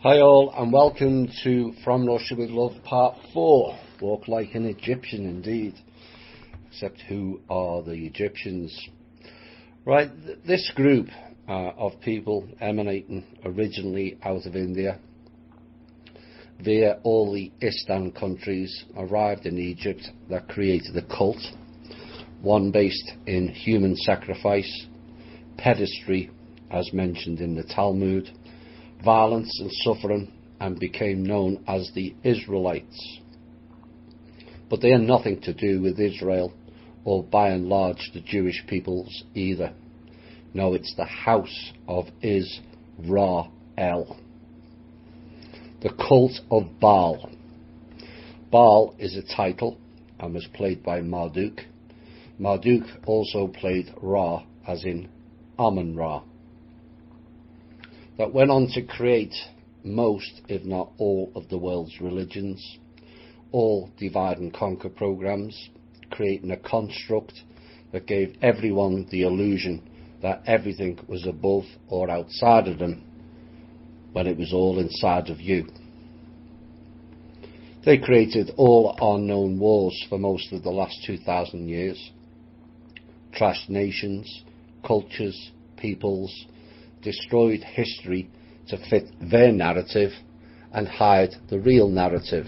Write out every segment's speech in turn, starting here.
Hi all, and welcome to From Russia with Love Part 4. Walk like an Egyptian indeed. Except who are the Egyptians? Right, this group of people emanating originally out of India via all the Eastern countries arrived in Egypt that created a cult, one based in human sacrifice, pedestry as mentioned in the Talmud, violence and suffering, and became known as the Israelites. But they had nothing to do with Israel, or by and large the Jewish peoples either. No, it's the house of FRWL, the cult of Baal. Baal is a title and was played by Marduk. Marduk also played Ra, as in Amun-Ra, that went on to create most, if not all, of the world's religions, all divide and conquer programs, creating a construct that gave everyone the illusion that everything was above or outside of them when it was all inside of you. They created all our known wars for most of the last 2,000 years, trashed nations, cultures, peoples, destroyed history to fit their narrative and hide the real narrative,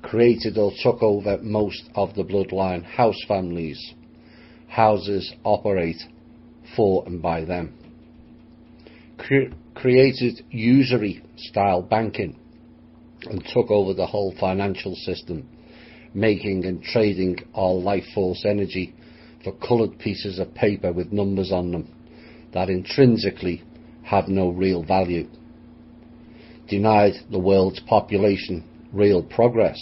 created or took over most of the bloodline house families. Houses operate for and by them. Created usury style banking and took over the whole financial system, making and trading our life force energy for coloured pieces of paper with numbers on them that intrinsically have no real value. Denied the world's population real progress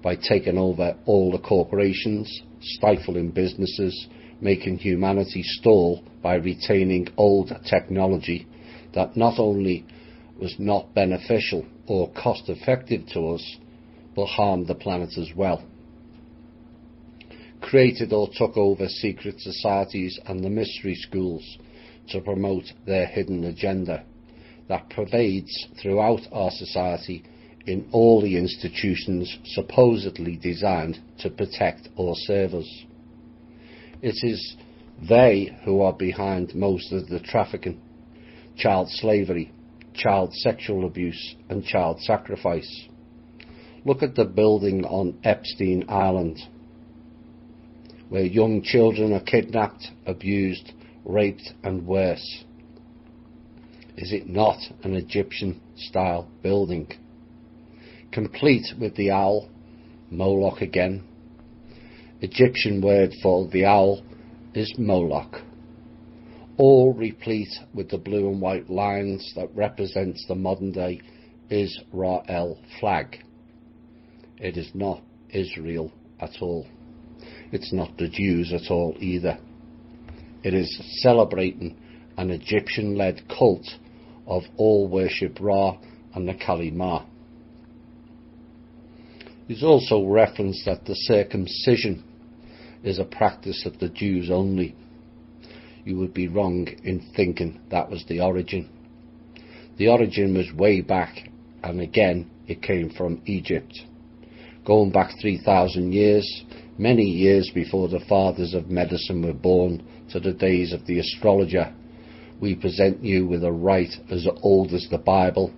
by taking over all the corporations, stifling businesses, making humanity stall by retaining old technology that not only was not beneficial or cost effective to us, but harmed the planet as well. Created or took over secret societies and the mystery schools to promote their hidden agenda that pervades throughout our society in all the institutions supposedly designed to protect or serve us. It is they who are behind most of the trafficking, child slavery, child sexual abuse and child sacrifice. Look at the building on Epstein Island, where young children are kidnapped, abused, raped and worse. Is it not an Egyptian-style building? Complete with the owl, Moloch again. Egyptian word for the owl is Moloch. All replete with the blue and white lines that represents the modern-day FRWL flag. It is not Israel at all. It's not the Jews at all either. It is celebrating an Egyptian-led cult of all worship Ra and the Kali Ma. It is also referenced that the circumcision is a practice of the Jews only. You would be wrong in thinking that was the origin. The origin was way back, and again it came from Egypt. Going back 3,000 years, many years before the fathers of medicine were born, to the days of the astrologer, we present you with a rite as old as the Bible,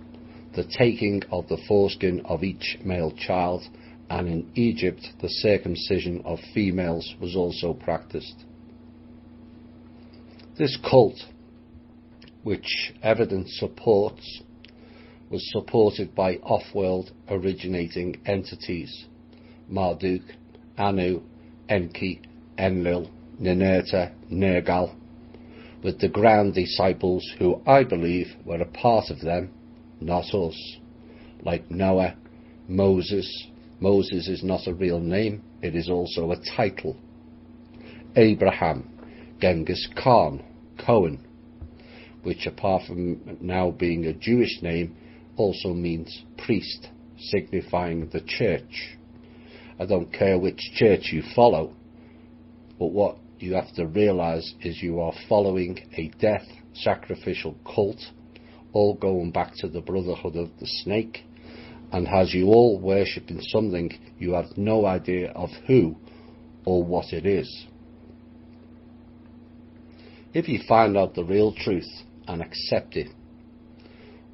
the taking of the foreskin of each male child, and in Egypt the circumcision of females was also practiced. This cult, which evidence supports, was supported by off-world originating entities, Marduk, Anu, Enki, Enlil, Ninurta, Nergal, with the ground disciples who I believe were a part of them, not us, like Noah, Moses. Moses is not a real name, it is also a title. Abraham, Genghis Khan, Cohen, which apart from now being a Jewish name, also means priest, signifying the church. I don't care which church you follow, but what you have to realize is you are following a death sacrificial cult all going back to the brotherhood of the snake, and has you all worshipping something you have no idea of who or what it is. If you find out the real truth and accept it,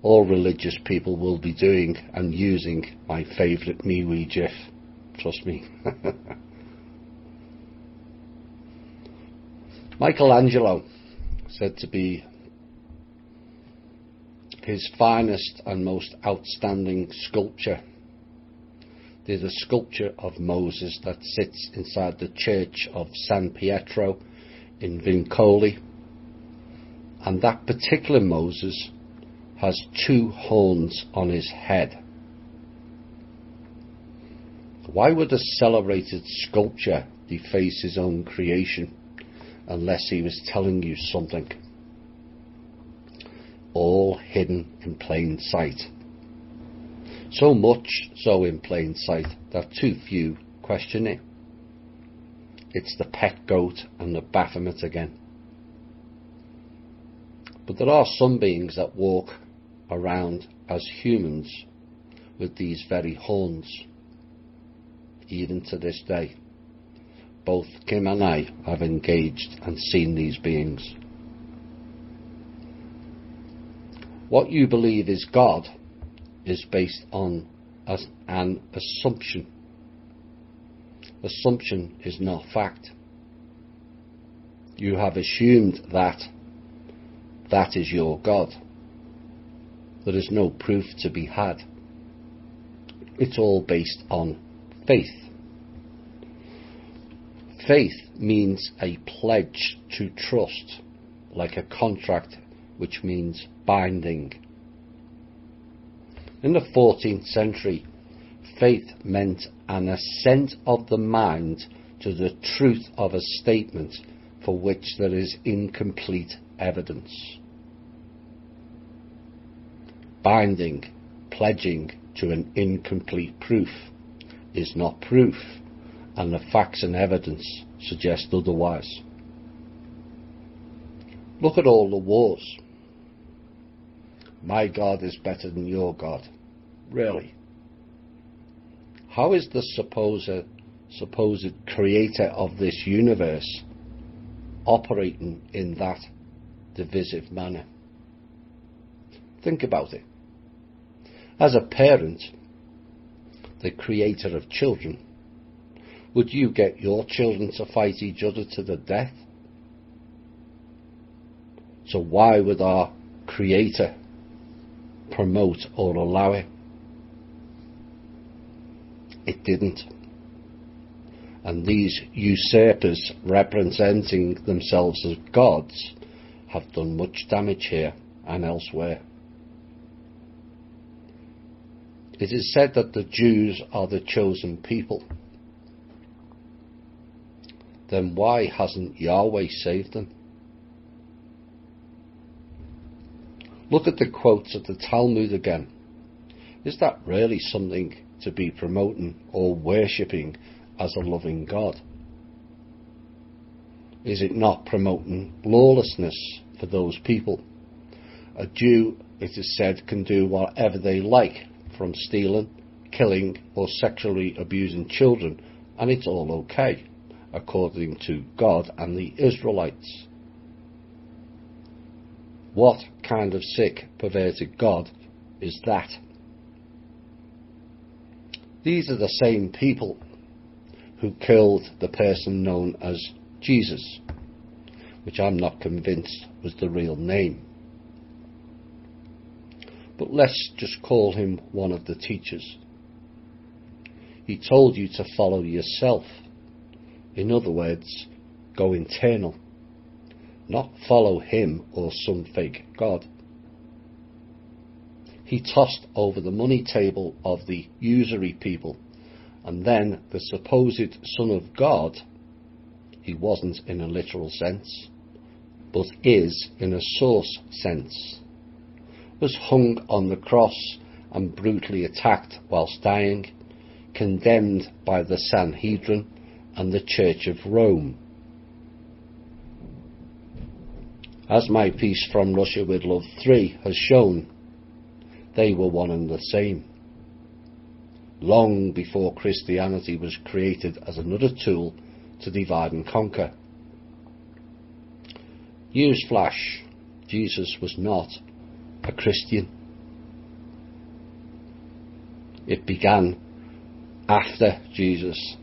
all religious people will be doing and using my favourite MeWe GIF. Trust me. Michelangelo, said to be his finest and most outstanding sculpture, did a sculpture of Moses that sits inside the church of San Pietro in Vincoli, and that particular Moses has 2 horns on his head. Why would a celebrated sculptor deface his own creation unless he was telling you something? All hidden in plain sight. So much so in plain sight that too few question it. It's the pet goat and the Baphomet again. But there are some beings that walk around as humans with these very horns, even to this day. Both Kim and I have engaged and seen these beings. What you believe is God is based on an assumption. Assumption is not fact. You have assumed that that is your God. There is no proof to be had. It's all based on faith. Faith means a pledge to trust, like a contract, which means binding. In the 14th century, faith meant an assent of the mind to the truth of a statement for which there is incomplete evidence. Binding, pledging to an incomplete proof, is not proof, and the facts and evidence suggest otherwise. Look at all the wars. My God is better than your God. Really? How is the supposed creator of this universe operating in that divisive manner? Think about it. As a parent, the creator of children, would you get your children to fight each other to the death? So why would our creator promote or allow it? It didn't. And these usurpers representing themselves as gods have done much damage here and elsewhere. It is said that the Jews are the chosen people. Then why hasn't Yahweh saved them? Look at the quotes of the Talmud again. Is that really something to be promoting or worshipping as a loving God? Is it not promoting lawlessness for those people? A Jew, it is said, can do whatever they like, from stealing, killing or sexually abusing children, and it's all okay, according to God and the Israelites. What kind of sick, perverted God is that? These are the same people who killed the person known as Jesus, which I'm not convinced was the real name. But let's just call him one of the teachers. He told you to follow yourself. In other words, go internal. Not follow him or some fake God. He tossed over the money table of the usury people, and then the supposed Son of God, he wasn't in a literal sense, but is in a source sense, was hung on the cross and brutally attacked whilst dying, condemned by the Sanhedrin and the Church of Rome. As My Peace from Russia with Love 3 has shown, they were one and the same, long before Christianity was created as another tool to divide and conquer. Newsflash, Jesus was not a Christian. It began after Jesus,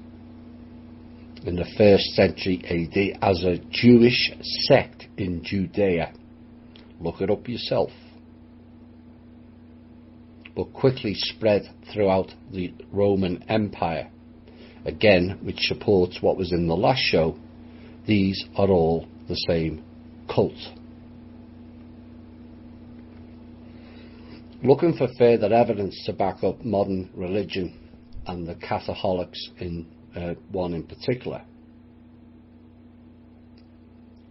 in the 1st century AD, as a Jewish sect in Judea. Look it up yourself. But quickly spread throughout the Roman Empire. Again, which supports what was in the last show, these are all the same cult. Looking for further evidence to back up modern religion and the Catholics in one in particular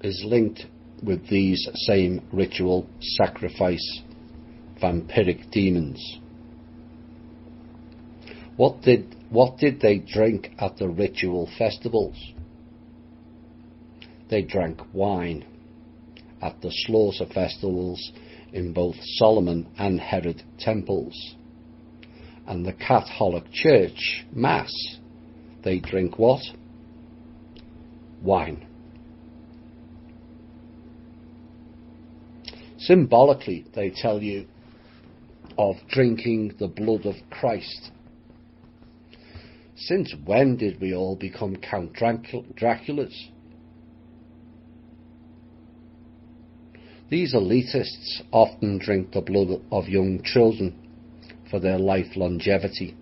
is linked with these same ritual sacrifice vampiric demons. What did they drink at the ritual festivals? They drank wine at the slaughter festivals in both Solomon and Herod temples. And the Catholic Church Mass, they drink what? Wine. Symbolically, they tell you of drinking the blood of Christ. Since when did we all become Count Draculas? These elitists often drink the blood of young children for their life longevity,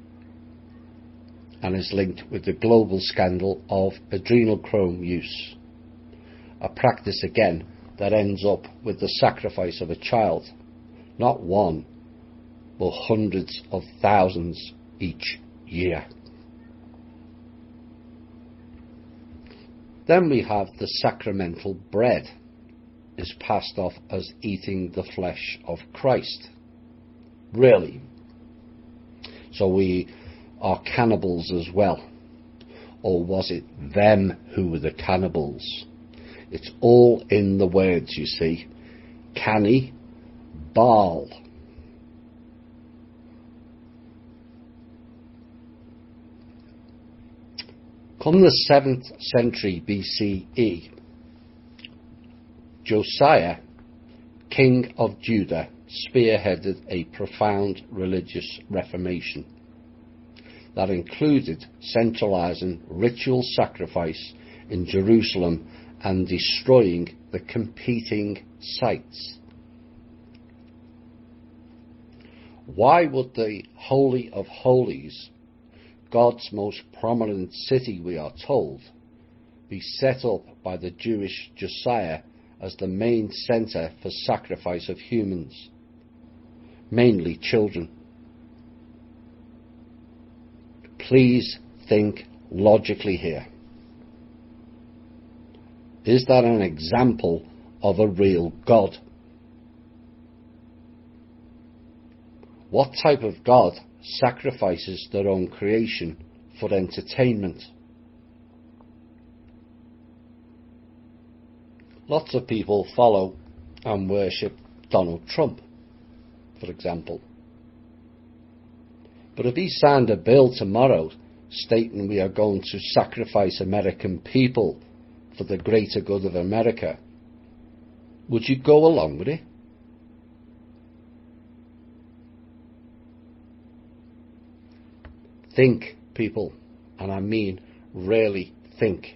and is linked with the global scandal of adrenochrome use, a practice again that ends up with the sacrifice of a child, not one, but hundreds of thousands each year. Then we have the sacramental bread is passed off as eating the flesh of Christ. Really? So we are cannibals as well? Or was it them who were the cannibals? It's all in the words, you see. Canny, Baal. Come the 7th century BCE, Josiah, king of Judah, spearheaded a profound religious reformation that included centralizing ritual sacrifice in Jerusalem and destroying the competing sites. Why would the Holy of Holies, God's most prominent city, we are told, be set up by the Jewish Josiah as the main centre for sacrifice of humans, mainly children? Please think logically here. Is that an example of a real God? What type of God sacrifices their own creation for entertainment? Lots of people follow and worship Donald Trump, for example. But if he signed a bill tomorrow stating we are going to sacrifice American people for the greater good of America, would you go along with it? Think, people, and I mean really think.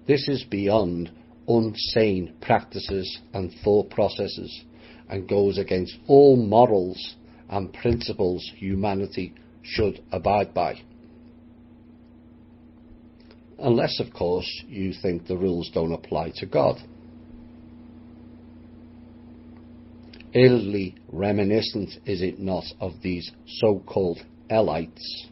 This is beyond unsane practices and thought processes, and goes against all morals and principles humanity should abide by. Unless, of course, you think the rules don't apply to God. Eerily reminiscent, is it not, of these so-called elites?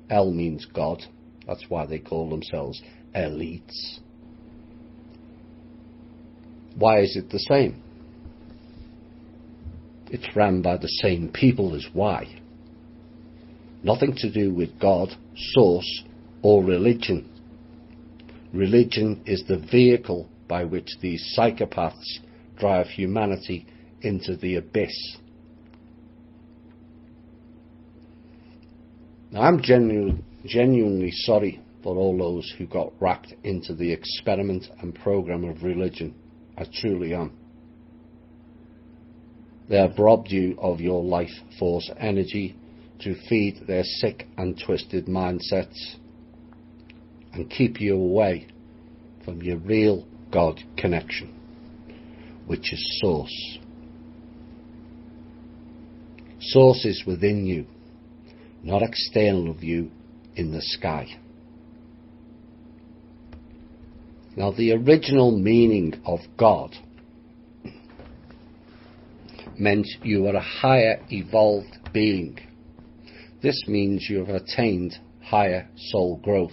El means God, that's why they call themselves elites. Why is it the same? It's ran by the same people as why. Nothing to do with God, source, or religion. Religion is the vehicle by which these psychopaths drive humanity into the abyss. Now, I'm genuinely sorry for all those who got wrapped into the experiment and program of religion. I truly am. They have robbed you of your life force energy to feed their sick and twisted mindsets and keep you away from your real God connection, which is Source. Source is within you, not external of you in the sky. Now, the original meaning of God meant you are a higher evolved being. This means you have attained higher soul growth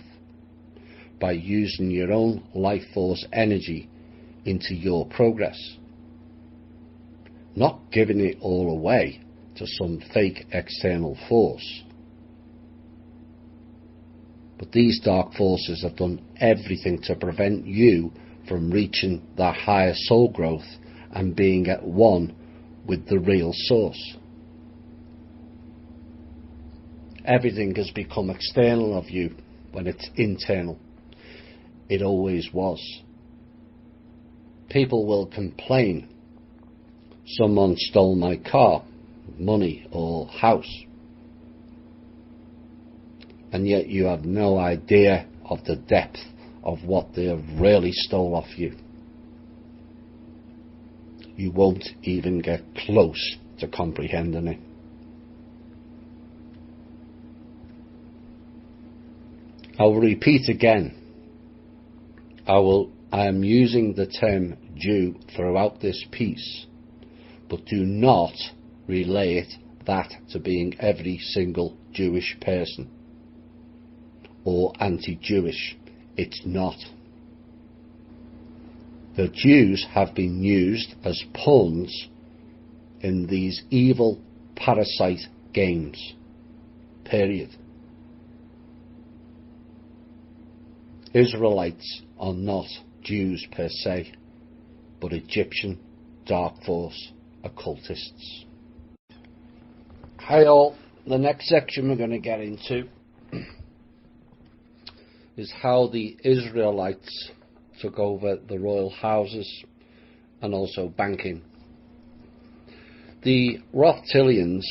by using your own life force energy into your progress, not giving it all away to some fake external force. But these dark forces have done everything to prevent you from reaching that higher soul growth and being at one with the real Source. Everything has become external of you when it's internal. It always was. People will complain, someone stole my car, money or house, and yet you have no idea of the depth of what they have really stole off you. You won't even get close to comprehending it. I will repeat again. I am using the term Jew throughout this piece, but do not relate that to being every single Jewish person or anti-Jewish. It's not. The Jews have been used as pawns in these evil parasite games. Period. Israelites are not Jews per se, but Egyptian dark force occultists. Hi all, the next section we're going to get into is how the Israelites took over the royal houses and also banking. The Rothschildians,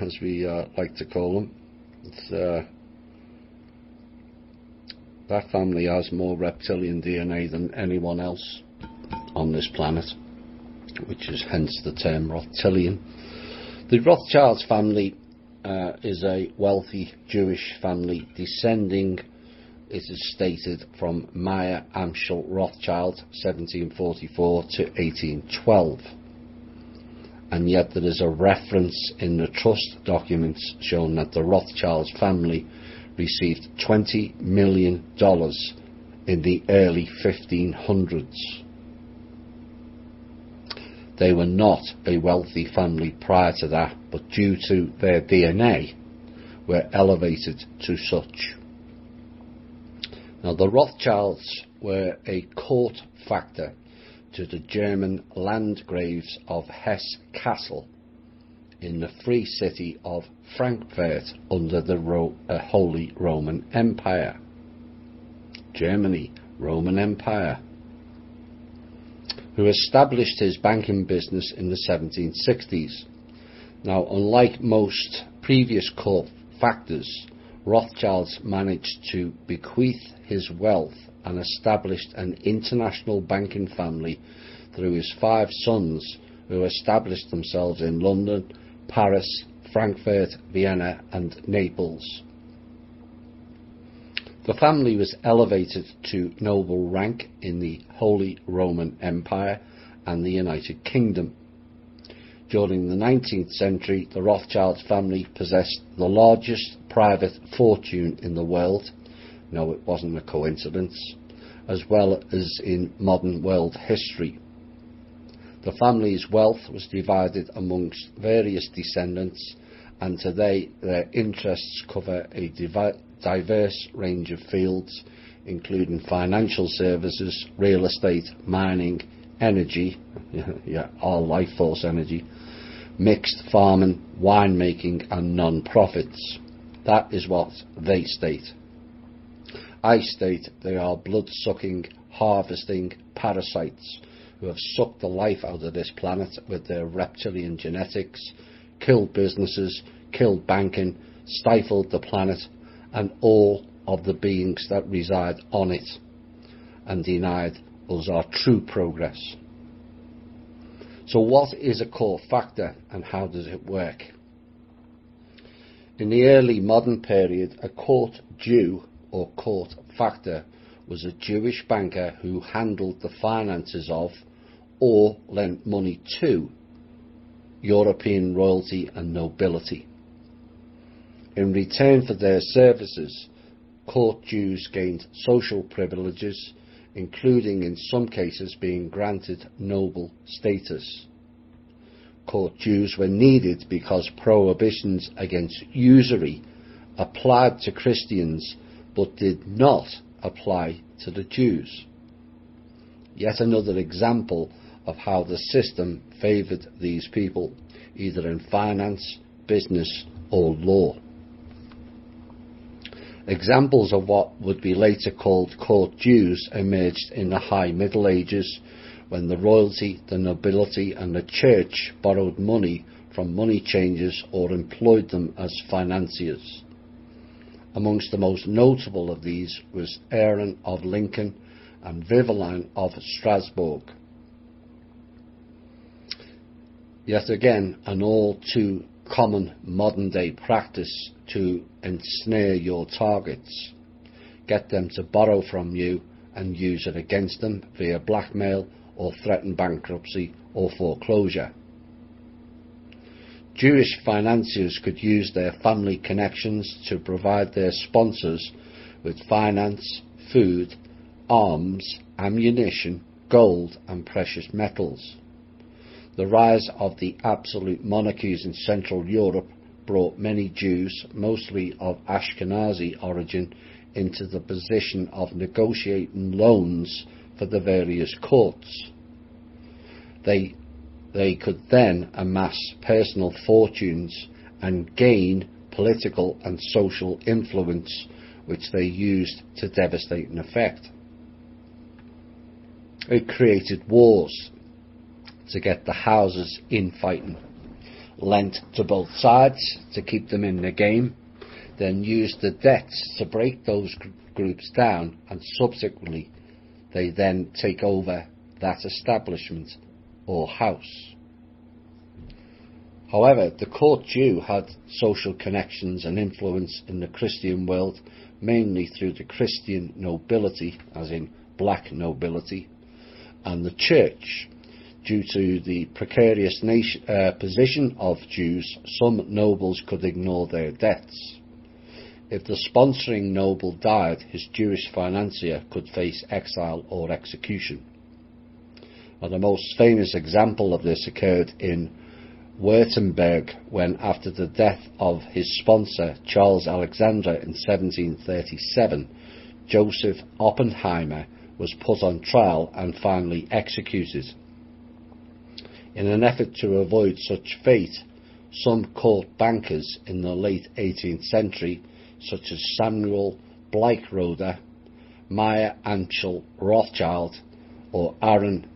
as we like to call them, that family has more reptilian DNA than anyone else on this planet, which is hence the term Rothschildian. The Rothschilds family is a wealthy Jewish family descending, it is stated, from Meyer Amschel Rothschild, 1744 to 1812. And yet there is a reference in the trust documents showing that the Rothschilds family received $20 million in the early 1500s. They were not a wealthy family prior to that, but due to their DNA, were elevated to such. Now, the Rothschilds were a court factor to the German landgraves of Hesse Castle in the free city of Frankfurt under the Holy Roman Empire. Germany, Roman Empire. Who established his banking business in the 1760s. Now, unlike most previous court factors, Rothschilds managed to bequeath his wealth and established an international banking family through his 5 sons, who established themselves in London, Paris, Frankfurt, Vienna and Naples. The family was elevated to noble rank in the Holy Roman Empire and the United Kingdom. During the 19th century, the Rothschild family possessed the largest private fortune in the world. No, it wasn't a coincidence, as well as in modern world history. The family's wealth was divided amongst various descendants, and today their interests cover a diverse range of fields, including financial services, real estate, mining, energy, all life force energy, mixed farming, winemaking and non-profits. That is what they state. I state they are blood-sucking, harvesting parasites who have sucked the life out of this planet with their reptilian genetics, killed businesses, killed banking, stifled the planet and all of the beings that reside on it, and denied us our true progress. So what is a court factor and how does it work? In the early modern period, a court Jew or court factor was a Jewish banker who handled the finances of or lent money to European royalty and nobility. In return for their services, court Jews gained social privileges, including in some cases being granted noble status. Court Jews were needed because prohibitions against usury applied to Christians but did not apply to the Jews. Yet another example of how the system favoured these people, either in finance, business or law. Examples of what would be later called court Jews emerged in the High Middle Ages, when the royalty, the nobility and the church borrowed money from money changers or employed them as financiers. Amongst the most notable of these was Aaron of Lincoln and Vivaline of Strasbourg. Yet again, an all too common modern day practice to ensnare your targets, get them to borrow from you and use it against them via blackmail or threaten bankruptcy or foreclosure. Jewish financiers could use their family connections to provide their sponsors with finance, food, arms, ammunition, gold and precious metals. The rise of the absolute monarchies in Central Europe brought many Jews, mostly of Ashkenazi origin, into the position of negotiating loans for the various courts. They could then amass personal fortunes and gain political and social influence, which they used to devastating effect. It created wars to get the houses infighting, lent to both sides to keep them in the game, then used the debts to break those groups down, and subsequently they then take over that establishment or house. However, the court Jew had social connections and influence in the Christian world, mainly through the Christian nobility, as in black nobility, and the church. Due to the precarious position of Jews, some nobles could ignore their debts. If the sponsoring noble died, his Jewish financier could face exile or execution. Now, the most famous example of this occurred in Württemberg, when after the death of his sponsor Charles Alexander in 1737, Joseph Oppenheimer was put on trial and finally executed. In an effort to avoid such fate, some court bankers in the late 18th century, such as Samuel Bleichroder, Meyer Anschel Rothschild or Aaron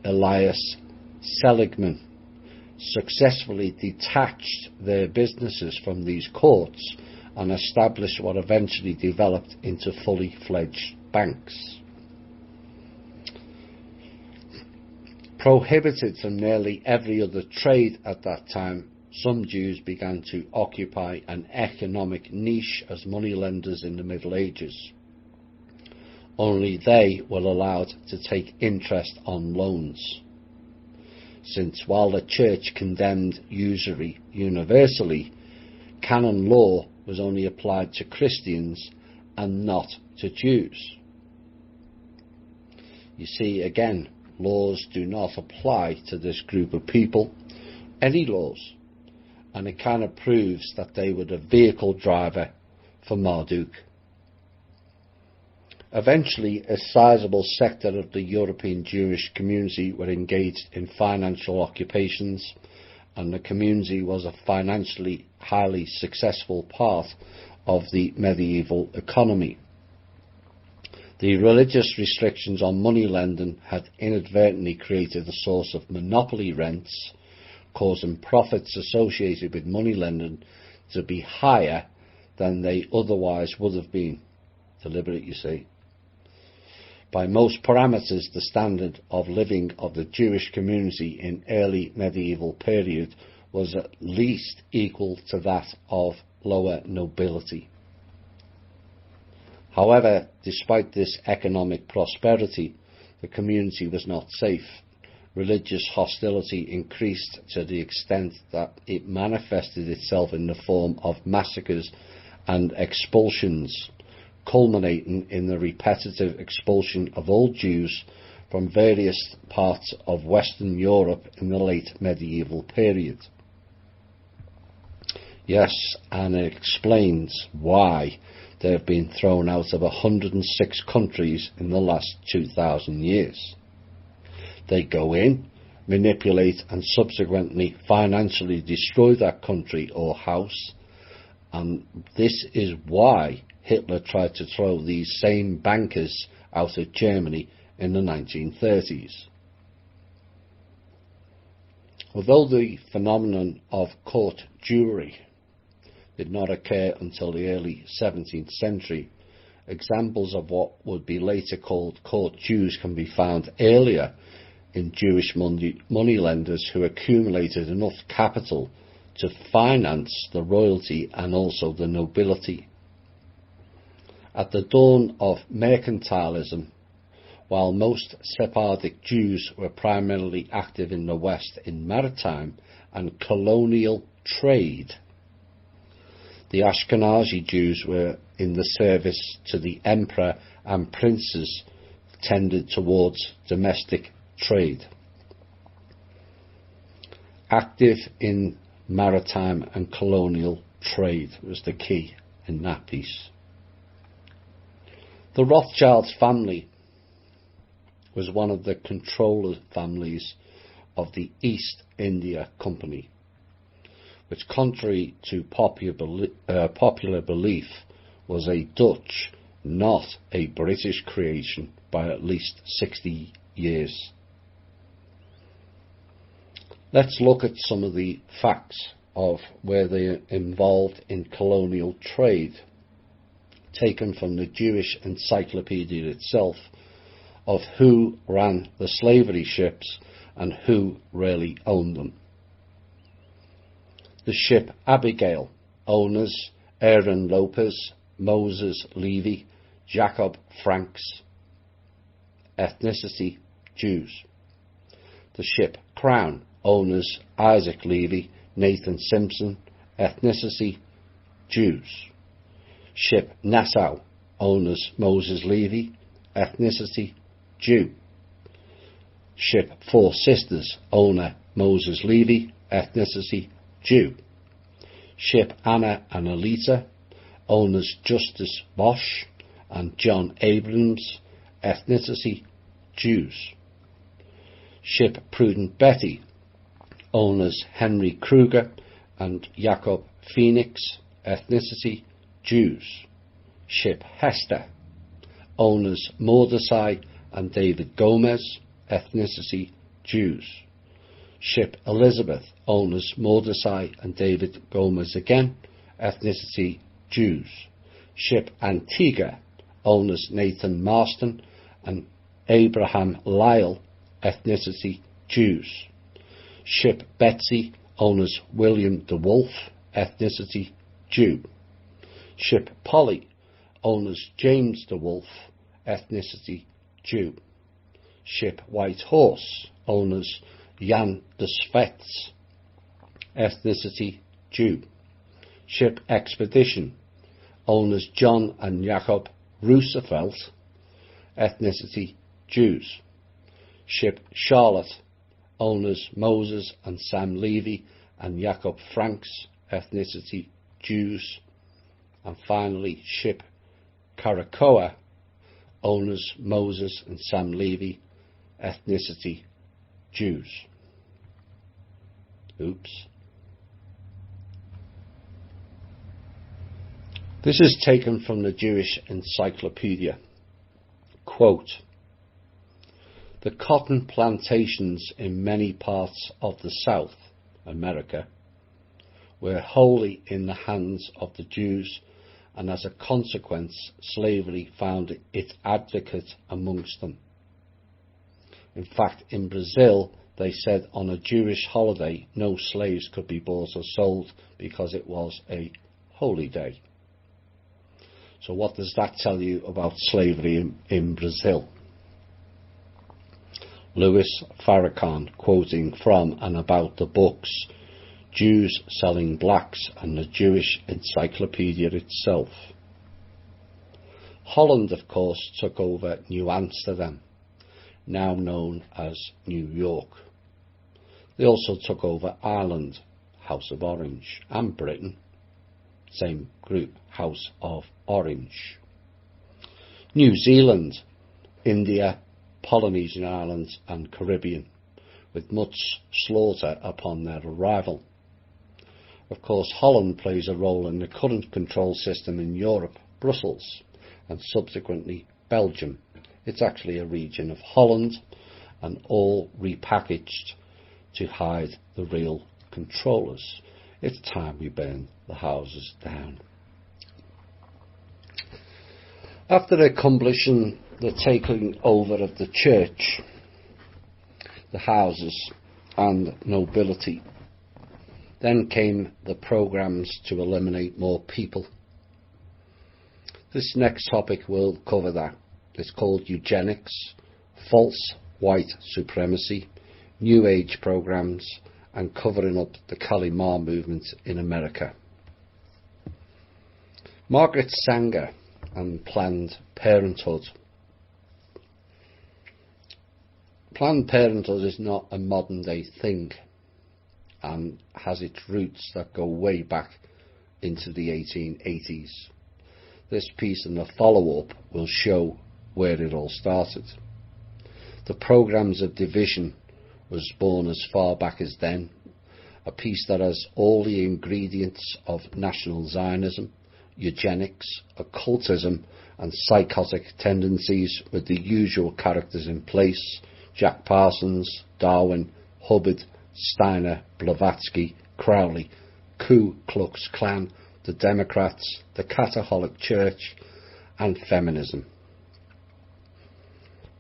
Elias Seligman, successfully detached their businesses from these courts and established what eventually developed into fully fledged banks. Prohibited from nearly every other trade at that time, some Jews began to occupy an economic niche as moneylenders in the Middle Ages. Only they were allowed to take interest on loans, since while the Church condemned usury universally, canon law was only applied to Christians and not to Jews. You see, again, laws do not apply to this group of people, any laws, and it kind of proves that they were the vehicle driver for Marduk. Eventually, a sizable sector of the European Jewish community were engaged in financial occupations, and the community was a financially highly successful part of the medieval economy. The religious restrictions on money lending had inadvertently created a source of monopoly rents, causing profits associated with money lending to be higher than they otherwise would have been. Deliberate, you see. By most parameters, the standard of living of the Jewish community in early medieval period was at least equal to that of lower nobility. However, despite this economic prosperity, the community was not safe. Religious hostility increased to the extent that it manifested itself in the form of massacres and expulsions, culminating in the repetitive expulsion of all Jews from various parts of Western Europe in the late medieval period. Yes, and it explains why they have been thrown out of 106 countries in the last 2,000 years. They go in, manipulate and subsequently financially destroy that country or house, and this is why Hitler tried to throw these same bankers out of Germany in the 1930s. Although the phenomenon of court Jewry did not occur until the early 17th century, examples of what would be later called court Jews can be found earlier in Jewish moneylenders who accumulated enough capital to finance the royalty and also the nobility. At the dawn of mercantilism, while most Sephardic Jews were primarily active in the West in maritime and colonial trade, the Ashkenazi Jews were in the service to the emperor and princes, tended towards domestic trade. Active in maritime and colonial trade was the key in that piece. The Rothschild family was one of the controller families of the East India Company, which, contrary to popular belief, was a Dutch, not a British creation by at least 60 years. Let's look at some of the facts of where they are involved in colonial trade, taken from the Jewish Encyclopedia itself, of who ran the slavery ships and who really owned them. The ship Abigail, owners Aaron Lopez, Moses Levy, Jacob Franks, ethnicity Jews. The ship Crown, owners Isaac Levy, Nathan Simpson, ethnicity Jews. Ship Nassau, owners Moses Levy, ethnicity Jew. Ship Four Sisters, owner Moses Levy, ethnicity Jew. Ship Anna and Alita, owners Justice Bosch and John Abrams, ethnicity Jews. Ship Prudent Betty, owners Henry Kruger and Jacob Phoenix, ethnicity Jews. Ship Hester, owners Mordecai and David Gomez, ethnicity Jews. Ship Elizabeth, owners Mordecai and David Gomez again, ethnicity Jews. Ship Antigua, owners Nathan Marston and Abraham Lyle, ethnicity Jews. Ship Betsy, owners William DeWolf, ethnicity Jew. Ship Polly, owners James DeWolf, ethnicity Jew. Ship White Horse, owners Jan de Svets, ethnicity Jew. Ship Expedition, owners John and Jacob Roosevelt, ethnicity Jews. Ship Charlotte, owners Moses and Sam Levy and Jacob Franks, ethnicity Jews. And finally, Ship Karakoa, owners Moses and Sam Levy, ethnicity Jews. Oops. This is taken from the Jewish Encyclopedia. Quote, "The cotton plantations in many parts of the South, America, were wholly in the hands of the Jews, and as a consequence slavery found its advocate amongst them. In fact, in Brazil, they said on a Jewish holiday no slaves could be bought or sold because it was a holy day." So what does that tell you about slavery in Brazil? Louis Farrakhan, quoting from and about the books Jews Selling Blacks and the Jewish Encyclopedia itself. Holland, of course, took over New Amsterdam, now known as New York. They also took over Ireland, House of Orange, and Britain, same group, House of Orange. New Zealand, India, Polynesian Islands and Caribbean, with much slaughter upon their arrival. Of course, Holland plays a role in the current control system in Europe, Brussels, and subsequently Belgium. It's actually a region of Holland, and all repackaged to hide the real controllers. It's time we burn the houses down. After accomplishing the taking over of the church, the houses and nobility, then came the programs to eliminate more people. This next topic will cover that. It's called eugenics, false white supremacy, New Age programs, and covering up the Kalimar movement in America. Margaret Sanger and Planned Parenthood. Planned Parenthood is not a modern day thing and has its roots that go way back into the 1880s. This piece and the follow-up will show where it all started. The programs of division was born as far back as then, a piece that has all the ingredients of National Zionism, eugenics, occultism and psychotic tendencies, with the usual characters in place: Jack Parsons, Darwin, Hubbard, Steiner, Blavatsky, Crowley, Ku Klux Klan, the Democrats, the Catholic Church and feminism.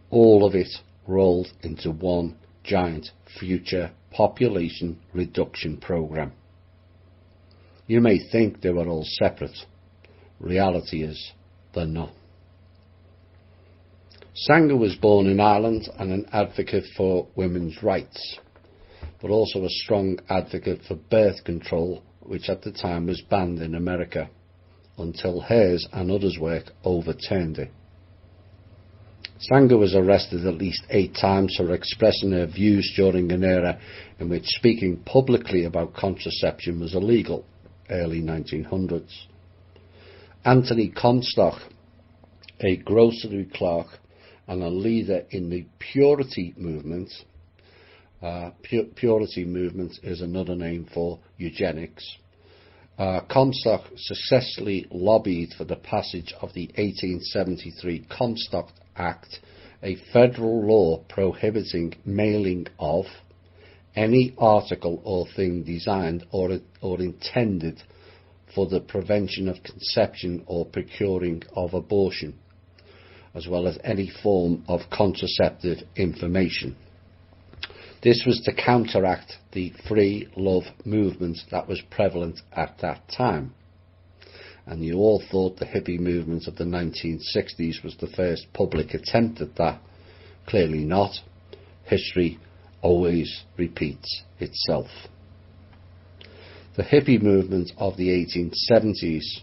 All of it rolled into one giant future population reduction program. You may think they were all separate. Reality is they're not. Sanger was born in Ireland and an advocate for women's rights, but also a strong advocate for birth control, which at the time was banned in America, until hers and others' work overturned it. Sanger was arrested at least 8 times for expressing her views during an era in which speaking publicly about contraception was illegal, early 1900s. Anthony Comstock, a grocery clerk and a leader in the Purity movement. Purity movement is another name for eugenics. Comstock successfully lobbied for the passage of the 1873 Comstock Act, a federal law prohibiting mailing of any article or thing designed or intended for the prevention of conception or procuring of abortion, as well as any form of contraceptive information. This was to counteract the free love movement that was prevalent at that time. And you all thought the hippie movement of the 1960s was the first public attempt at that. Clearly not. History always repeats itself. The hippie movement of the 1870s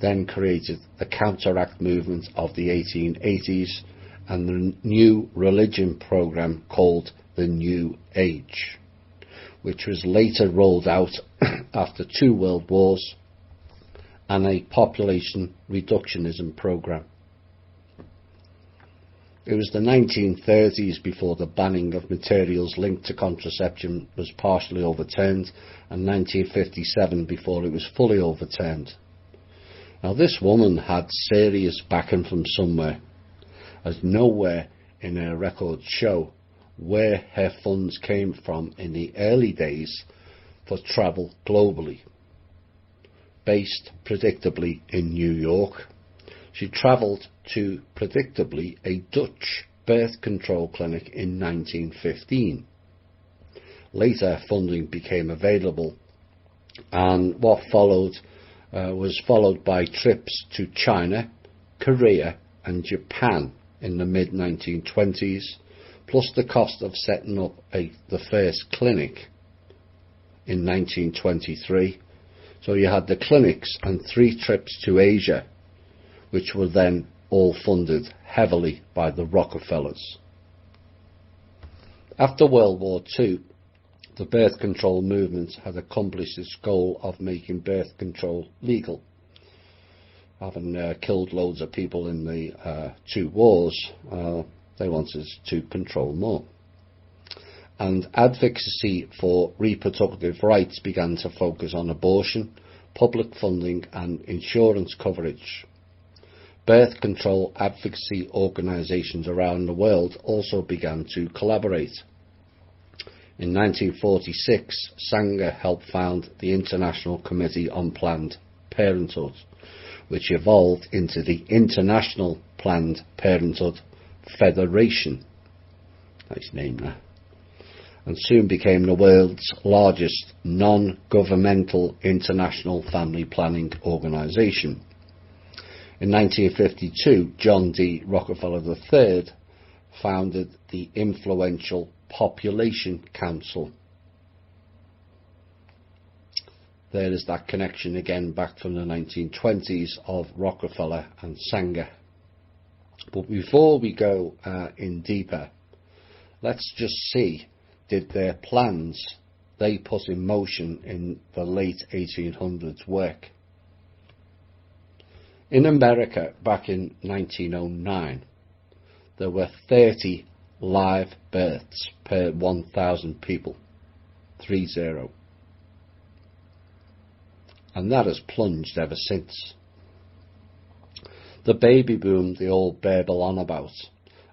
then created the counteract movement of the 1880s and the new religion program called the New Age, which was later rolled out after 2 world wars, and a population reductionism program. It was the 1930s before the banning of materials linked to contraception was partially overturned, and 1957 before it was fully overturned. Now, this woman had serious backing from somewhere, as nowhere in her records show where her funds came from in the early days for travel globally. Based predictably in New York, she travelled to, predictably, a Dutch birth control clinic in 1915. Later, funding became available, and what followed was followed by trips to China, Korea and Japan in the mid-1920s, plus the cost of setting up the first clinic in 1923. So you had the clinics and 3 trips to Asia, which were then all funded heavily by the Rockefellers. After World War II, the birth control movement had accomplished its goal of making birth control legal. Having killed loads of people in the 2 wars, they wanted to control more. And advocacy for reproductive rights began to focus on abortion, public funding and insurance coverage. Birth control advocacy organisations around the world also began to collaborate. In 1946, Sanger helped found the International Committee on Planned Parenthood, which evolved into the International Planned Parenthood Federation. Nice name, that. And soon became the world's largest non-governmental international family planning organisation. In 1952, John D. Rockefeller III founded the influential Population Council. There is that connection again back from the 1920s of Rockefeller and Sanger. But before we go in deeper, let's just see, did their plans they put in motion in the late 1800s work? In America, back in 1909, there were 30 live births per 1,000 people. 30. And that has plunged ever since. The baby boom they all babble on about,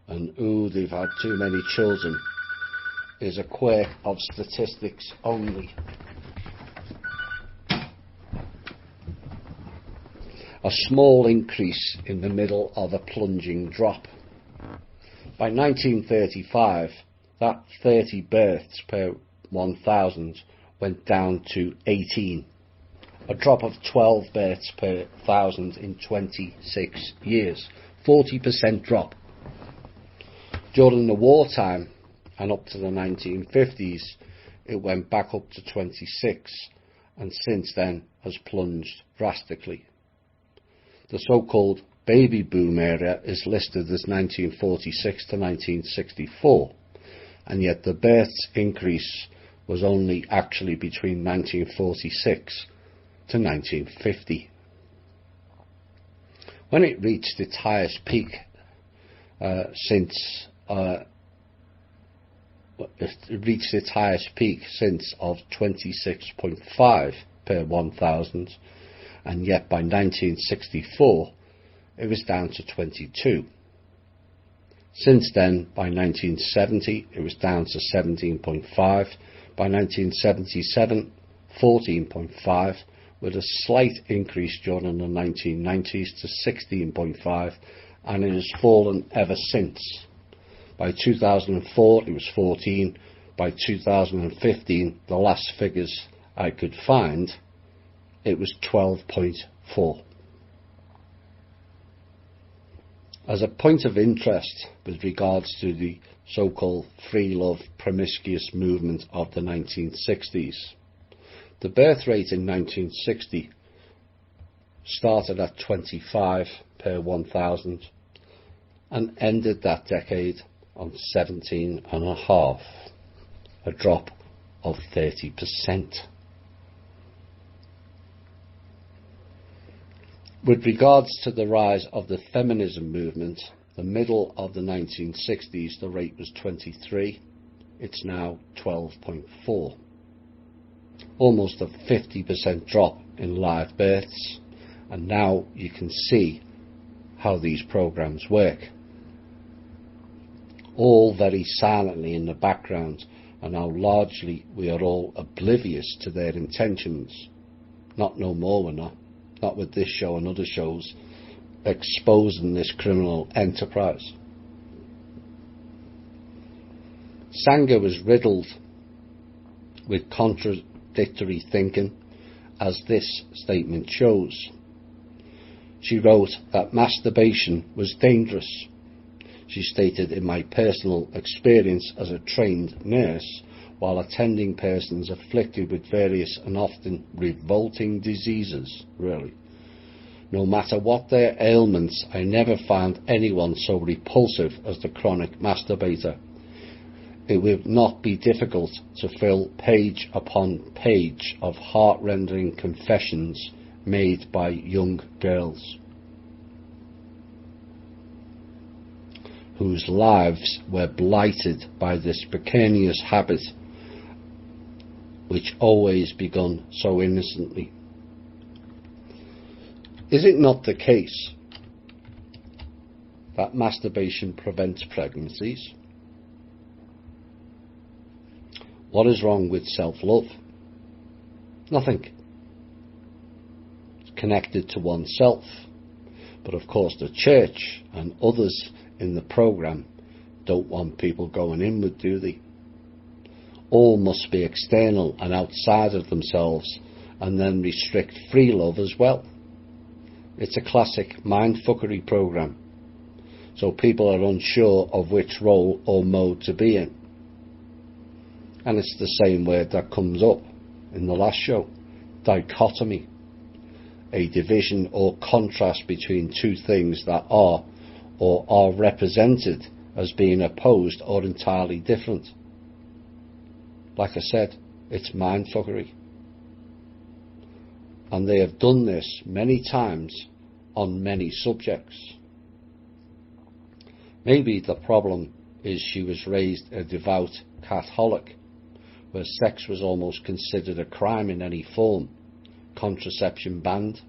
and ooh, they've had too many children, is a quirk of statistics only. A small increase in the middle of a plunging drop. By 1935, that 30 births per 1,000 went down to 18. A drop of 12 births per 1,000 in 26 years. 40% drop. During the wartime and up to the 1950s, it went back up to 26, and since then has plunged drastically. The so-called baby boom era is listed as 1946 to 1964, and yet the births increase was only actually between 1946 to 1950. When it reached its highest peak since of 26.5 per 1,000, and yet by 1964 it was down to 22. Since then, by 1970 it was down to 17.5, by 1977 14.5, with a slight increase during the 1990s to 16.5, and it has fallen ever since. By 2004 it was 14, by 2015, the last figures I could find, it was 12.4. As a point of interest with regards to the so-called free love promiscuous movement of the 1960s, the birth rate in 1960 started at 25 per 1,000 and ended that decade on 17.5, a drop of 30%. With regards to the rise of the feminism movement, The middle of the 1960s, the rate was 23. It's now 12.4. Almost a 50% drop in live births. And now you can see how these programs work. All very silently in the background, and how largely we are all oblivious to their intentions. Not no more, we're not. Not with this show and other shows exposing this criminal enterprise. Sanger was riddled with contradictory thinking, as this statement shows. She wrote that masturbation was dangerous. She stated, in my personal experience as a trained nurse, while attending persons afflicted with various and often revolting diseases, no matter what their ailments, I never found anyone so repulsive as the chronic masturbator. It would not be difficult to fill page upon page of heart-rending confessions made by young girls whose lives were blighted by this precarious habit, which always begun so innocently. Is it not the case that masturbation prevents pregnancies? What is wrong with self-love? Nothing. It's connected to oneself. But of course the church and others in the programme don't want people going inward, do they? All must be external and outside of themselves, and then restrict free love as well. It's a classic mindfuckery programme. So people are unsure of which role or mode to be in. And it's the same word that comes up in the last show, dichotomy. A division or contrast between two things that are or are represented as being opposed or entirely different. Like I said, it's mindfuckery. And they have done this many times on many subjects. Maybe the problem is she was raised a devout Catholic, where sex was almost considered a crime in any form, contraception banned,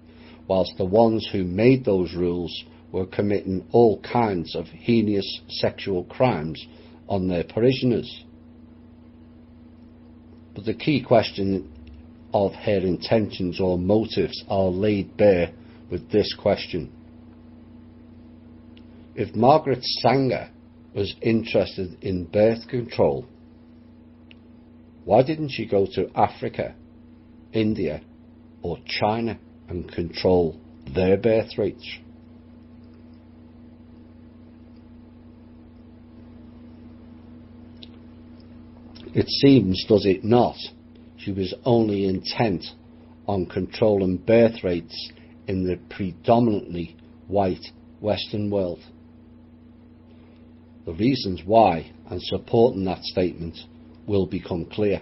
whilst the ones who made those rules were committing all kinds of heinous sexual crimes on their parishioners. But the key question of her intentions or motives are laid bare with this question. If Margaret Sanger was interested in birth control, why didn't she go to Africa, India, or China and control their birth rates? It seems, does it not, she was only intent on controlling birth rates in the predominantly white Western world. The reasons why, and supporting that statement, will become clear.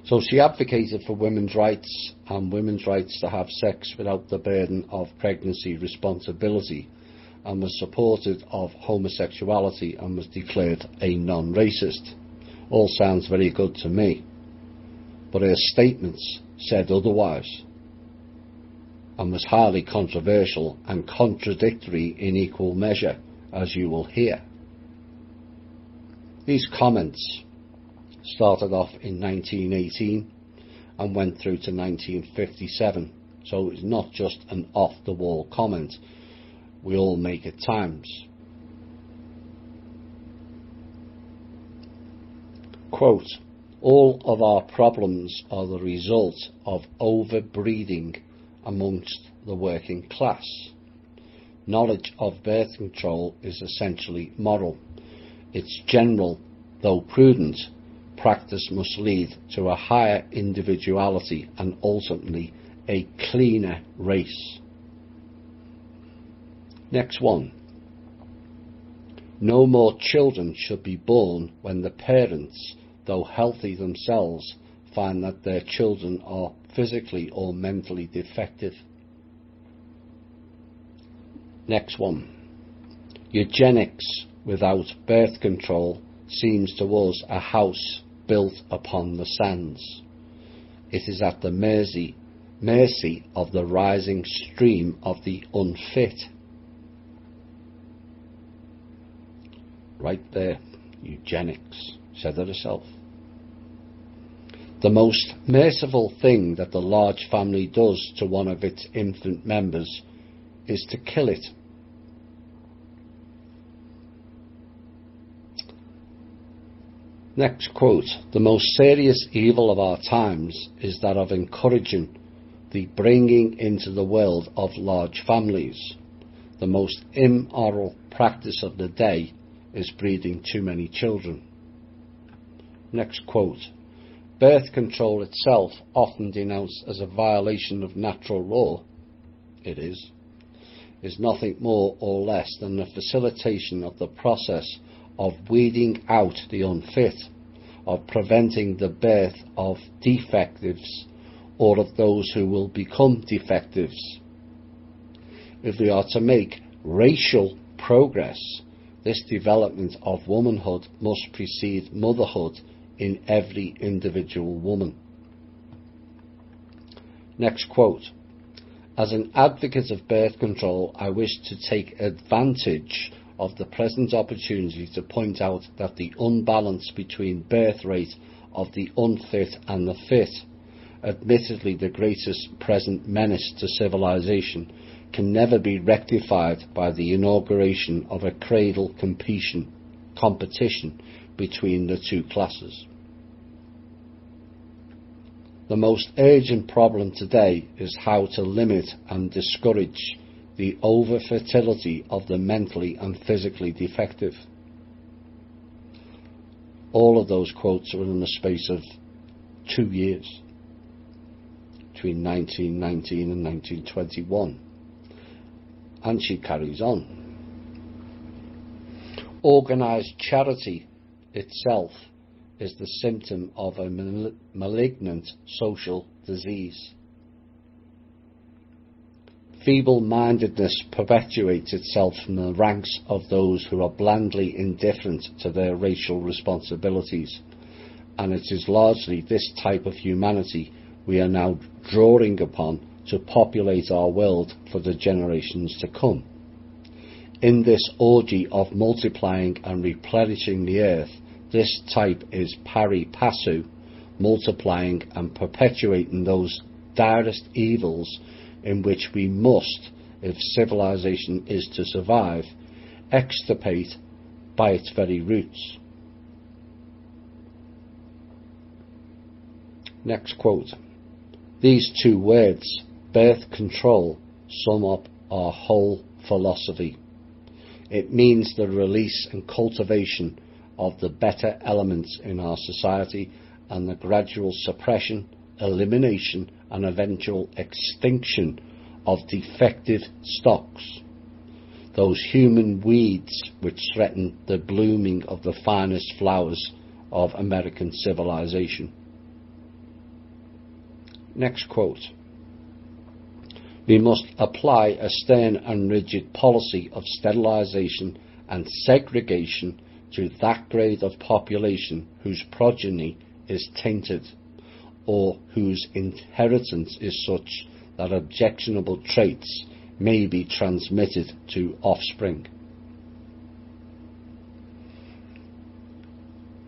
So she advocated for women's rights and women's rights to have sex without the burden of pregnancy responsibility, and was supportive of homosexuality and was declared a non-racist. All sounds very good to me, but her statements said otherwise, and was highly controversial and contradictory in equal measure, as you will hear. These comments started off in 1918 and went through to 1957, so it's not just an off-the-wall comment. We all make at times. Quote, all of our problems are the result of overbreeding amongst the working class. Knowledge of birth control is essentially moral. Its general, though prudent, practice must lead to a higher individuality and ultimately a cleaner race. Next one. No more children should be born when the parents, though healthy themselves, find that their children are physically or mentally defective. Next one. Eugenics without birth control seems to us a house built upon the sands. It is at the mercy of the rising stream of the unfit. Right there, eugenics, said it herself. The most merciful thing that the large family does to one of its infant members is to kill it. Next quote, the most serious evil of our times is that of encouraging the bringing into the world of large families. The most immoral practice of the day is breeding too many children. Next quote, birth control itself, often denounced as a violation of natural law, it is nothing more or less than the facilitation of the process of weeding out the unfit, of preventing the birth of defectives or of those who will become defectives. If we are to make racial progress, this development of womanhood must precede motherhood in every individual woman. Next quote. As an advocate of birth control, I wish to take advantage of the present opportunity to point out that the unbalance between birth rate of the unfit and the fit, admittedly the greatest present menace to civilization, can never be rectified by the inauguration of a cradle competition between the two classes. The most urgent problem today is how to limit and discourage the over-fertility of the mentally and physically defective. All of those quotes were in the space of 2 years, between 1919 and 1921. And she carries on. Organised charity itself is the symptom of a malignant social disease. Feeble-mindedness perpetuates itself from the ranks of those who are blandly indifferent to their racial responsibilities, and it is largely this type of humanity we are now drawing upon to populate our world for the generations to come. In this orgy of multiplying and replenishing the earth, this type is pari passu, multiplying and perpetuating those direst evils in which we must, if civilization is to survive, extirpate by its very roots. Next quote. These two words, birth control, sum up our whole philosophy. It means the release and cultivation of the better elements in our society and the gradual suppression, elimination and eventual extinction of defective stocks, those human weeds which threaten the blooming of the finest flowers of American civilization. Next quote. We must apply a stern and rigid policy of sterilisation and segregation to that grade of population whose progeny is tainted, or whose inheritance is such that objectionable traits may be transmitted to offspring.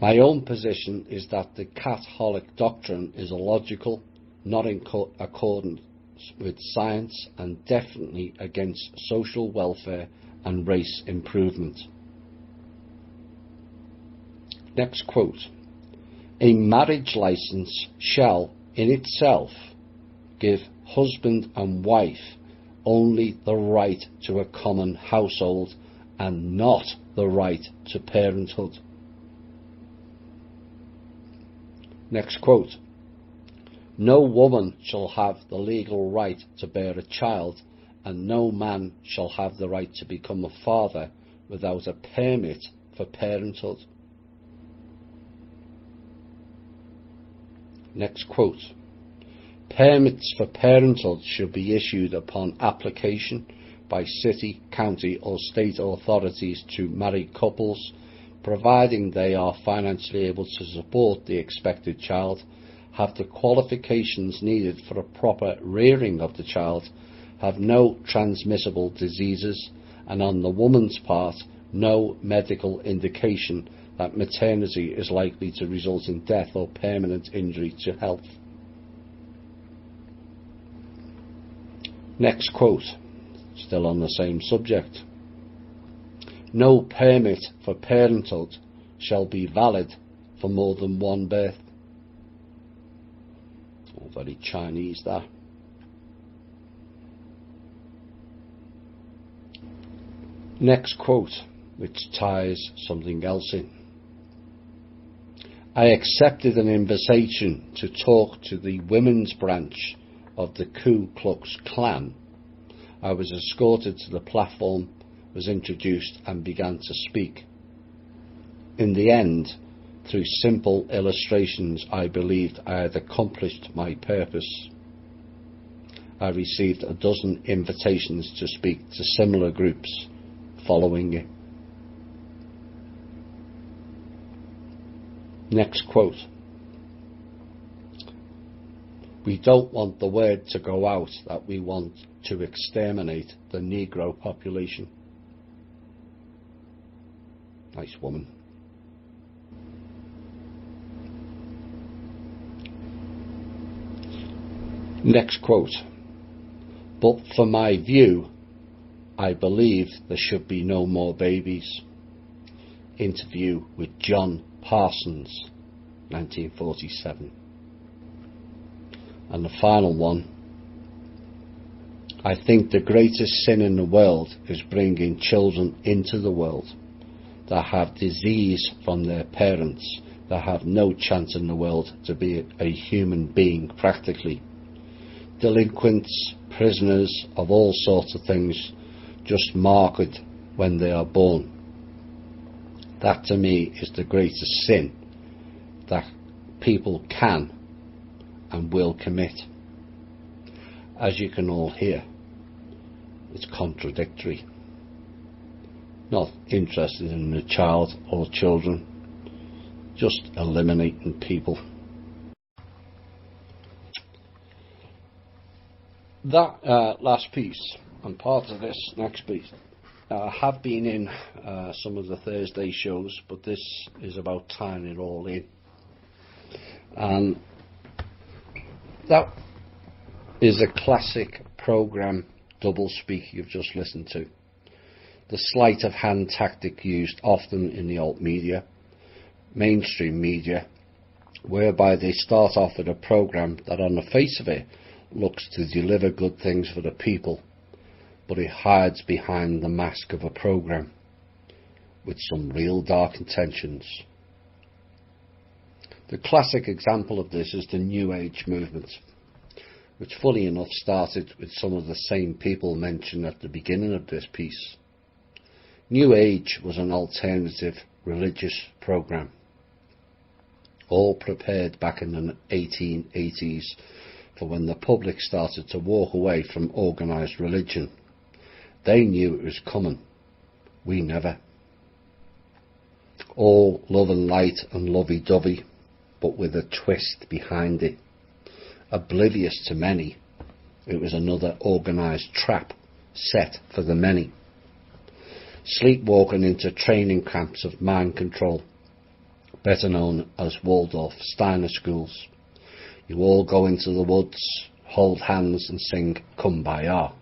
My own position is that the Catholic doctrine is illogical, not in accordance with science, and definitely against social welfare and race improvement. Next quote. A marriage license shall, in itself, give husband and wife only the right to a common household and not the right to parenthood. Next quote. No woman shall have the legal right to bear a child, and no man shall have the right to become a father without a permit for parenthood. Next quote. Permits for parenthood should be issued upon application by city, county or state authorities to married couples, providing they are financially able to support the expected child, have the qualifications needed for a proper rearing of the child, have no transmissible diseases, and on the woman's part, no medical indication that maternity is likely to result in death or permanent injury to health. Next quote, still on the same subject. No permit for parenthood shall be valid for more than one birth. All very Chinese, that. Next quote, which ties something else in. I accepted an invitation to talk to the women's branch of the Ku Klux Klan. I was escorted to the platform, was introduced and began to speak. In the end, through simple illustrations, I believed I had accomplished my purpose. I received a dozen invitations to speak to similar groups following it. Next quote. We don't want the word to go out that we want to exterminate the Negro population. Nice woman. Next quote. But for my view, I believe there should be no more babies. Interview with John Parsons, 1947. And the final one. I think the greatest sin in the world is bringing children into the world that have disease from their parents, that have no chance in the world to be a human being practically. Delinquents, prisoners of all sorts of things, just marked when they are born. That to me is the greatest sin that people can and will commit. As you can all hear, it's contradictory. Not interested in the child or children, just eliminating people. That last piece and part of this next piece have been in some of the Thursday shows, but this is about tying it all in. And that is a classic programme doublespeak you've just listened to. The sleight of hand tactic used often in the alt media, mainstream media, whereby they start off with a programme that on the face of it looks to deliver good things for the people, but it hides behind the mask of a programme with some real dark intentions. The classic example of this is the New Age movement, which funny enough started with some of the same people mentioned at the beginning of this piece. New Age was an alternative religious programme, all prepared back in the 1880s for when the public started to walk away from organised religion. They knew it was coming. We never. All love and light and lovey-dovey, but with a twist behind it. Oblivious to many, it was another organised trap set for the many. Sleepwalking into training camps of mind control, better known as Waldorf Steiner schools. You all go into the woods, hold hands and sing Kumbaya,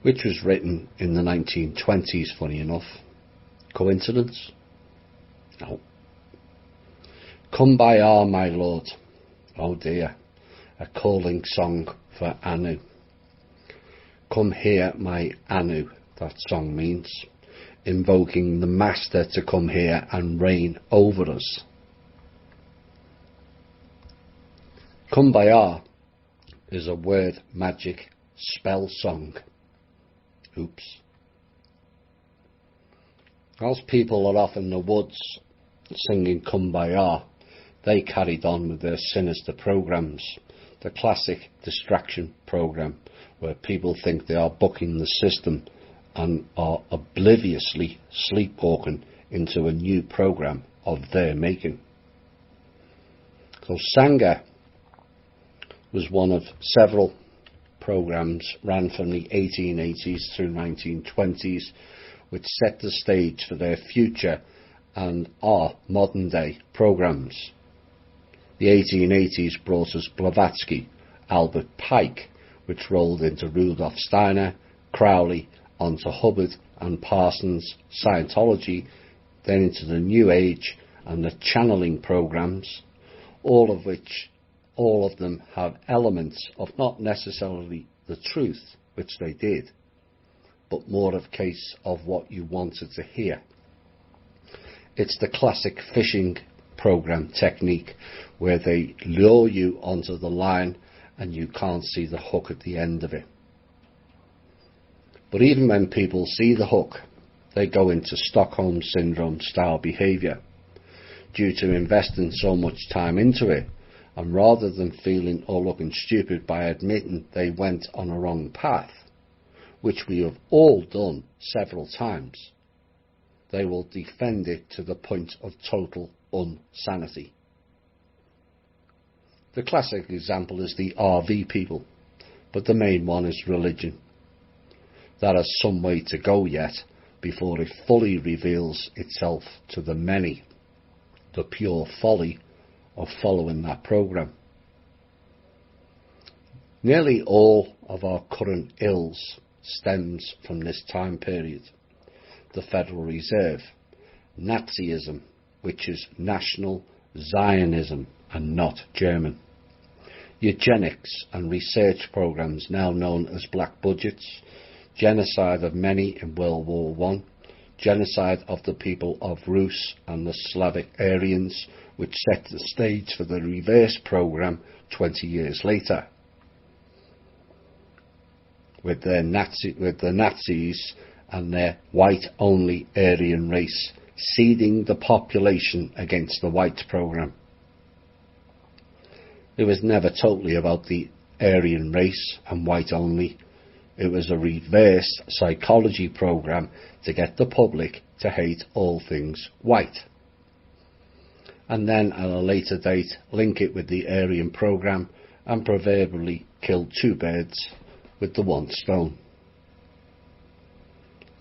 which was written in the 1920s, funny enough. Coincidence? No. Kumbaya, my lord. Oh dear, a calling song for Anu. Come here, my Anu, that song means, invoking the master to come here and reign over us. Kumbaya is a word magic spell song. Oops. Whilst people are off in the woods singing Kumbaya, they carried on with their sinister programmes The classic distraction program, where people think they are bucking the system and are obliviously sleepwalking into a new program of their making. So Sangha was one of several programs ran from the 1880s through 1920s, which set the stage for their future and our modern day programs. The 1880s brought us Blavatsky, Albert Pike, which rolled into Rudolf Steiner, Crowley, onto Hubbard and Parsons, Scientology, then into the New Age and the channeling programs, all of them have elements of not necessarily the truth, which they did, but more of a case of what you wanted to hear. It's the classic fishing program technique, where they lure you onto the line and you can't see the hook at the end of it. But even when people see the hook, they go into Stockholm Syndrome style behaviour due to investing so much time into it, and rather than feeling or looking stupid by admitting they went on a wrong path, which we have all done several times, they will defend it to the point of total insanity. The classic example is the RV people, but the main one is religion. That has some way to go yet before it fully reveals itself to the many, the pure folly of following that program. Nearly all of our current ills stems from this time period. The Federal Reserve, Nazism, which is National Zionism and not German, eugenics and research programs now known as black budgets, genocide of many in World War I, genocide of the people of Rus and the Slavic Aryans, which set the stage for the reverse program 20 years later, with the Nazis and their white-only Aryan race seeding the population against the white program. It was never totally about the Aryan race and white only. It was a reverse psychology program to get the public to hate all things white, and then at a later date link it with the Aryan program and proverbially kill two birds with the one stone.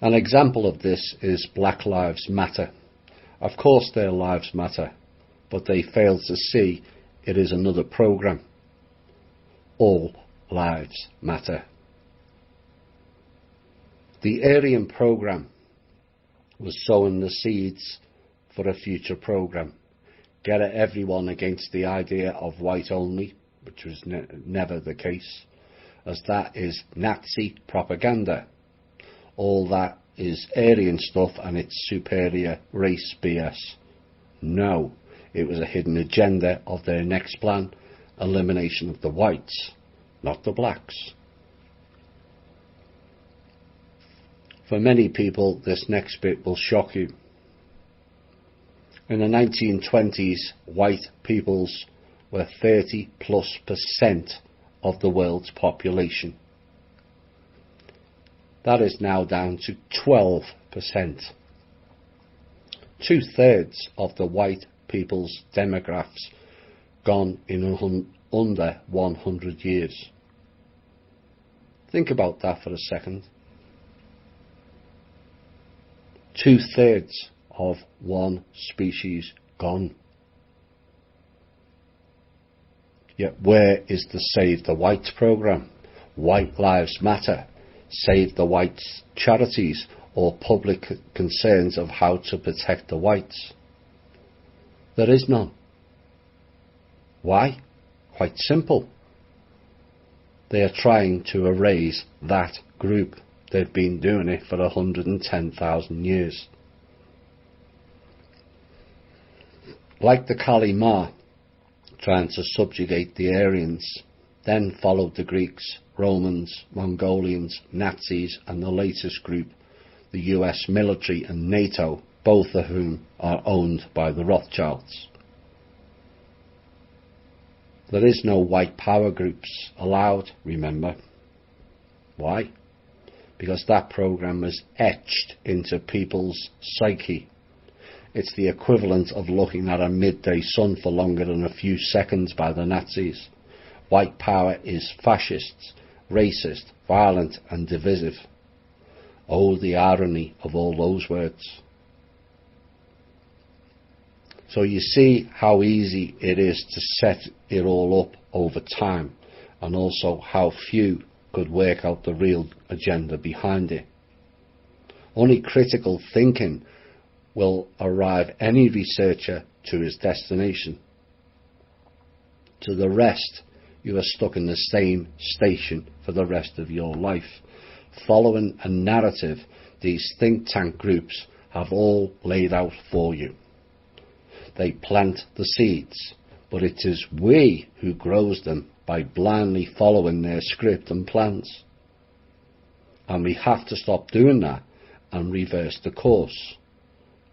An example of this is Black Lives Matter. Of course their lives matter, but they fail to see it is another program. All lives matter. The Aryan program was sowing the seeds for a future program. Get everyone against the idea of white only, which was never the case, as that is Nazi propaganda. All that is Aryan stuff and it's superior race BS. No, it was a hidden agenda of their next plan, elimination of the whites, not the blacks. For many people, this next bit will shock you. In the 1920s, white peoples were 30+% of the world's population. That is now down to 12%. 2/3 of the white people's demographics gone in under 100 years. Think about that for a second. 2/3 of one species gone. Yet where is the Save the Whites program? White Lives Matter, Save the Whites charities, or public concerns of how to protect the whites? There is none. Why? Quite simple. They are trying to erase that group. They've been doing it for 110,000 years. Like the Kali Ma, trying to subjugate the Aryans, then followed the Greeks, Romans, Mongolians, Nazis, and the latest group, the US military and NATO, both of whom are owned by the Rothschilds. There is no white power groups allowed, remember. Why? Because that programme was etched into people's psyche. It's the equivalent of looking at a midday sun for longer than a few seconds by the Nazis. White power is fascist, racist, violent and divisive. Oh, the irony of all those words. So you see how easy it is to set it all up over time, and also how few could work out the real agenda behind it. Only critical thinking will arrive any researcher to his destination. To the rest, you are stuck in the same station for the rest of your life, following a narrative these think tank groups have all laid out for you. They plant the seeds, but it is we who grows them by blindly following their script and plans. And we have to stop doing that and reverse the course,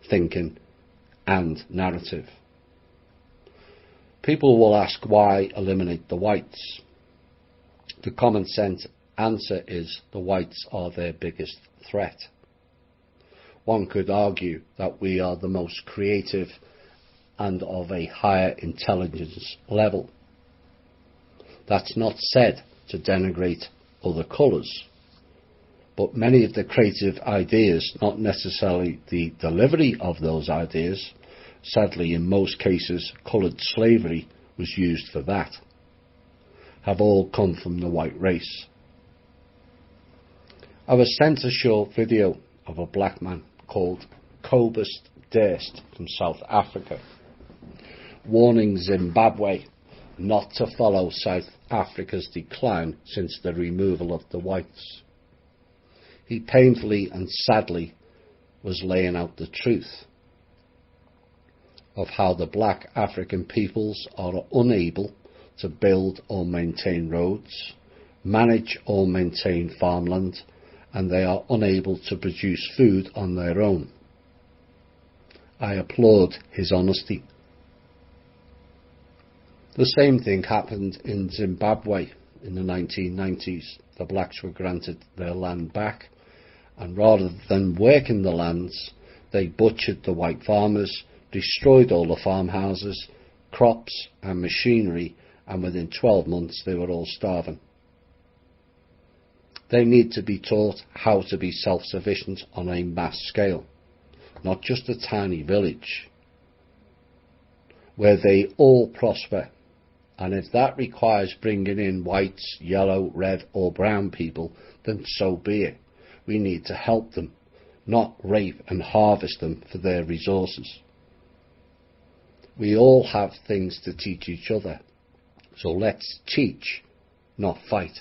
thinking and narrative. People will ask, why eliminate the whites? The common sense answer is the whites are their biggest threat. One could argue that we are the most creative and of a higher intelligence level. That's not said to denigrate other colours, but many of the creative ideas, not necessarily the delivery of those ideas, sadly in most cases coloured slavery was used for that, have all come from the white race. I was sent a short video of a black man called Cobus Durst from South Africa, warning Zimbabwe not to follow South Africa's decline since the removal of the whites. He painfully and sadly was laying out the truth of how the black African peoples are unable to build or maintain roads, manage or maintain farmland, and they are unable to produce food on their own. I applaud his honesty. The same thing happened in Zimbabwe in the 1990s. The blacks were granted their land back, and rather than working the lands, they butchered the white farmers, destroyed all the farmhouses, crops and machinery, and within 12 months they were all starving. They need to be taught how to be self-sufficient on a mass scale, not just a tiny village, where they all prosper. And if that requires bringing in whites, yellow, red or brown people, then so be it. We need to help them, not rape and harvest them for their resources. We all have things to teach each other, so let's teach, not fight.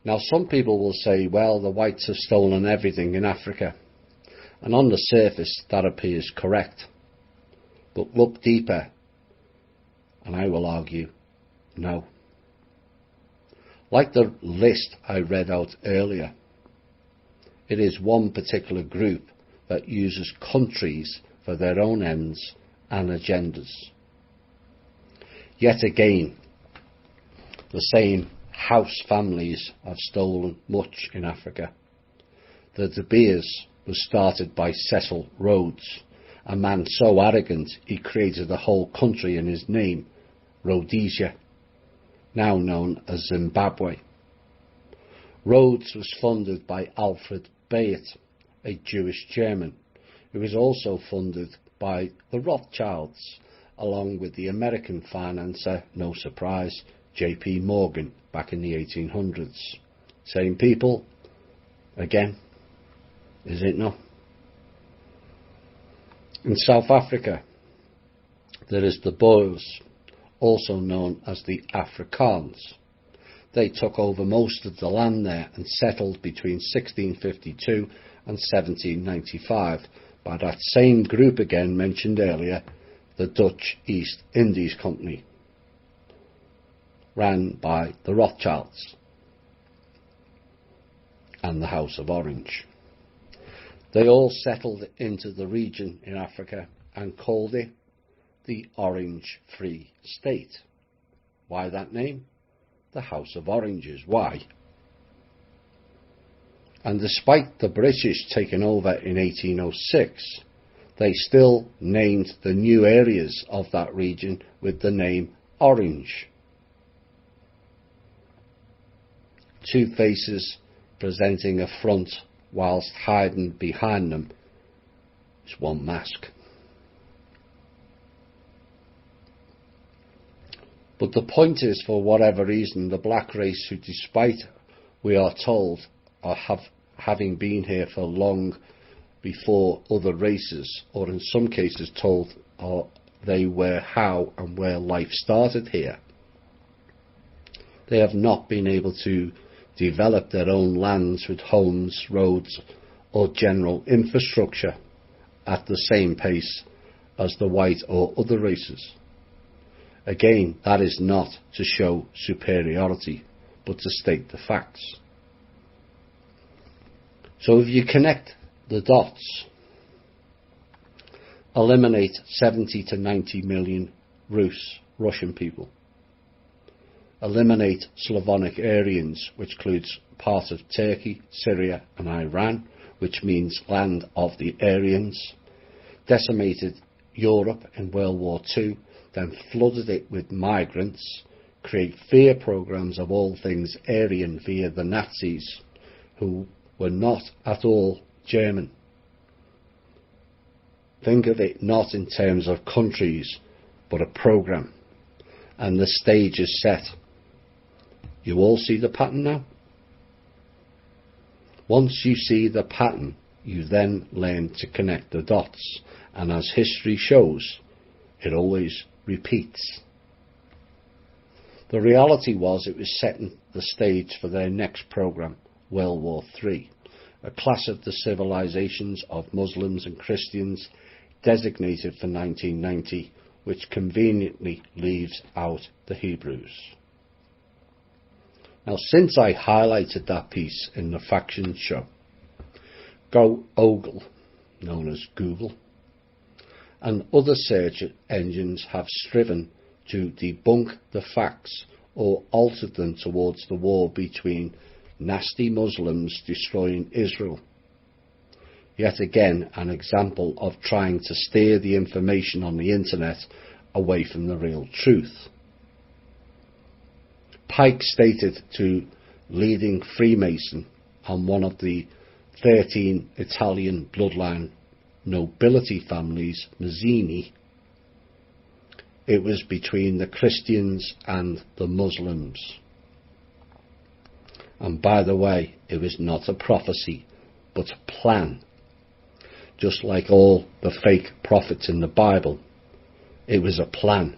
Now some people will say, well, the whites have stolen everything in Africa, and on the surface that appears correct. But look deeper, and I will argue, no. Like the list I read out earlier, it is one particular group that uses countries for their own ends and agendas. Yet again, the same house families have stolen much in Africa. The De Beers was started by Cecil Rhodes, a man so arrogant he created a whole country in his name, Rhodesia, now known as Zimbabwe. Rhodes was funded by Alfred Bayet, a Jewish German, who was also funded by the Rothschilds, along with the American financier, no surprise, J.P. Morgan, back in the 1800s. Same people, again, is it not? In South Africa, there is the Boers, also known as the Afrikaans. They took over most of the land there and settled between 1652 and 1795 by that same group again mentioned earlier, the Dutch East Indies Company, ran by the Rothschilds and the House of Orange. They all settled into the region in Africa and called it the Orange Free State. Why that name? The House of Oranges. Why? And despite the British taking over in 1806, they still named the new areas of that region with the name Orange. Two faces presenting a front whilst hiding behind them is one mask. But the point is, for whatever reason, the black race, who despite, we are told, having been here for long before other races, or in some cases told they were how and where life started here, they have not been able to develop their own lands with homes, roads or general infrastructure at the same pace as the white or other races. Again, that is not to show superiority, but to state the facts. So if you connect the dots, eliminate 70 to 90 million Russian people, eliminate Slavonic Aryans, which includes part of Turkey, Syria and Iran, which means land of the Aryans, decimated Europe in World War II, then flooded it with migrants, create fear programs of all things Aryan via the Nazis, who were not at all German. Think of it not in terms of countries, but a program. And the stage is set. You all see the pattern now? Once you see the pattern, you then learn to connect the dots. And as history shows, it always repeats. The reality was it was setting the stage for their next program, World War III, a clash of the civilizations of Muslims and Christians designated for 1990, which conveniently leaves out the Hebrews. Now, since I highlighted that piece in the Faction Show, Ogle, known as Google, and other search engines have striven to debunk the facts or altered them towards the war between nasty Muslims destroying Israel. Yet again, an example of trying to steer the information on the internet away from the real truth. Pike stated to leading Freemason and one of the 13 Italian bloodline nobility families, Mazzini, it was between the Christians and the Muslims. And by the way, it was not a prophecy, but a plan. Just like all the fake prophets in the Bible, it was a plan.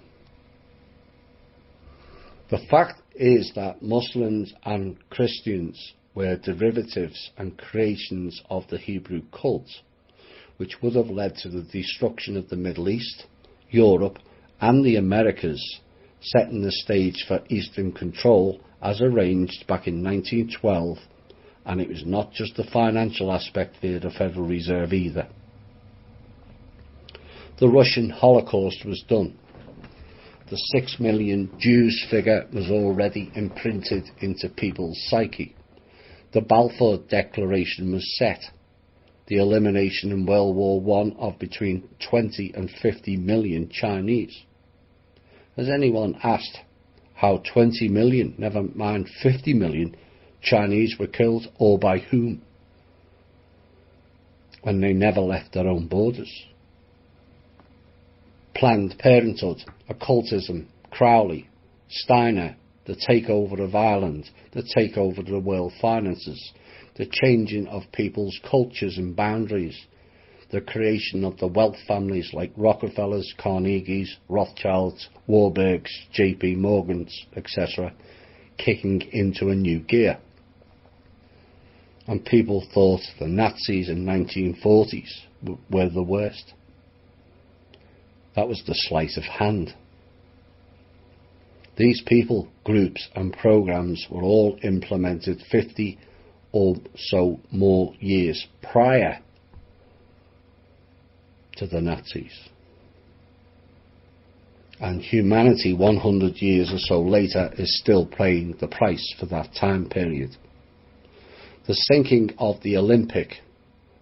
The fact is that Muslims and Christians were derivatives and creations of the Hebrew cult, which would have led to the destruction of the Middle East, Europe and the Americas, setting the stage for Eastern control as arranged back in 1912, and it was not just the financial aspect via the Federal Reserve either. The Russian Holocaust was done. The 6 million Jews figure was already imprinted into people's psyche. The Balfour Declaration was set. The elimination in World War I of between 20 and 50 million Chinese. Has anyone asked how 20 million, never mind 50 million, Chinese were killed, or by whom, when they never left their own borders? Planned Parenthood, occultism, Crowley, Steiner, the takeover of Ireland, the takeover of the world finances, the changing of people's cultures and boundaries, the creation of the wealth families like Rockefellers, Carnegies, Rothschilds, Warburgs, JP Morgans, etc., kicking into a new gear. And people thought the Nazis in 1940s were the worst. That was the sleight of hand. These people, groups and programs were all implemented 50 or so more years prior to the Nazis. And humanity 100 years or so later is still paying the price for that time period. The sinking of the Olympic,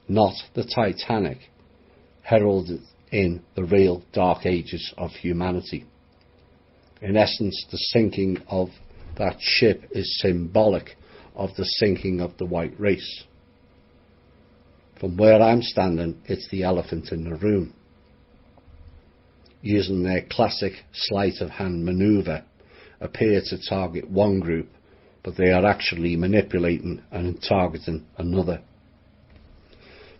not the Titanic, heralded in the real dark ages of humanity. In essence, the sinking of that ship is symbolic of the sinking of the white race. From where I'm standing, it's the elephant in the room. Using their classic sleight of hand manoeuvre, appear to target one group, but they are actually manipulating and targeting another.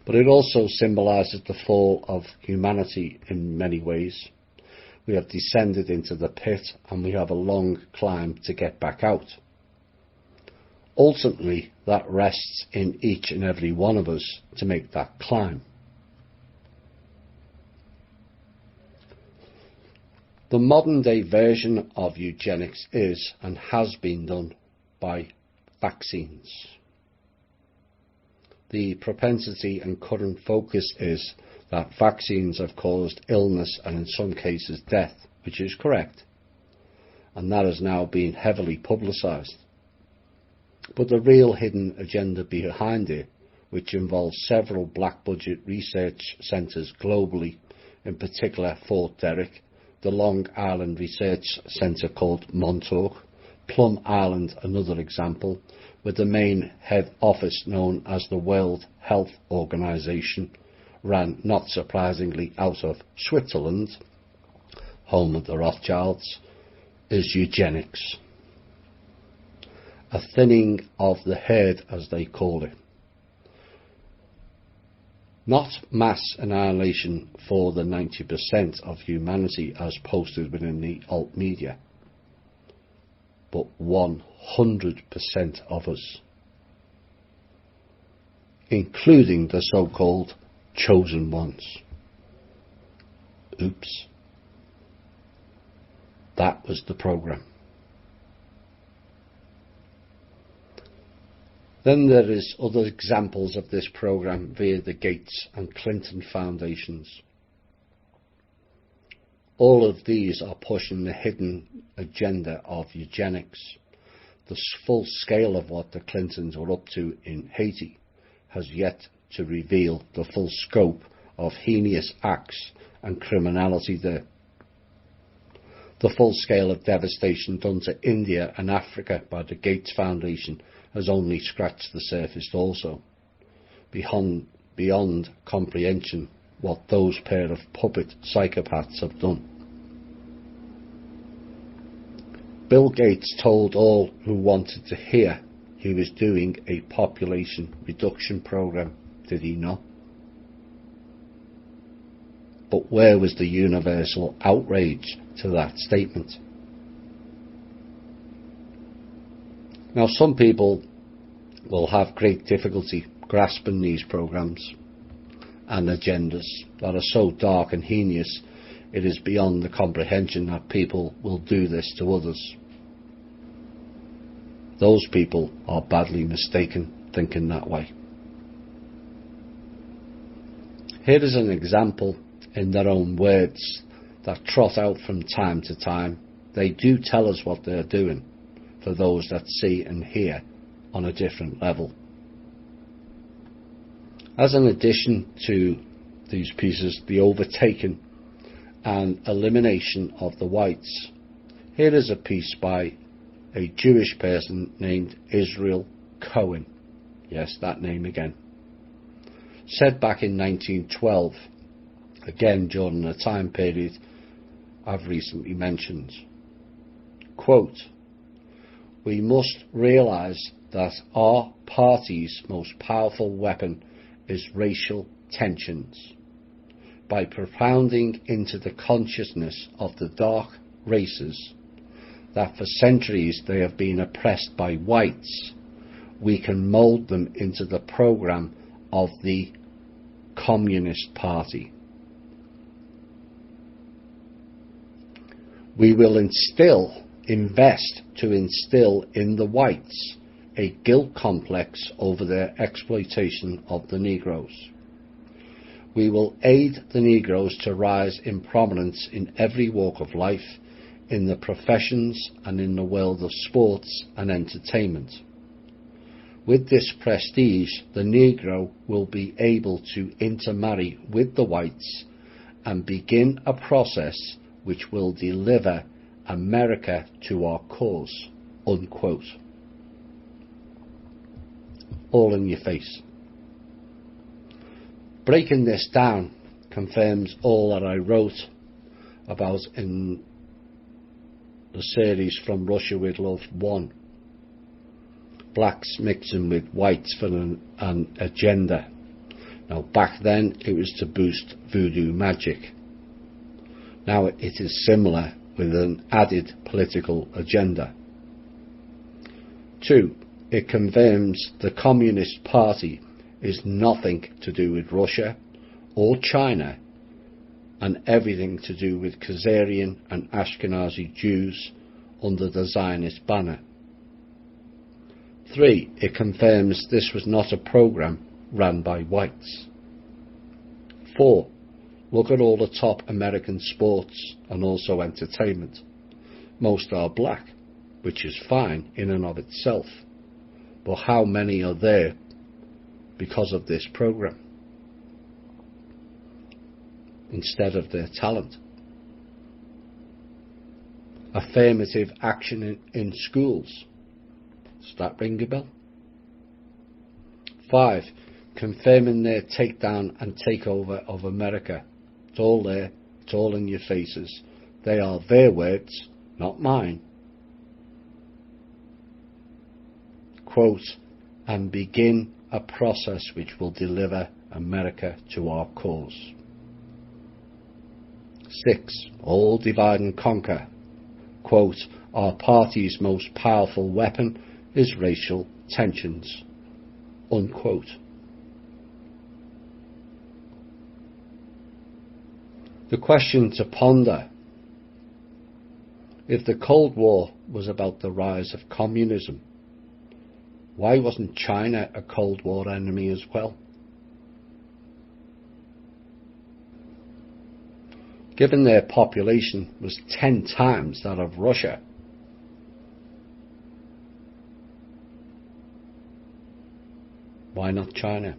But it also symbolises the fall of humanity in many ways. We have descended into the pit and we have a long climb to get back out. Ultimately, that rests in each and every one of us to make that climb. The modern day version of eugenics is and has been done by vaccines. The propensity and current focus is that vaccines have caused illness and in some cases death, which is correct, and that has now been heavily publicised. But the real hidden agenda behind it, which involves several black budget research centres globally, in particular Fort Derrick, the Long Island Research Centre called Montauk, Plum Island another example, with the main head office known as the World Health Organization, ran not surprisingly out of Switzerland, home of the Rothschilds, is eugenics. A thinning of the herd, as they call it. Not mass annihilation for the 90% of humanity as posted within the alt media, but 100% of us, including the so-called chosen ones. Oops. That was the programme. Then there is other examples of this programme via the Gates and Clinton foundations. All of these are pushing the hidden agenda of eugenics. The full scale of what the Clintons were up to in Haiti has yet to reveal the full scope of heinous acts and criminality there. The full scale of devastation done to India and Africa by the Gates Foundation has only scratched the surface also. Beyond comprehension what those pair of puppet psychopaths have done. Bill Gates told all who wanted to hear he was doing a population reduction program, did he not? But where was the universal outrage to that statement? Now, some people will have great difficulty grasping these programs and agendas that are so dark and heinous it is beyond the comprehension that people will do this to others. Those people are badly mistaken thinking that way. Here is an example in their own words that trot out from time to time. They do tell us what they're doing for those that see and hear on a different level. As an addition to these pieces, the overtaking and elimination of the whites, here is a piece by a Jewish person named Israel Cohen. Yes, that name again. Said back in 1912, again during a time period I've recently mentioned. Quote, "We must realise that our party's most powerful weapon is racial tensions. By propounding into the consciousness of the dark races that for centuries they have been oppressed by whites, we can mould them into the programme of the Communist Party. We will invest to instill in the whites a guilt complex over their exploitation of the Negroes. We will aid the Negroes to rise in prominence in every walk of life, in the professions and in the world of sports and entertainment. With this prestige, the Negro will be able to intermarry with the whites and begin a process which will deliver America to our cause." Unquote. All in your face. Breaking this down confirms all that I wrote about in the series From Russia with Love 1. Blacks mixing with whites for an agenda. Now back then it was to boost voodoo magic. Now it is similar with an added political agenda. 2. It confirms the Communist Party is nothing to do with Russia or China and everything to do with Khazarian and Ashkenazi Jews under the Zionist banner. 3. It confirms this was not a programme run by whites. 4. Look at all the top American sports and also entertainment. Most are black, which is fine in and of itself. But how many are there because of this programme instead of their talent? Affirmative action in schools. Does that ring a bell? 5. Confirming their takedown and takeover of America. It's all there. It's all in your faces. They are their words, not mine. Quote, "and begin a process which will deliver America to our cause." 6. All divide and conquer. Quote, "our party's most powerful weapon is racial tensions." Unquote. The question to ponder: if the Cold War was about the rise of communism, why wasn't China a Cold War enemy as well? Given their population was 10 times that of Russia, why not China?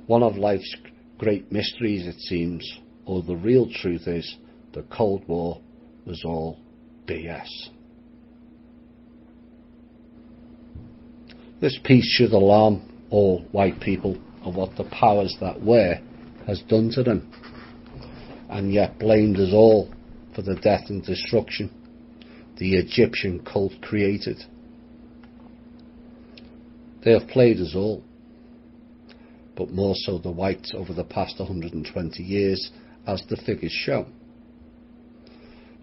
One of life's great mysteries, it seems, or the real truth is, the Cold War was all BS. This piece should alarm all white people of what the powers that were has done to them, and yet blamed us all for the death and destruction the Egyptian cult created. They have played us all, but more so the whites over the past 120 years, as the figures show.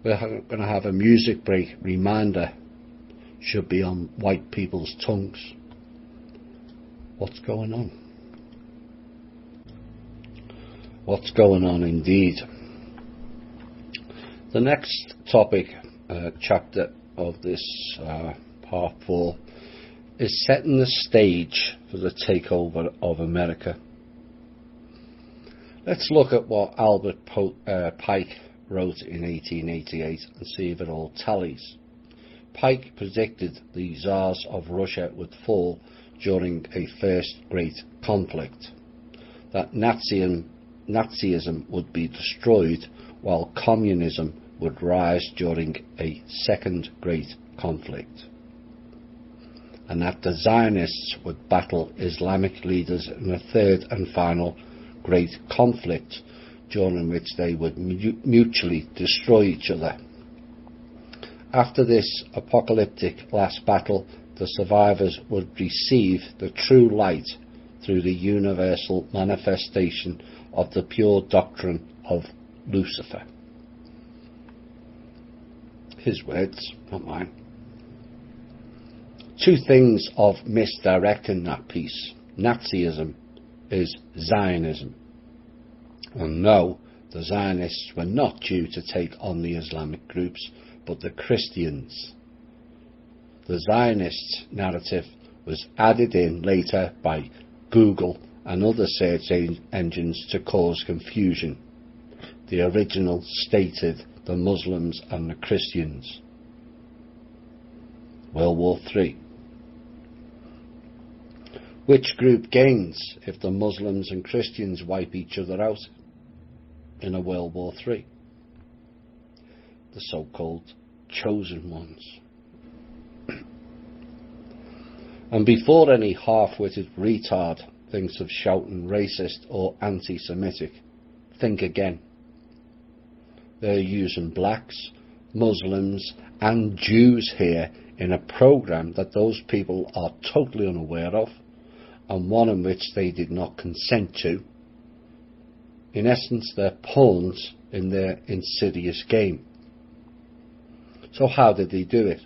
We're going to have a music break. Reminder should be on white people's tongues. What's going on? What's going on indeed? The next topic, chapter of this part 4, is setting the stage for the takeover of America. Let's look at what Albert Pike wrote in 1888 and see if it all tallies. Pike predicted the Tsars of Russia would fall during a first great conflict, that Nazism would be destroyed while communism would rise during a second great conflict, and that the Zionists would battle Islamic leaders in a third and final great conflict, during which they would mutually destroy each other. After this apocalyptic last battle, the survivors would receive the true light through the universal manifestation of the pure doctrine of Lucifer. His words, not mine. Two things of misdirecting that piece. Nazism is Zionism. And no, the Zionists were not due to take on the Islamic groups, but the Christians. The Zionist narrative was added in later by Google and other search engines to cause confusion. The original stated the Muslims and the Christians. World War III. Which group gains if the Muslims and Christians wipe each other out in a World War III? The so-called chosen ones. And before any half-witted retard thinks of shouting racist or anti-Semitic, think again. They're using blacks, Muslims and Jews here in a programme that those people are totally unaware of, and one in which they did not consent to. In essence, they're pawns in their insidious game. So how did they do it?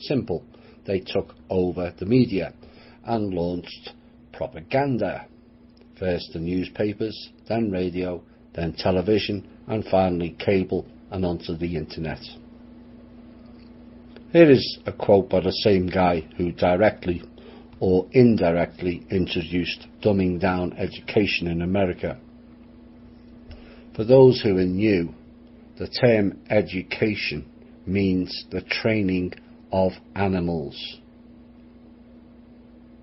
Simple. They took over the media and launched propaganda. First the newspapers, then radio, then television, and finally cable and onto the internet. Here is a quote by the same guy who directly or indirectly introduced dumbing down education in America. For those who are new, the term education means the training of animals.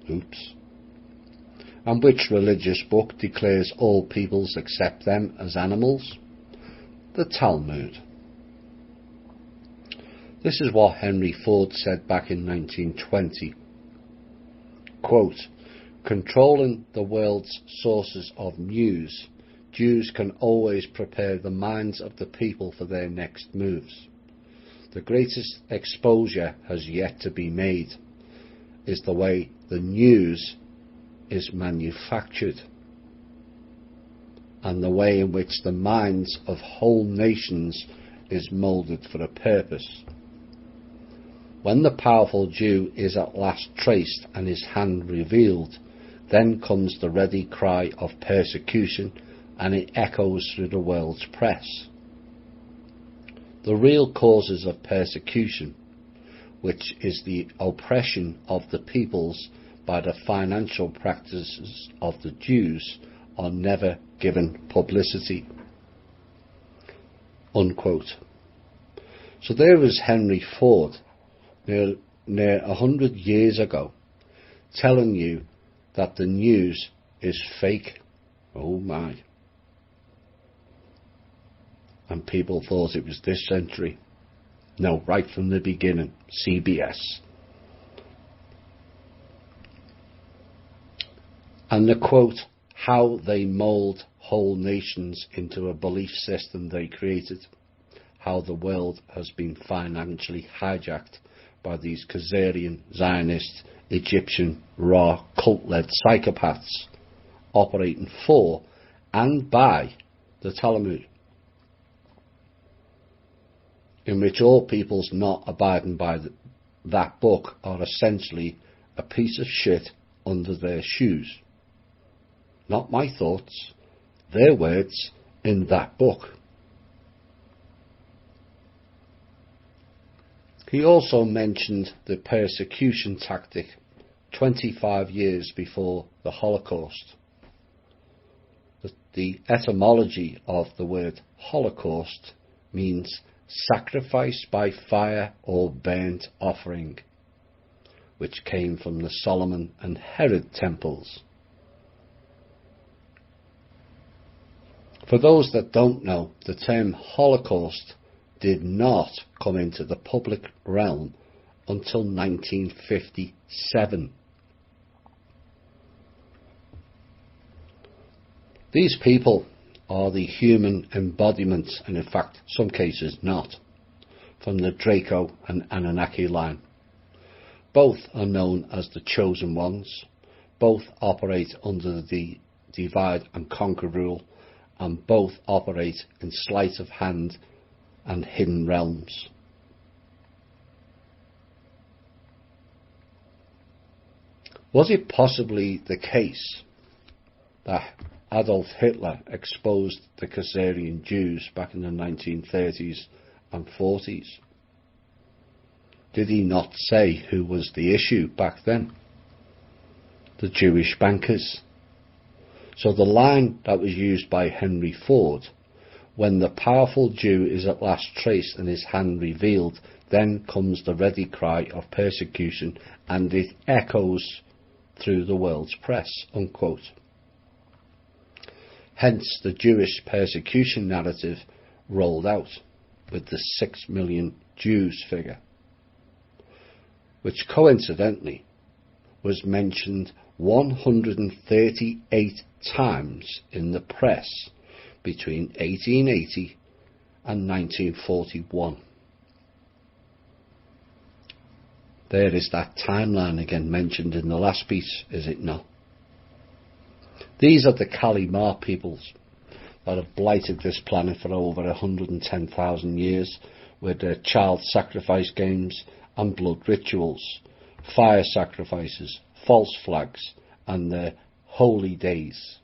Oops. And which religious book declares all peoples accept them as animals? The Talmud. This is what Henry Ford said back in 1920. Quote, controlling the world's sources of news, Jews can always prepare the minds of the people for their next moves. The greatest exposure has yet to be made is the way the news is manufactured and the way in which the minds of whole nations is moulded for a purpose. When the powerful Jew is at last traced and his hand revealed, then comes the ready cry of persecution, and it echoes through the world's press. The real causes of persecution, which is the oppression of the peoples by the financial practices of the Jews, are never given publicity. Unquote. So there was Henry Ford, near 100 years ago, telling you that the news is fake. Oh my. And people thought it was this century. No, right from the beginning, CBS. And the quote, how they mould whole nations into a belief system they created, how the world has been financially hijacked by these Khazarian, Zionist, Egyptian, raw, cult-led psychopaths operating for and by the Talmud, in which all peoples not abiding by that book are essentially a piece of shit under their shoes. Not my thoughts, their words in that book. He also mentioned the persecution tactic 25 years before the Holocaust. The etymology of the word Holocaust means sacrifice by fire or burnt offering, which came from the Solomon and Herod temples. For those that don't know, the term Holocaust did not come into the public realm until 1957. These people are the human embodiment, and in fact, some cases not, from the Draco and Anunnaki line. Both are known as the Chosen Ones. Both operate under the divide and conquer rule, and both operate in sleight of hand and hidden realms. Was it possibly the case that Adolf Hitler exposed the Khazarian Jews back in the 1930s and 40s? Did he not say who was the issue back then? The Jewish bankers. So the line that was used by Henry Ford, when the powerful Jew is at last traced and his hand revealed, then comes the ready cry of persecution, and it echoes through the world's press, unquote. Hence the Jewish persecution narrative rolled out with the 6 million Jews figure, which coincidentally was mentioned 138 times in the press between 1880 and 1941. There is that timeline again mentioned in the last piece, is it not? These are the Kalimar peoples that have blighted this planet for over 110,000 years with their child sacrifice games and blood rituals, fire sacrifices, false flags, and their holy days.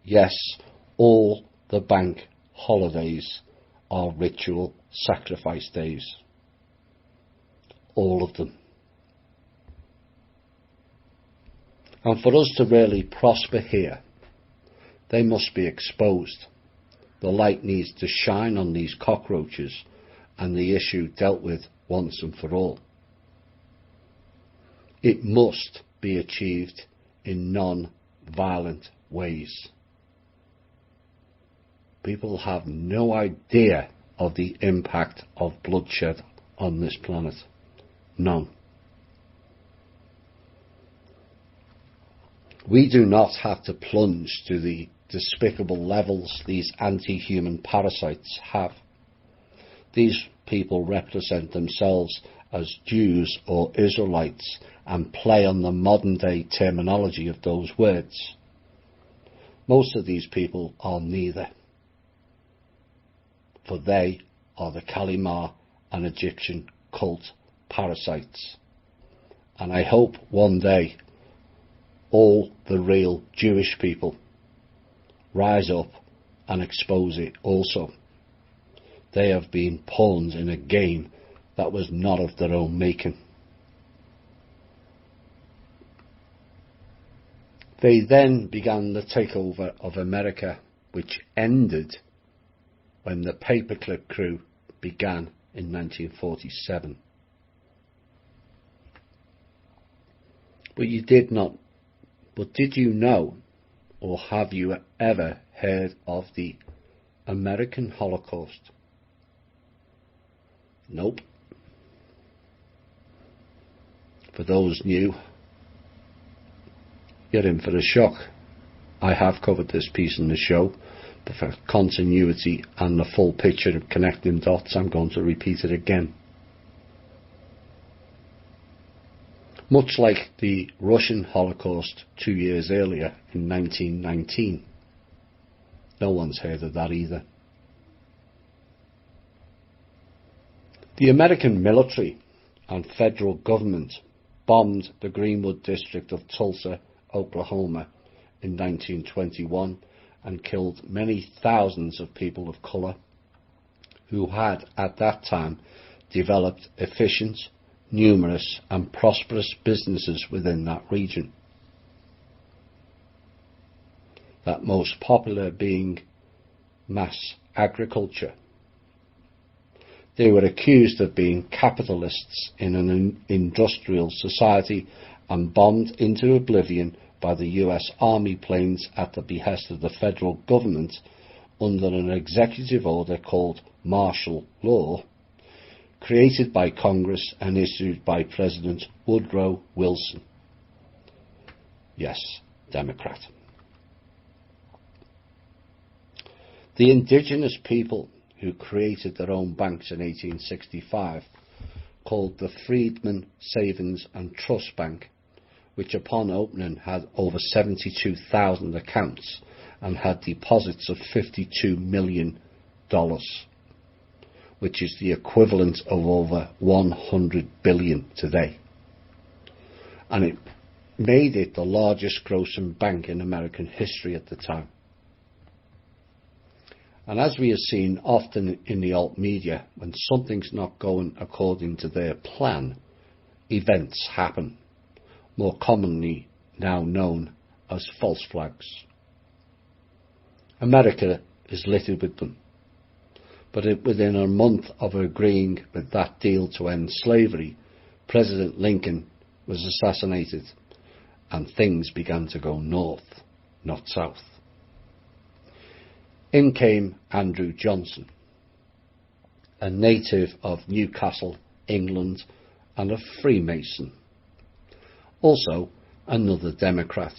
Yes, all the bank holidays are ritual sacrifice days. All of them. And for us to really prosper here, they must be exposed. The light needs to shine on these cockroaches and the issue dealt with once and for all. It must be achieved in non-violent ways. People have no idea of the impact of bloodshed on this planet. None. We do not have to plunge to the despicable levels these anti-human parasites have. These people represent themselves as Jews or Israelites and play on the modern-day terminology of those words. Most of these people are neither, for they are the Kalimar and Egyptian cult parasites. And I hope one day all the real Jewish people rise up and expose it also. They have been pawns in a game that was not of their own making. They then began the takeover of America, which ended when the paperclip crew began in 1947. But did you know, or have you ever heard of the American Holocaust? Nope. For those new, you're in for a shock. I have covered this piece in the show, but for continuity and the full picture of connecting dots, I'm going to repeat it again. Much like the Russian Holocaust 2 years earlier in 1919. No one's heard of that either. The American military and federal government bombed the Greenwood district of Tulsa, Oklahoma in 1921 and killed many thousands of people of colour who had at that time developed efficient, numerous and prosperous businesses within that region. That most popular being mass agriculture. They were accused of being capitalists in an industrial society and bombed into oblivion by the US Army planes at the behest of the federal government under an executive order called martial law, created by Congress and issued by President Woodrow Wilson. Yes, Democrat. The indigenous people who created their own banks in 1865, called the Freedmen Savings and Trust Bank, which upon opening had over 72,000 accounts and had deposits of $52 million, which is the equivalent of over 100 billion today. And it made it the largest grossing bank in American history at the time. And as we have seen often in the alt media, when something's not going according to their plan, events happen, more commonly now known as false flags. America is littered with them, but within a month of agreeing with that deal to end slavery, President Lincoln was assassinated and things began to go north, not south. In came Andrew Johnson, a native of Newcastle, England, and a Freemason. Also another Democrat,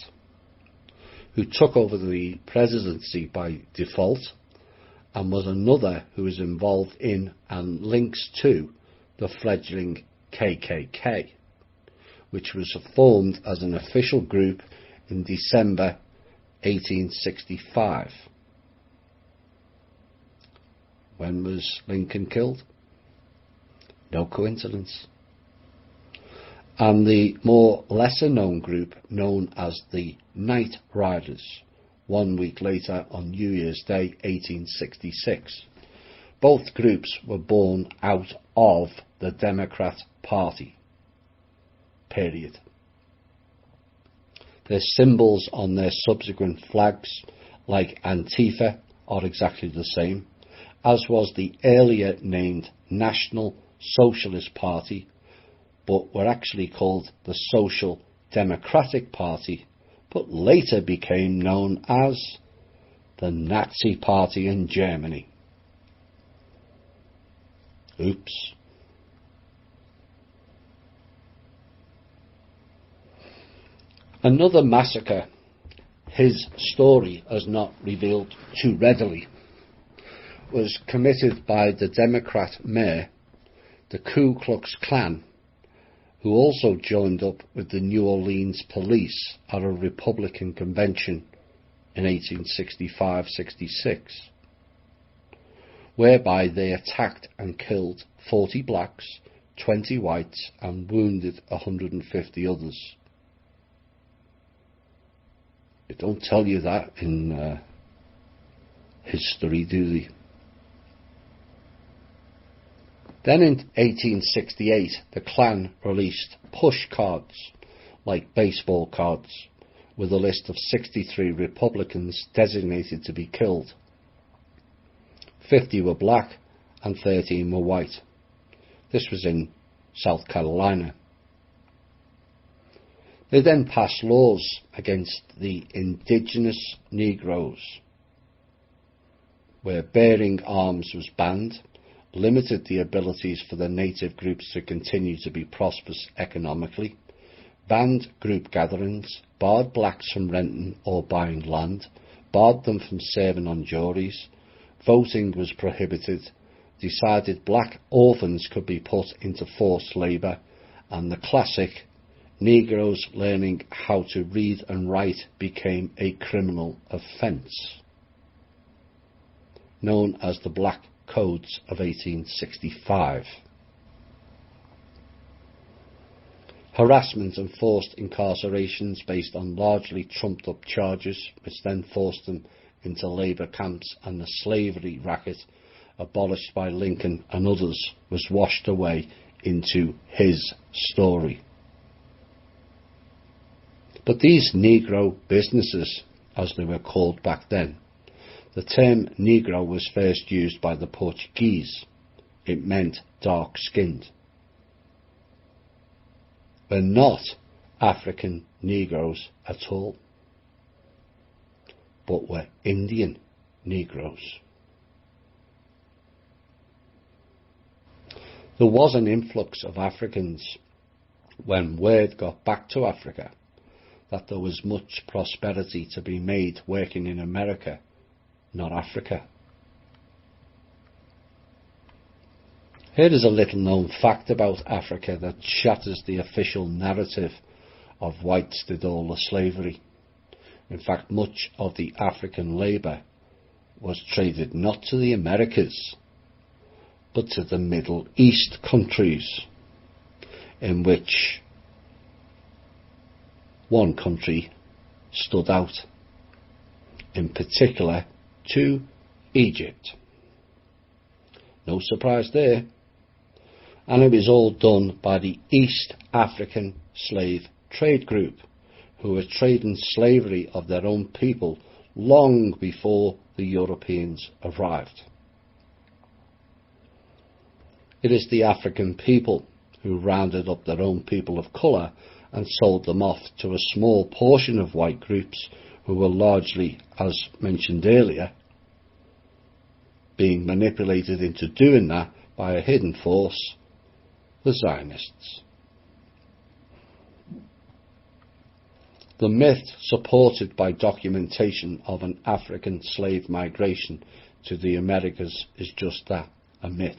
who took over the presidency by default, and was another who was involved in and links to the fledgling KKK, which was formed as an official group in December 1865. When was Lincoln killed? No coincidence. And the more lesser known group known as the Night Riders, 1 week later on New Year's Day 1866. Both groups were born out of the Democrat Party. Period. Their symbols on their subsequent flags, like Antifa, are exactly the same, as was the earlier named National Socialist Party, but were actually called the Social Democratic Party, but later became known as the Nazi Party in Germany. Oops. Another massacre, his story as not revealed too readily, was committed by the Democrat mayor, the Ku Klux Klan, who also joined up with the New Orleans police at a Republican convention in 1865-66, whereby they attacked and killed 40 blacks, 20 whites, and wounded 150 others. They don't tell you that in history, do they? Then in 1868, the Klan released push cards, like baseball cards, with a list of 63 Republicans designated to be killed. 50 were black and 13 were white. This was in South Carolina. They then passed laws against the indigenous Negroes, where bearing arms was banned, limited the abilities for the native groups to continue to be prosperous economically, banned group gatherings, barred blacks from renting or buying land, barred them from serving on juries, voting was prohibited, decided black orphans could be put into forced labour, and the classic Negroes learning how to read and write became a criminal offence, known as the Black Codes of 1865. Harassment and forced incarcerations based on largely trumped up charges, which then forced them into labour camps, and the slavery racket, abolished by Lincoln and others, was washed away into his story. But these Negro businesses, as they were called back then, the term Negro was first used by the Portuguese. It meant dark-skinned. Were not African Negroes at all, but were Indian Negroes. There was an influx of Africans when word got back to Africa that there was much prosperity to be made working in America, not Africa. Here is a little known fact about Africa that shatters the official narrative of whites did all the slavery. In fact, much of the African labour was traded not to the Americas, but to the Middle East countries, in which one country stood out, in particular to Egypt. No surprise there. And it was all done by the East African Slave Trade Group, who were trading slavery of their own people long before the Europeans arrived. It is the African people who rounded up their own people of colour and sold them off to a small portion of white groups who were largely, as mentioned earlier, being manipulated into doing that by a hidden force, the Zionists. The myth supported by documentation of an African slave migration to the Americas is just that, a myth.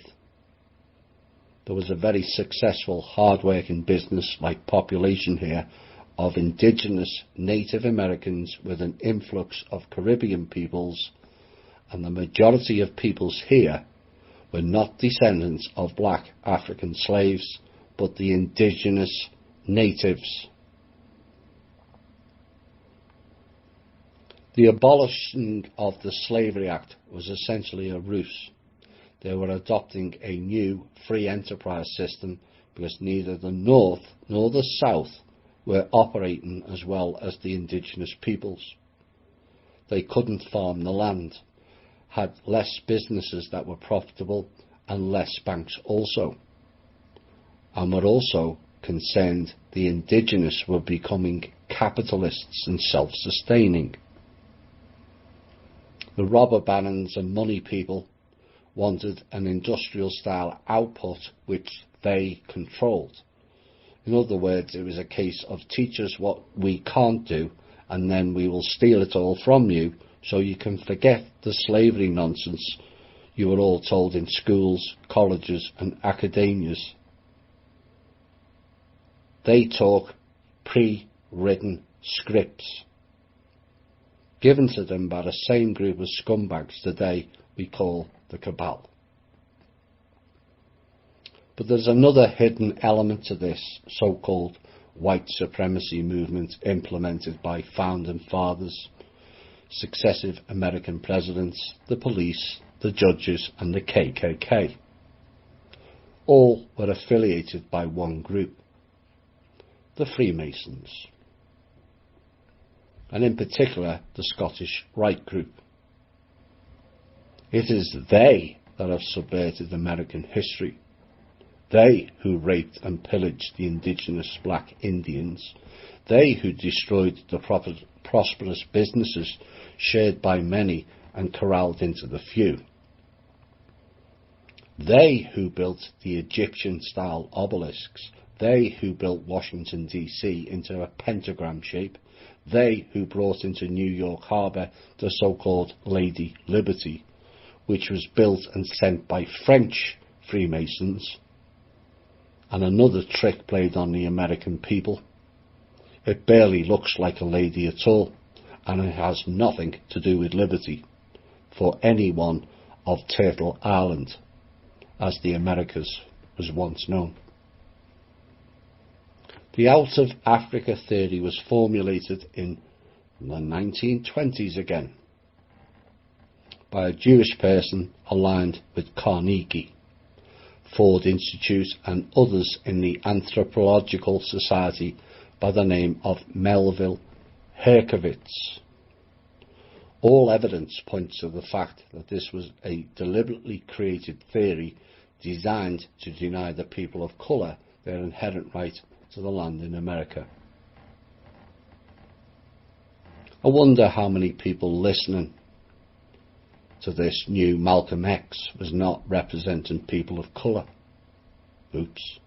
There was a very successful, hard-working business-like population here of indigenous Native Americans with an influx of Caribbean peoples, and the majority of peoples here were not descendants of black African slaves, but the indigenous natives. The abolishing of the Slavery Act was essentially a ruse. They were adopting a new free enterprise system because neither the North nor the South were operating as well as the indigenous peoples. They couldn't farm the land, had less businesses that were profitable and less banks also, and were also concerned the indigenous were becoming capitalists and self-sustaining. The robber barons and money people wanted an industrial-style output which they controlled. In other words, it was a case of teach us what we can't do, and then we will steal it all from you, so you can forget the slavery nonsense you were all told in schools, colleges and academias. They talk pre-written scripts given to them by the same group of scumbags today we call the cabal. But there's another hidden element to this so-called white supremacy movement implemented by founding fathers, successive American presidents, the police, the judges and the KKK. All were affiliated by one group, the Freemasons, and in particular the Scottish Rite group. It is they that have subverted American history. They who raped and pillaged the indigenous black Indians. They who destroyed the prosperous businesses shared by many and corralled into the few. They who built the Egyptian-style obelisks. They who built Washington, D.C. into a pentagram shape. They who brought into New York Harbour the so-called Lady Liberty, which was built and sent by French Freemasons, and another trick played on the American people. It barely looks like a lady at all, and it has nothing to do with liberty for anyone of Turtle Island, as the Americas was once known. The Out of Africa theory was formulated in the 1920s again by a Jewish person aligned with Carnegie, Ford Institute and others in the Anthropological Society by the name of Melville Herkovitz. All evidence points to the fact that this was a deliberately created theory designed to deny the people of colour their inherent right to the land in America. I wonder how many people listening to this knew Malcolm X was not representing people of colour. Oops.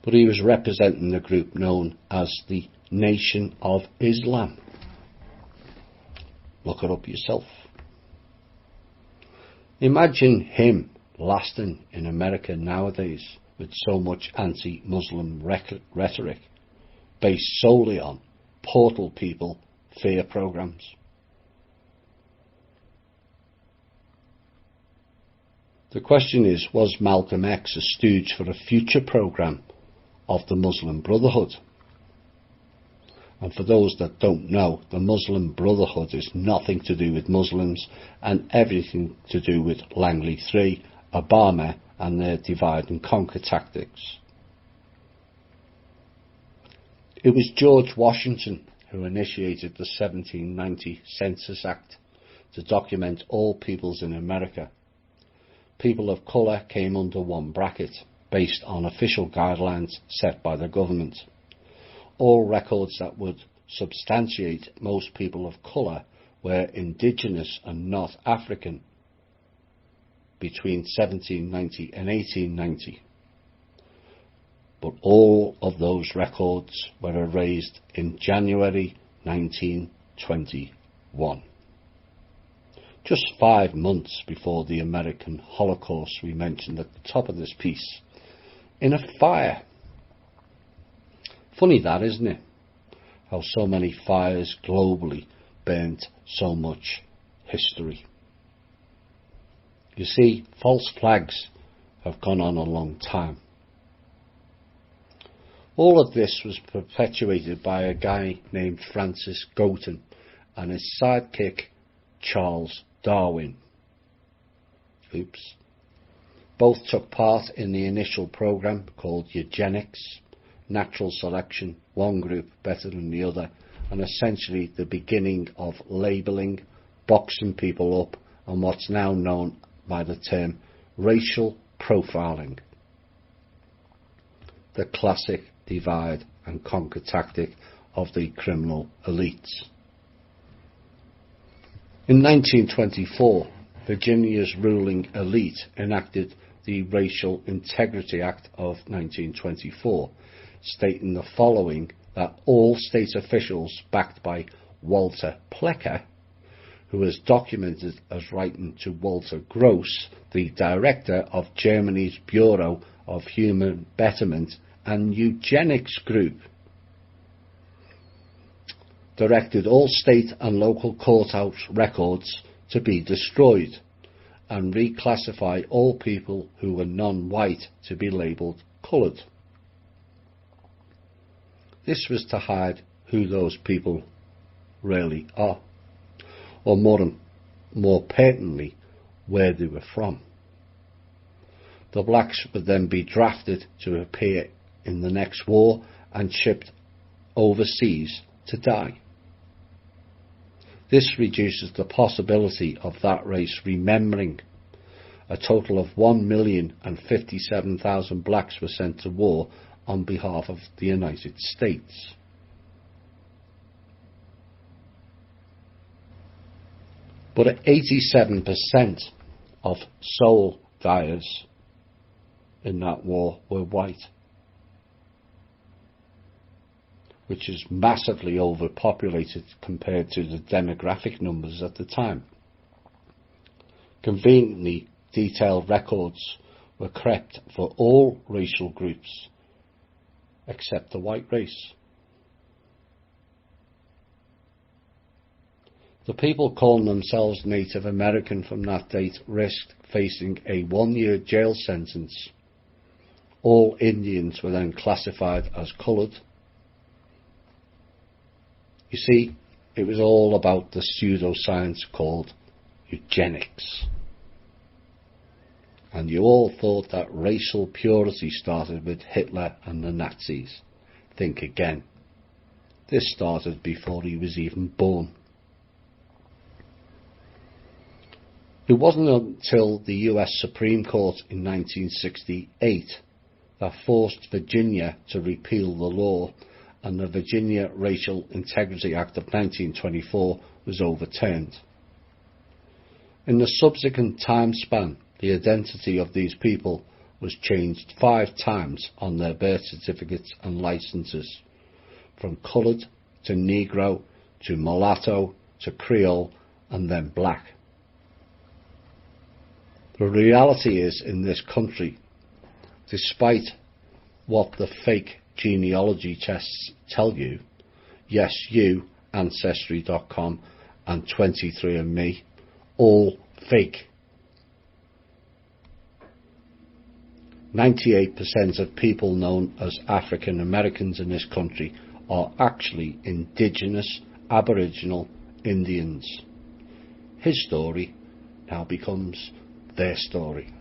But he was representing the group known as the Nation of Islam. Look it up yourself. Imagine him lasting in America nowadays with so much anti-Muslim rhetoric based solely on portal people fear programs. The question is, was Malcolm X a stooge for a future program of the Muslim Brotherhood? And for those that don't know, the Muslim Brotherhood is nothing to do with Muslims and everything to do with Langley 3, Obama and their divide and conquer tactics. It was George Washington who initiated the 1790 Census Act to document all peoples in America. People of colour came under one bracket, based on official guidelines set by the government. All records that would substantiate most people of colour were indigenous and not African between 1790 and 1890. But all of those records were erased in January 1921. Just 5 months before the American Holocaust we mentioned at the top of this piece, in a fire. Funny that, isn't it? How so many fires globally burnt so much history. You see, false flags have gone on a long time. All of this was perpetuated by a guy named Francis Galton and his sidekick Charles Darwin. Both took part in the initial program called eugenics, natural selection, one group better than the other, and essentially the beginning of labelling, boxing people up, and what's now known by the term racial profiling. The classic divide and conquer tactic of the criminal elites. In 1924, Virginia's ruling elite enacted the Racial Integrity Act of 1924, stating the following: that all state officials backed by Walter Plecker, who was documented as writing to Walter Gross, the director of Germany's Bureau of Human Betterment and Eugenics Group, directed all state and local courthouse records to be destroyed and reclassify all people who were non-white to be labelled coloured. This was to hide who those people really are, or more pertinently, where they were from. The blacks would then be drafted to appear in the next war and shipped overseas to die. This reduces the possibility of that race remembering. A total of 1,057,000 blacks were sent to war on behalf of the United States. But 87% of soul dyers in that war were white, which is massively overpopulated compared to the demographic numbers at the time. Conveniently, detailed records were kept for all racial groups except the white race. The people calling themselves Native American from that date risked facing a 1-year jail sentence. All Indians were then classified as coloured. You see, it was all about the pseudoscience called eugenics. And you all thought that racial purity started with Hitler and the Nazis. Think again. This started before he was even born. It wasn't until the US Supreme Court in 1968 that forced Virginia to repeal the law, and the Virginia Racial Integrity Act of 1924 was overturned. In the subsequent time span, the identity of these people was changed 5 times on their birth certificates and licenses, from coloured to Negro to mulatto to Creole and then black. The reality is, in this country, despite what the fake genealogy tests tell you, yes, you, Ancestry.com and 23andMe, all fake. 98% of people known as African Americans in this country are actually indigenous Aboriginal Indians. His story now becomes their story.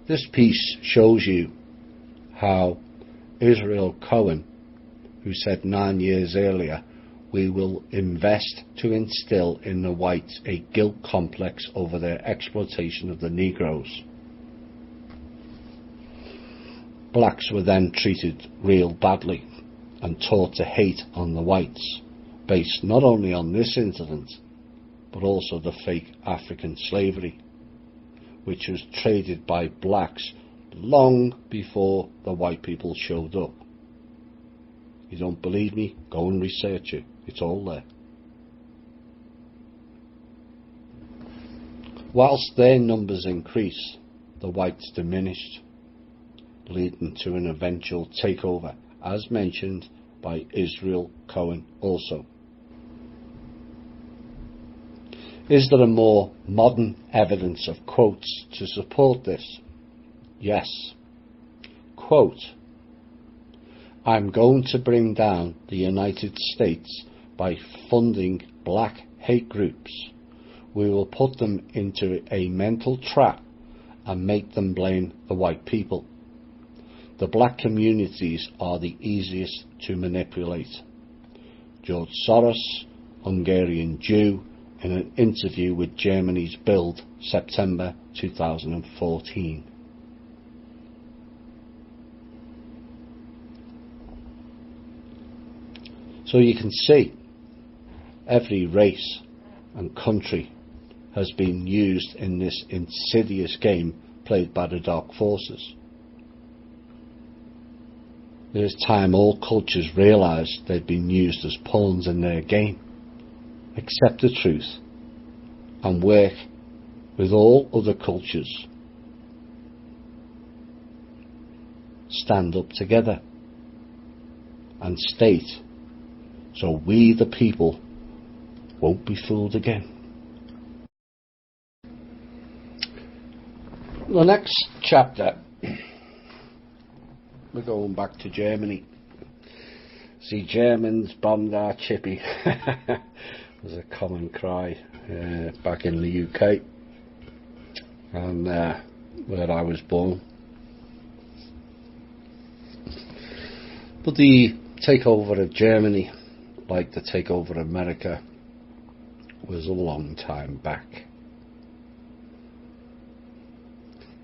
This piece shows you how Israel Cohen, who said 9 years earlier, "We will invest to instill in the whites a guilt complex over their exploitation of the Negroes." Blacks were then treated real badly and taught to hate on the whites, based not only on this incident, but also the fake African slavery, which was traded by blacks long before the white people showed up. You don't believe me? Go and research it. It's all there. Whilst their numbers increased, the whites diminished, leading to an eventual takeover, as mentioned by Israel Cohen also. Is there a more modern evidence of quotes to support this? Yes. Quote, "I'm going to bring down the United States by funding black hate groups. We will put them into a mental trap and make them blame the white people. The black communities are the easiest to manipulate." George Soros, Hungarian Jew, in an interview with Germany's Bild, September 2014. So you can see every race and country has been used in this insidious game played by the dark forces. It is time all cultures realised they've been used as pawns in their game. Accept the truth and work with all other cultures. Stand up together and state, so we the people won't be fooled again. The next chapter, we're going back to Germany. See, Germans bombed our chippy. Was a common cry back in the UK and where I was born. But the takeover of Germany, like the takeover of America, was a long time back.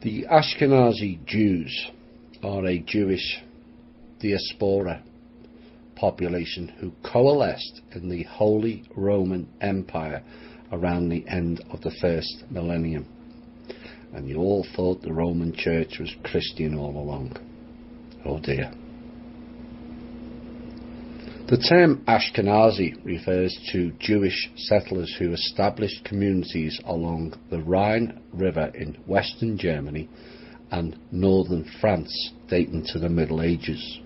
The Ashkenazi Jews are a Jewish diaspora population who coalesced in the Holy Roman Empire around the end of the first millennium. And you all thought the Roman Church was Christian all along. Oh dear. The term Ashkenazi refers to Jewish settlers who established communities along the Rhine River in western Germany and northern France, dating to the Middle Ages.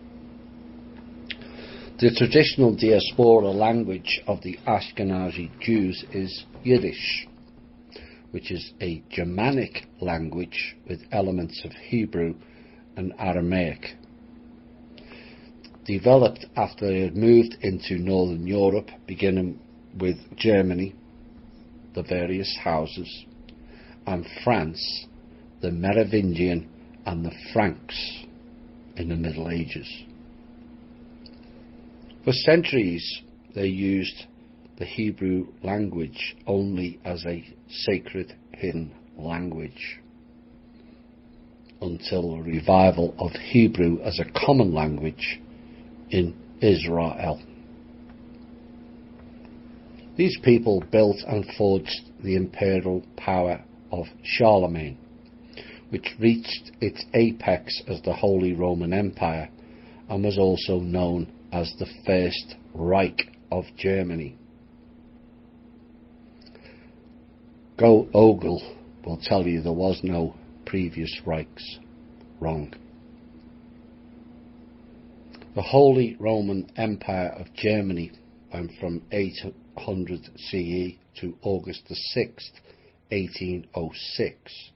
The traditional diaspora language of the Ashkenazi Jews is Yiddish, which is a Germanic language with elements of Hebrew and Aramaic. Developed after they had moved into Northern Europe, beginning with Germany, the various houses, and France, the Merovingian and the Franks in the Middle Ages. For centuries, they used the Hebrew language only as a sacred hidden language, until a revival of Hebrew as a common language in Israel. These people built and forged the imperial power of Charlemagne, which reached its apex as the Holy Roman Empire and was also known as the First Reich of Germany. Ogle will tell you there was no previous Reichs. Wrong. The Holy Roman Empire of Germany went from 800 CE to August the 6th, 1806,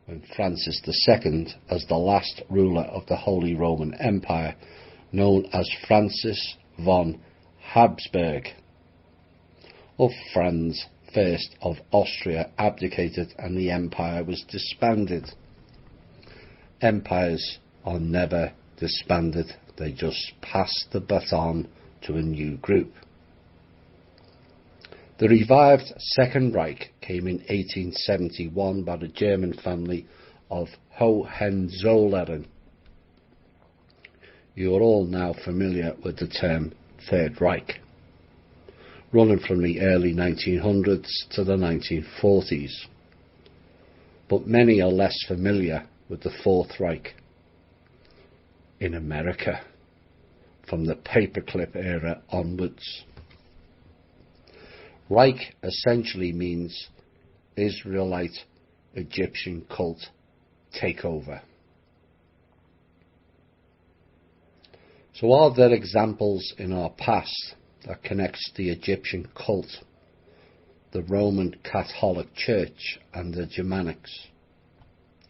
when Francis II, as the last ruler of the Holy Roman Empire, known as Francis von Habsburg, or Franz I of Austria, abdicated and the empire was disbanded. Empires are never disbanded, They just passed the baton to a new group. The revived Second Reich came in 1871 by the German family of Hohenzollern. You are all now familiar with the term Third Reich, running from the early 1900s to the 1940s. But many are less familiar with the Fourth Reich in America, from the paperclip era onwards. Reich essentially means Israelite Egyptian cult takeover. So are there examples in our past that connects the Egyptian cult, the Roman Catholic Church and the Germanics?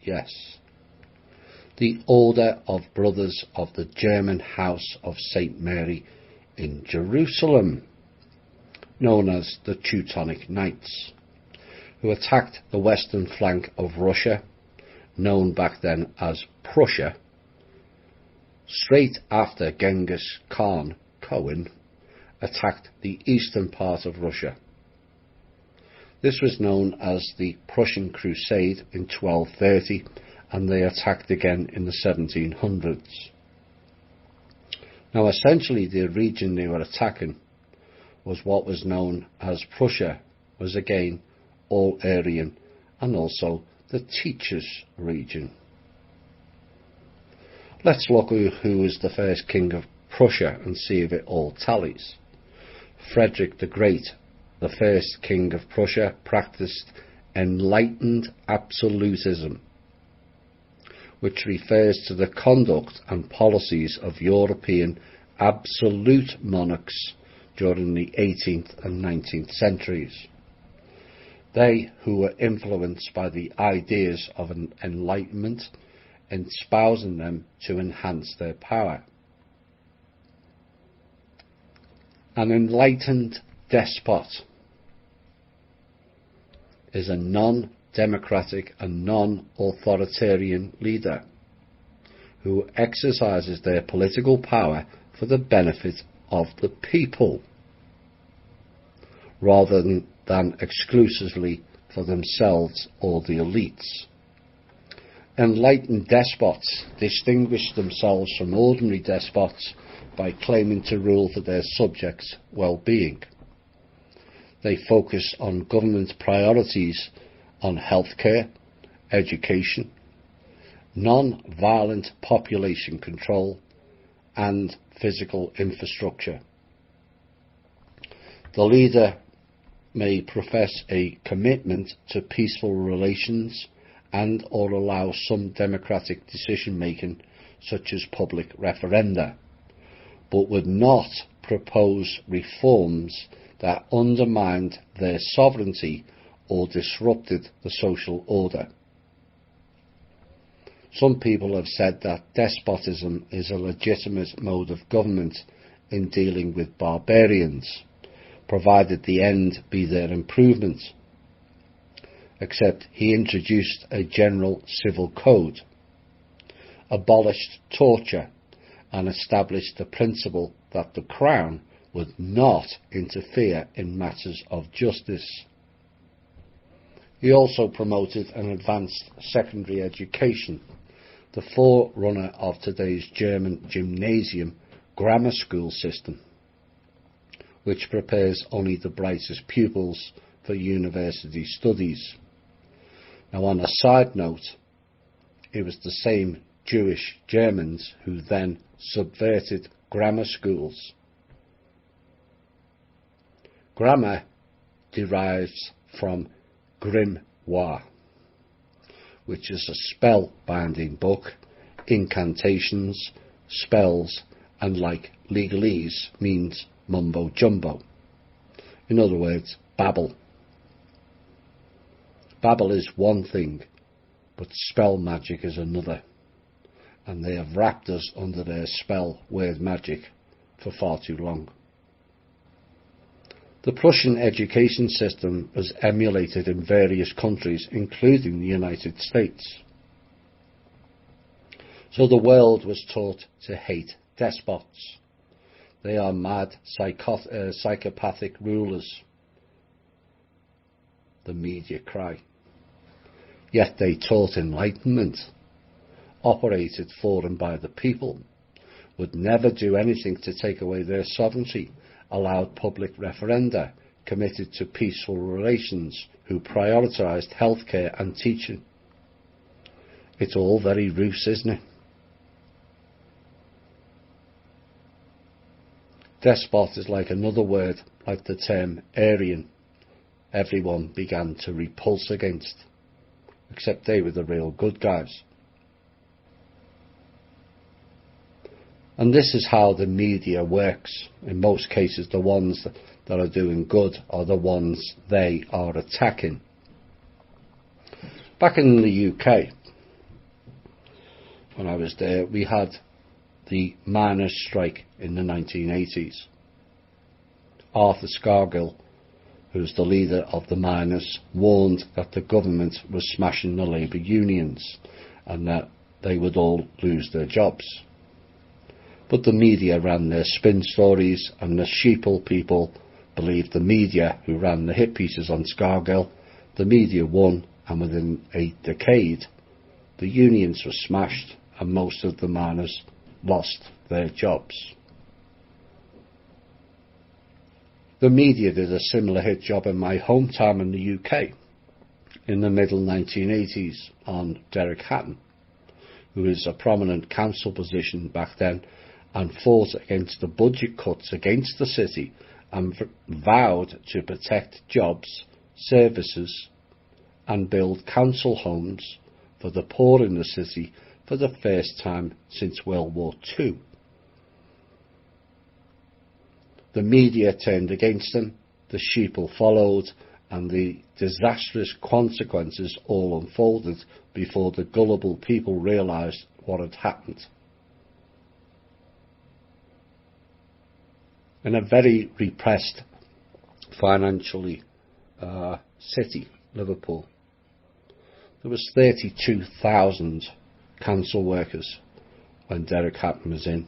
Yes. The Order of Brothers of the German House of St. Mary in Jerusalem, known as the Teutonic Knights, who attacked the western flank of Russia, known back then as Prussia, straight after Genghis Khan, Cohen, attacked the eastern part of Russia. This was known as the Prussian Crusade in 1230, and they attacked again in the 1700s. Now essentially the region they were attacking was what was known as Prussia, was again all Aryan, and also the Teachers region. Let's look at who was the first king of Prussia and see if it all tallies. Frederick the Great, the first king of Prussia, practiced enlightened absolutism, which refers to the conduct and policies of European absolute monarchs during the 18th and 19th centuries. They who were influenced by the ideas of an enlightenment, espousing them to enhance their power. An enlightened despot is a non-democratic and non-authoritarian leader who exercises their political power for the benefit of the people, rather than exclusively for themselves or the elites. Enlightened despots distinguish themselves from ordinary despots by claiming to rule for their subjects' well-being. They focus on government priorities on healthcare, education, non-violent population control, and physical infrastructure. The leader may profess a commitment to peaceful relations and or allow some democratic decision-making, such as public referenda, but would not propose reforms that undermined their sovereignty or disrupted the social order. Some people have said that despotism is a legitimate mode of government in dealing with barbarians, provided the end be their improvement. Except he introduced a general civil code, abolished torture, and established the principle that the Crown would not interfere in matters of justice. He also promoted an advanced secondary education, the forerunner of today's German gymnasium grammar school system, which prepares only the brightest pupils for university studies. Now, on a side note, it was the same Jewish Germans who then subverted grammar schools. Grammar derives from grimoire, which is a spell-binding book, incantations, spells, and like legalese means mumbo-jumbo. In other words, babble. Babble is one thing, but spell magic is another, and they have wrapped us under their spell word magic for far too long. The Prussian education system was emulated in various countries, including the United States. So the world was taught to hate despots. They are mad, psychopathic rulers. The media cry. Yet they taught enlightenment, operated for and by the people, would never do anything to take away their sovereignty, allowed public referenda, committed to peaceful relations, who prioritised healthcare and teaching. It's all very ruse, isn't it? Despot is like another word, like the term Aryan. Everyone began to repulse against, except they were the real good guys. And this is how the media works. In most cases, the ones that are doing good are the ones they are attacking. Back in the UK, when I was there, we had the miners' strike in the 1980s. Arthur Scargill, who was the leader of the miners, warned that the government was smashing the labour unions and that they would all lose their jobs. But the media ran their spin stories, and the sheeple people believed the media, who ran the hit pieces on Scargill. The media won, and within a decade the unions were smashed and most of the miners lost their jobs. The media did a similar hit job in my hometown in the UK in the middle 1980s on Derek Hatton, who was a prominent council position back then, and fought against the budget cuts against the city and vowed to protect jobs, services and build council homes for the poor in the city for the first time since World War II. The media turned against them, the sheeple followed, and the disastrous consequences all unfolded before the gullible people realised what had happened. In a very repressed financially city, Liverpool, there was 32,000 council workers when Derek Hatton was in.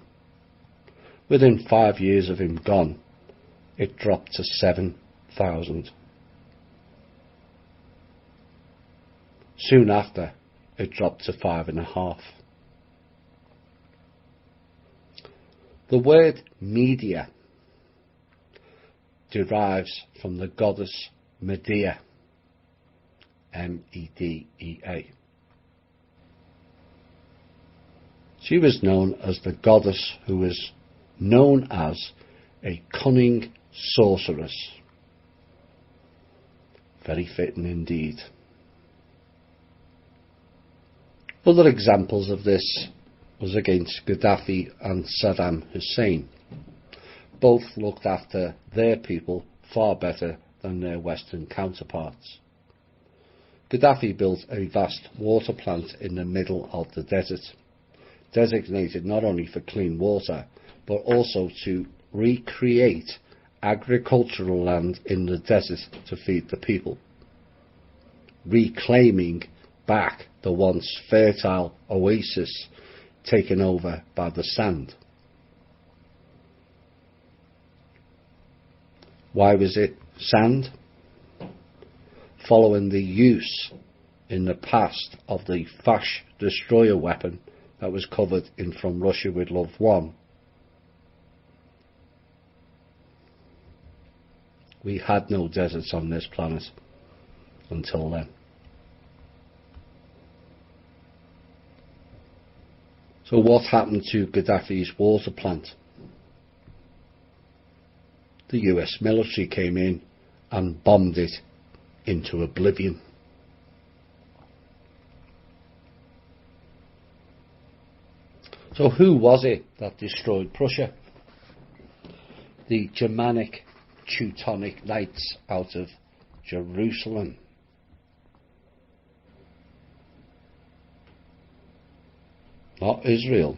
Within 5 years of him gone, it dropped to 7,000. Soon after, it dropped to 5.5. The word media derives from the goddess Medea, Medea. She was known as the goddess who was known as a cunning sorceress. Very fitting indeed. Other examples of this was against Gaddafi and Saddam Hussein. Both looked after their people far better than their Western counterparts. Gaddafi built a vast water plant in the middle of the desert, designated not only for clean water, but also to recreate agricultural land in the desert to feed the people, reclaiming back the once fertile oasis taken over by the sand. Why was it sand? Following the use in the past of the Fash destroyer weapon that was covered in From Russia with Love 1, we had no deserts on this planet until then. So what happened to Gaddafi's water plant? The US military came in and bombed it into oblivion. So who was it that destroyed Prussia? The Germanic Teutonic Knights out of Jerusalem. Not Israel,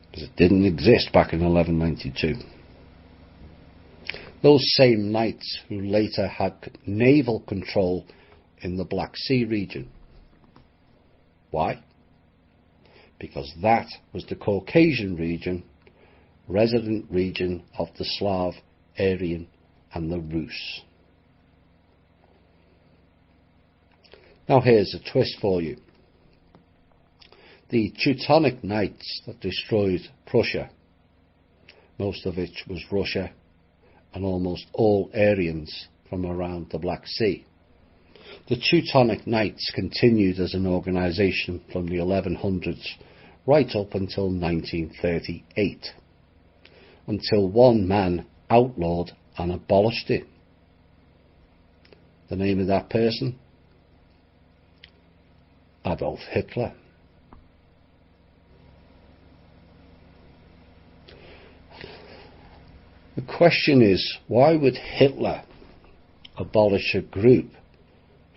because it didn't exist back in 1192. Those same knights who later had naval control in the Black Sea region. Why? because that was the Caucasian region, resident region of the Slav, Aryan and the Rus. Now here's a twist for you. The Teutonic Knights that destroyed Prussia, most of which was Russia, and almost all Aryans from around the Black Sea. The Teutonic Knights continued as an organisation from the 1100s right up until 1938, until one man outlawed and abolished it. The name of that person? Adolf Hitler. The question is, why would Hitler abolish a group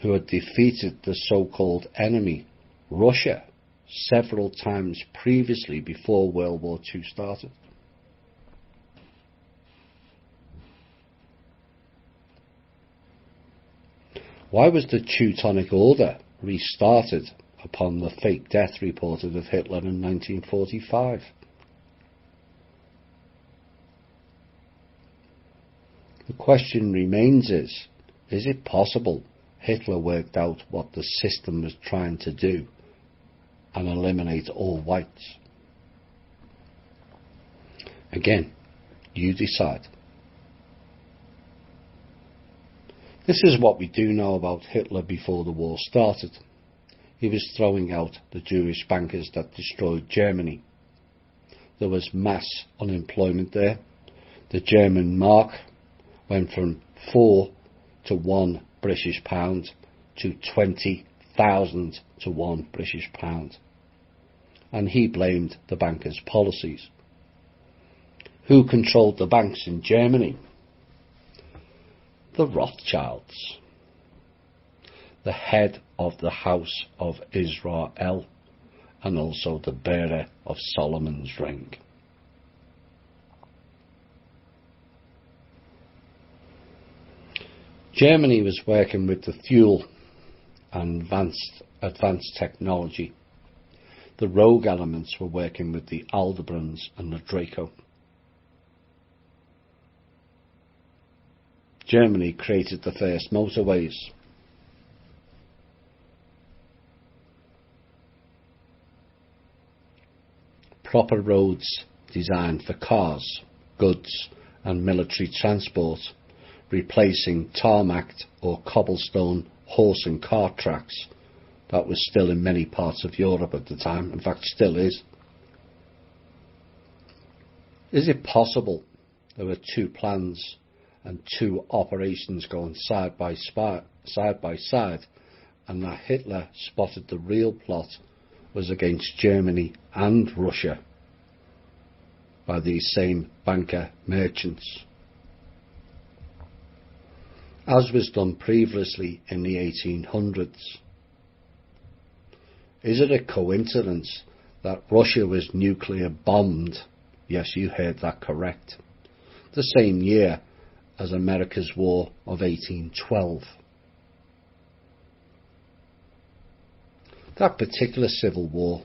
who had defeated the so-called enemy, Russia, several times previously before World War II started? Why was the Teutonic Order restarted upon the fake death reported of Hitler in 1945? The question remains is it possible Hitler worked out what the system was trying to do and eliminate all whites? Again, you decide. This is what we do know about Hitler before the war started. He was throwing out the Jewish bankers that destroyed Germany. There was mass unemployment there. The German mark went from 4 to 1 British pound to 20,000 to 1 British pound. And he blamed the bankers' policies. Who controlled the banks in Germany? The Rothschilds, the head of the House of Israel, and also the bearer of Solomon's ring. Germany was working with the fuel and advanced technology. The rogue elements were working with the Aldebrans and the Draco. Germany created the first motorways. Proper roads designed for cars, goods and military transport, replacing tarmacked or cobblestone horse and cart tracks that was still in many parts of Europe at the time, in fact still is. Is it possible there were two plans and two operations going side by side, and that Hitler spotted the real plot was against Germany and Russia by these same banker merchants, as was done previously in the 1800s? Is it a coincidence that Russia was nuclear bombed? Yes, you heard that correct. The same year as America's War of 1812. That particular civil war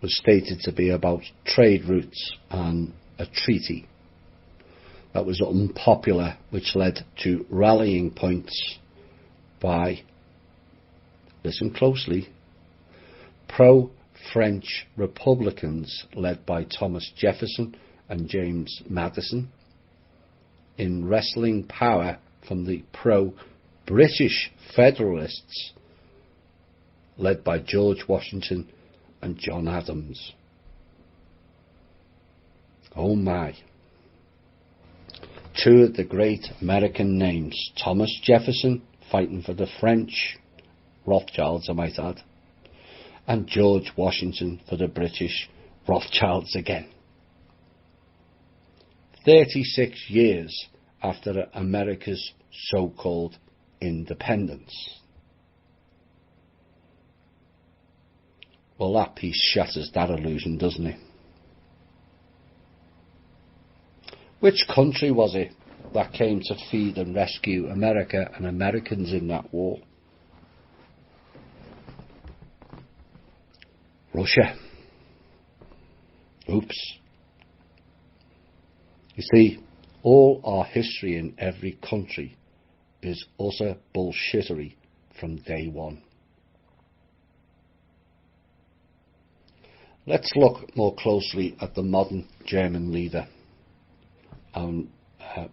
was stated to be about trade routes and a treaty that was unpopular, which led to rallying points by, listen closely, pro-French Republicans led by Thomas Jefferson and James Madison, in wresting power from the pro-British Federalists led by George Washington and John Adams. Oh my. Two of the great American names, Thomas Jefferson fighting for the French, Rothschilds I might add, and George Washington for the British, Rothschilds again. 36 years after America's so-called independence. Well, that piece shatters that illusion, doesn't it? Which country was it that came to feed and rescue America and Americans in that war? Russia. Oops. You see, all our history in every country is utter bullshittery from day one. Let's look more closely at the modern German leader, and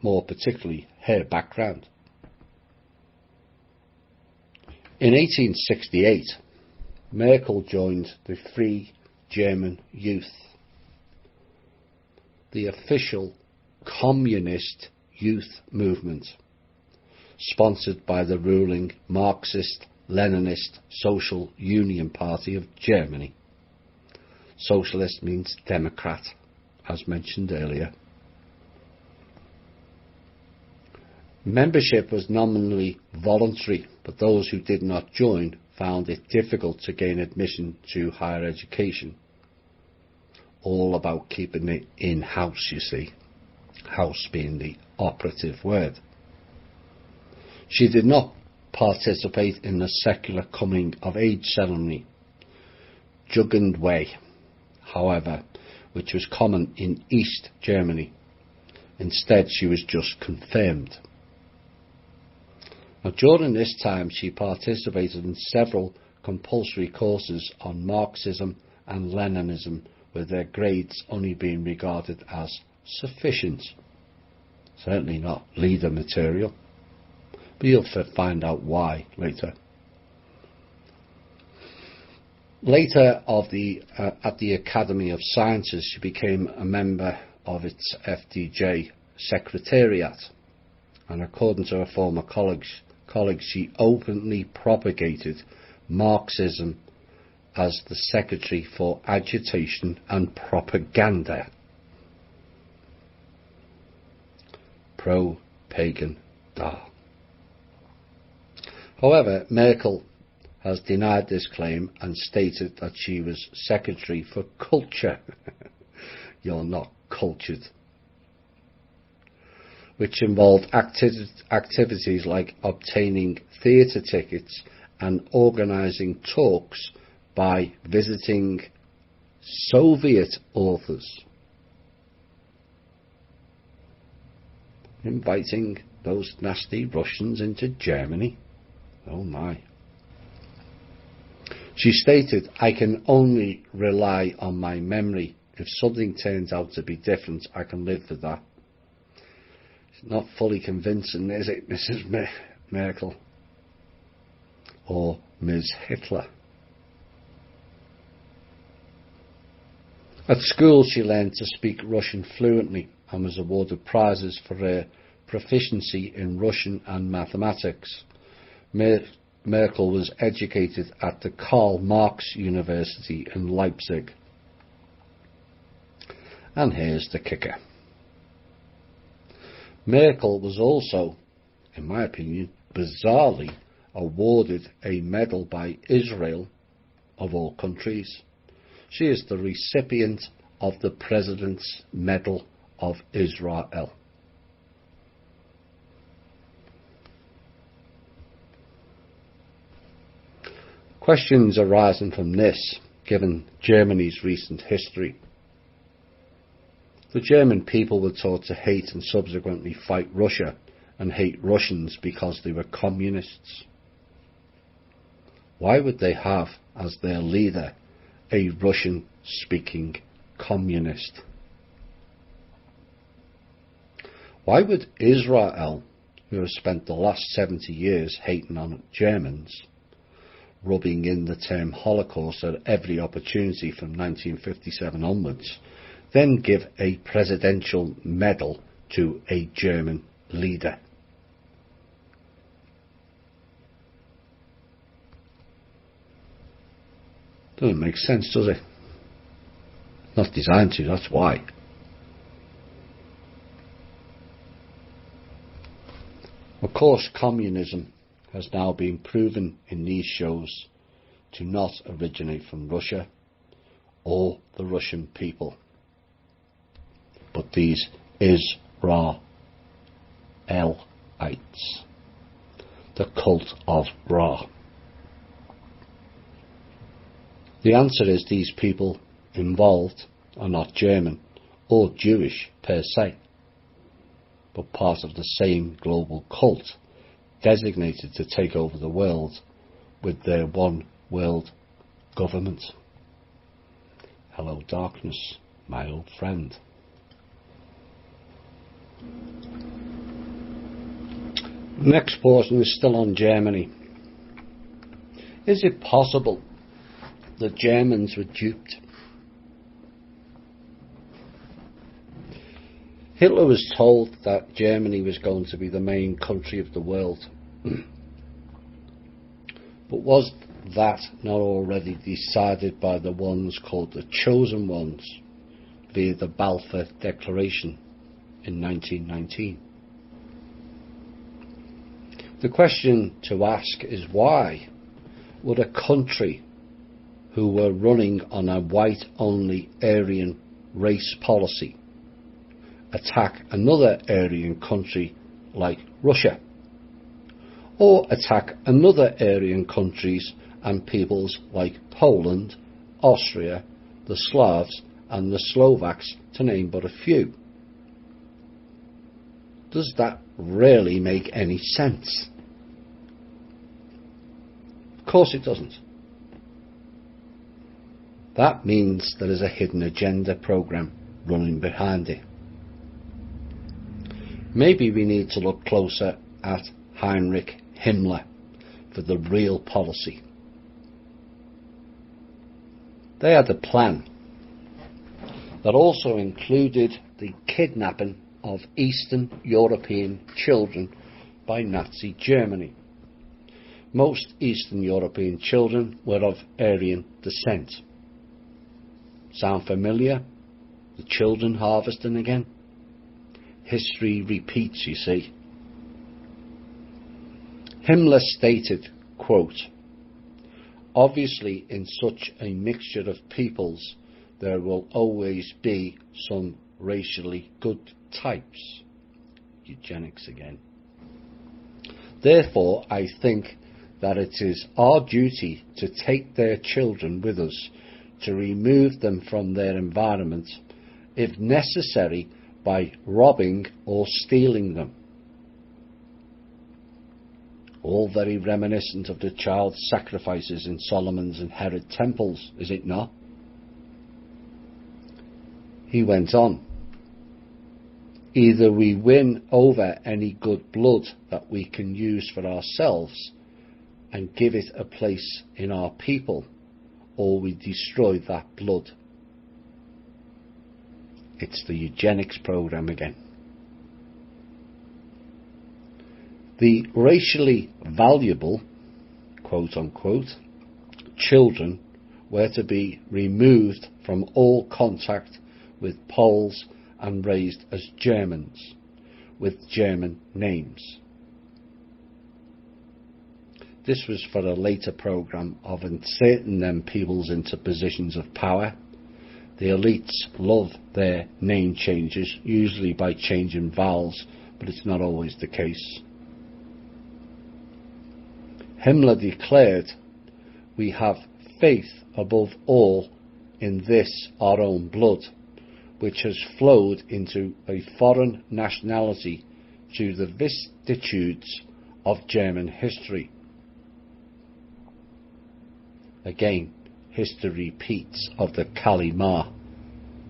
more particularly her background. In 1868, Merkel joined the Free German Youth, the official communist youth movement, sponsored by the ruling Marxist-Leninist Social Union Party of Germany. Socialist means Democrat, as mentioned earlier. Membership was nominally voluntary, but those who did not join found it difficult to gain admission to higher education. All about keeping it in-house, you see. House being the operative word. She did not participate in the secular coming of age ceremony, Jugendweihe, however, which was common in East Germany. Instead, she was just confirmed. Now, during this time, she participated in several compulsory courses on Marxism and Leninism, with their grades only being regarded as sufficient. Certainly not leader material. But you'll find out why later. Later at the Academy of Sciences, she became a member of its FDJ Secretariat, and according to her former colleagues, she openly propagated Marxism as the Secretary for Agitation and Propaganda. Pro-pagan da. However, Merkel has denied this claim and stated that she was Secretary for Culture. You're not cultured. Which involved activities like obtaining theatre tickets and organising talks by visiting Soviet authors, inviting those nasty Russians into Germany. Oh my. She stated, "I can only rely on my memory. If something turns out to be different, I can live with that." It's not fully convincing, is it, Mrs. Merkel? Or Ms. Hitler? At school, she learned to speak Russian fluently and was awarded prizes for her proficiency in Russian and mathematics. Merkel was educated at the Karl Marx University in Leipzig. And here's the kicker. Merkel was also, in my opinion, bizarrely awarded a medal by Israel, of all countries. She is the recipient of the President's Medal of Israel. Questions arising from this, given Germany's recent history. The German people were taught to hate and subsequently fight Russia and hate Russians because they were communists. Why would they have as their leader a Russian-speaking communist? Why would Israel, who has spent the last 70 years hating on Germans, rubbing in the term Holocaust at every opportunity from 1957 onwards, then give a presidential medal to a German leader? Doesn't make sense, does it? Not designed to, that's why. Of course, communism has now been proven in these shows to not originate from Russia or the Russian people, but these Israelites, the cult of Ra. The answer is these people involved are not German or Jewish per se, but part of the same global cult designated to take over the world with their one world government. Hello darkness, my old friend. Next portion is still on Germany. Is it possible the Germans were duped? Hitler was told that Germany was going to be the main country of the world. But was that not already decided by the ones called the Chosen Ones via the Balfour Declaration in 1919? The question to ask is, why would a country who were running on a white-only Aryan race policy attack another Aryan country like Russia, or attack another Aryan countries and peoples like Poland, Austria, the Slavs and the Slovaks, to name but a few? Does that really make any sense? Of course it doesn't. That means there is a hidden agenda program running behind it. Maybe we need to look closer at Heinrich Himmler for the real policy. They had a plan that also included the kidnapping of Eastern European children by Nazi Germany. Most Eastern European children were of Aryan descent. Sound familiar? The children harvesting again? History repeats, you see. Himmler stated, quote, "Obviously in such a mixture of peoples there will always be some racially good types." Eugenics again. "Therefore I think that it is our duty to take their children with us, to remove them from their environment, if necessary by robbing or stealing them." All very reminiscent of the child sacrifices in Solomon's and Herod temples, is it not? He went on, "Either we win over any good blood that we can use for ourselves and give it a place in our people, or we destroy that blood." It's the eugenics program again. The racially valuable, quote unquote, children were to be removed from all contact with Poles and raised as Germans, with German names. This was for a later program of inserting them peoples into positions of power. The elites love their name changes, usually by changing vowels, but it's not always the case. Himmler declared, "We have faith above all in this our own blood, which has flowed into a foreign nationality through the vicissitudes of German history." Again, history repeats of the Kali Ma,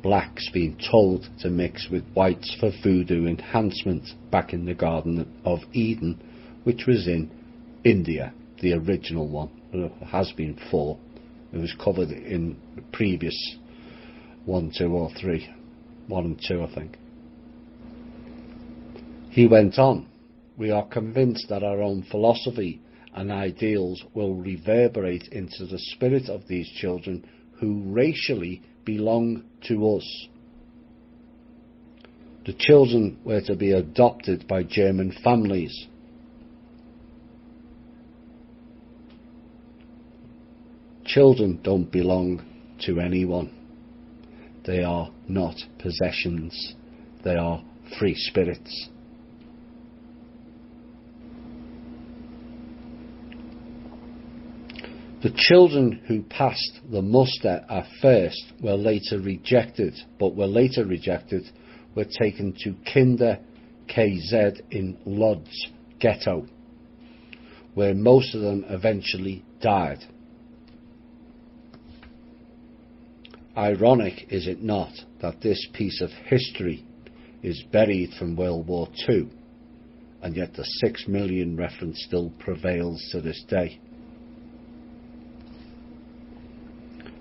blacks being told to mix with whites for voodoo enhancement back in the Garden of Eden, which was in India, the original one. There has been 4. It was covered in the previous 1, 2 or 3. 1 and 2, I think. He went on, "We are convinced that our own philosophy and ideals will reverberate into the spirit of these children who racially belong to us." The children were to be adopted by German families. Children don't belong to anyone. They are not possessions. They are free spirits. The children who passed the muster at first were later rejected, were taken to Kinder KZ in Lodz ghetto, where most of them eventually died. Ironic, is it not, that this piece of history is buried from World War II, and yet the 6 million reference still prevails to this day.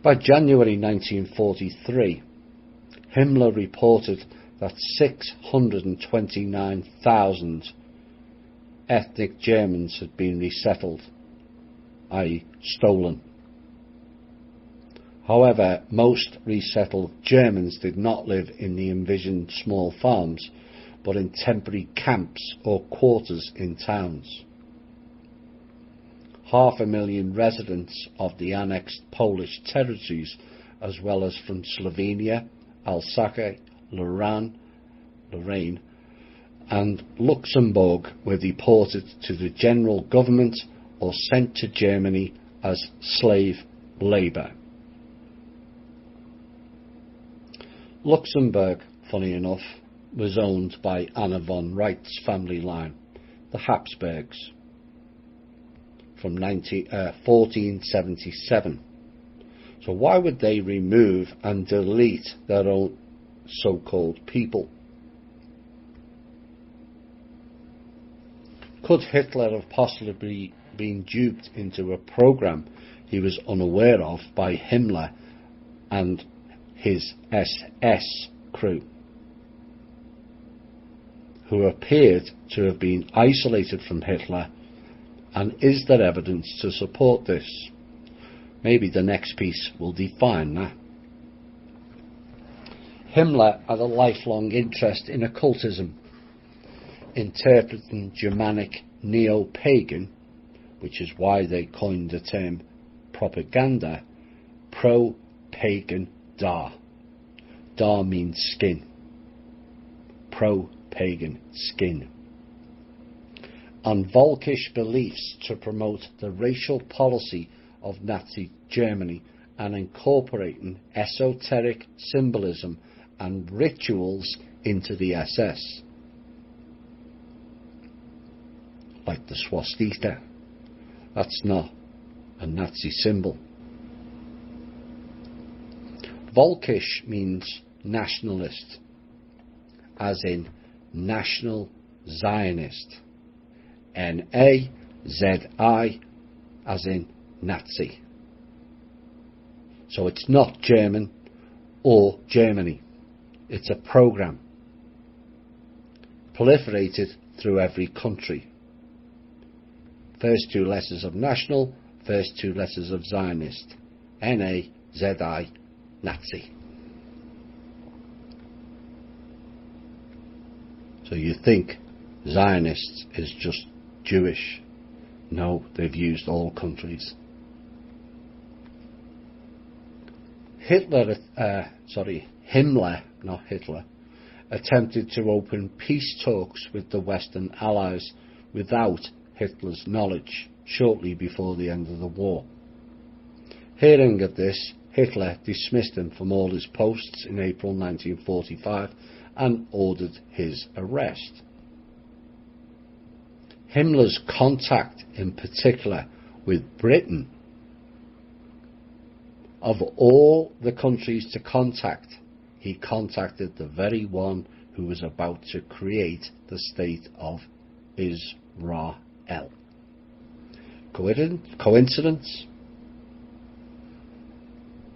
By January 1943, Himmler reported that 629,000 ethnic Germans had been resettled, i.e. stolen. However, most resettled Germans did not live in the envisioned small farms, but in temporary camps or quarters in towns. 500,000 residents of the annexed Polish territories, as well as from Slovenia, Alsace, Lorraine, and Luxembourg, were deported to the general government or sent to Germany as slave labour. Luxembourg, funny enough, was owned by Anna von Wright's family line, the Habsburgs, from 1477. So why would they remove and delete their own so-called people? Could Hitler have possibly been duped into a program he was unaware of by Himmler and his SS crew, who appeared to have been isolated from Hitler? And is there evidence to support this? Maybe the next piece will define that. Himmler had a lifelong interest in occultism, interpreting Germanic neo-pagan, which is why they coined the term propaganda, pro-pagan Dar. Dar means skin. Pro-pagan skin. And Volkisch beliefs to promote the racial policy of Nazi Germany and incorporating esoteric symbolism and rituals into the SS, like the swastika. That's not a Nazi symbol. Volkisch means nationalist, as in National Zionist. N-A-Z-I, as in Nazi. So it's not German or Germany. It's a program proliferated through every country. First two letters of national, first two letters of Zionist. N-A-Z-I, Nazi. So you think Zionists is just Jewish? No, they've used all countries. Himmler, not Hitler, attempted to open peace talks with the Western Allies without Hitler's knowledge shortly before the end of the war. Hearing of this, Hitler dismissed him from all his posts in April 1945 and ordered his arrest. Himmler's contact in particular with Britain, of all the countries to contact, he contacted the very one who was about to create the state of Israel. Coincidence?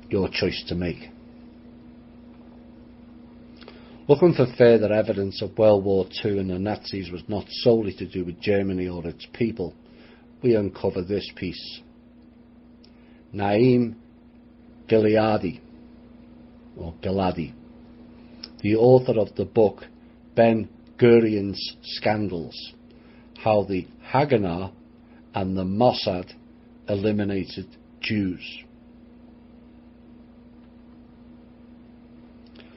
Your choice to make. Looking for further evidence of World War II and the Nazis was not solely to do with Germany or its people. We uncover this piece. Naim Giladi, the author of the book Ben Gurion's Scandals, How the Haganah and the Mossad Eliminated Jews.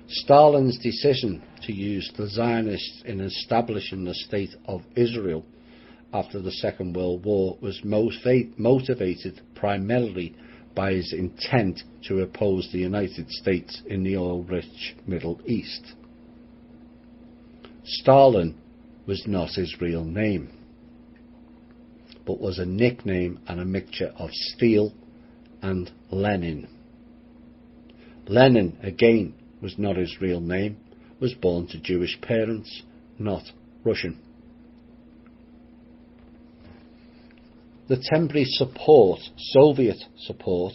Stalin's decision to use the Zionists in establishing the state of Israel after the Second World War was motivated primarily by his intent to oppose the United States in the oil-rich Middle East. Stalin was not his real name, but was a nickname and a mixture of Steele and Lenin. Lenin, again, was not his real name, was born to Jewish parents, not Russian. The temporary support, Soviet support,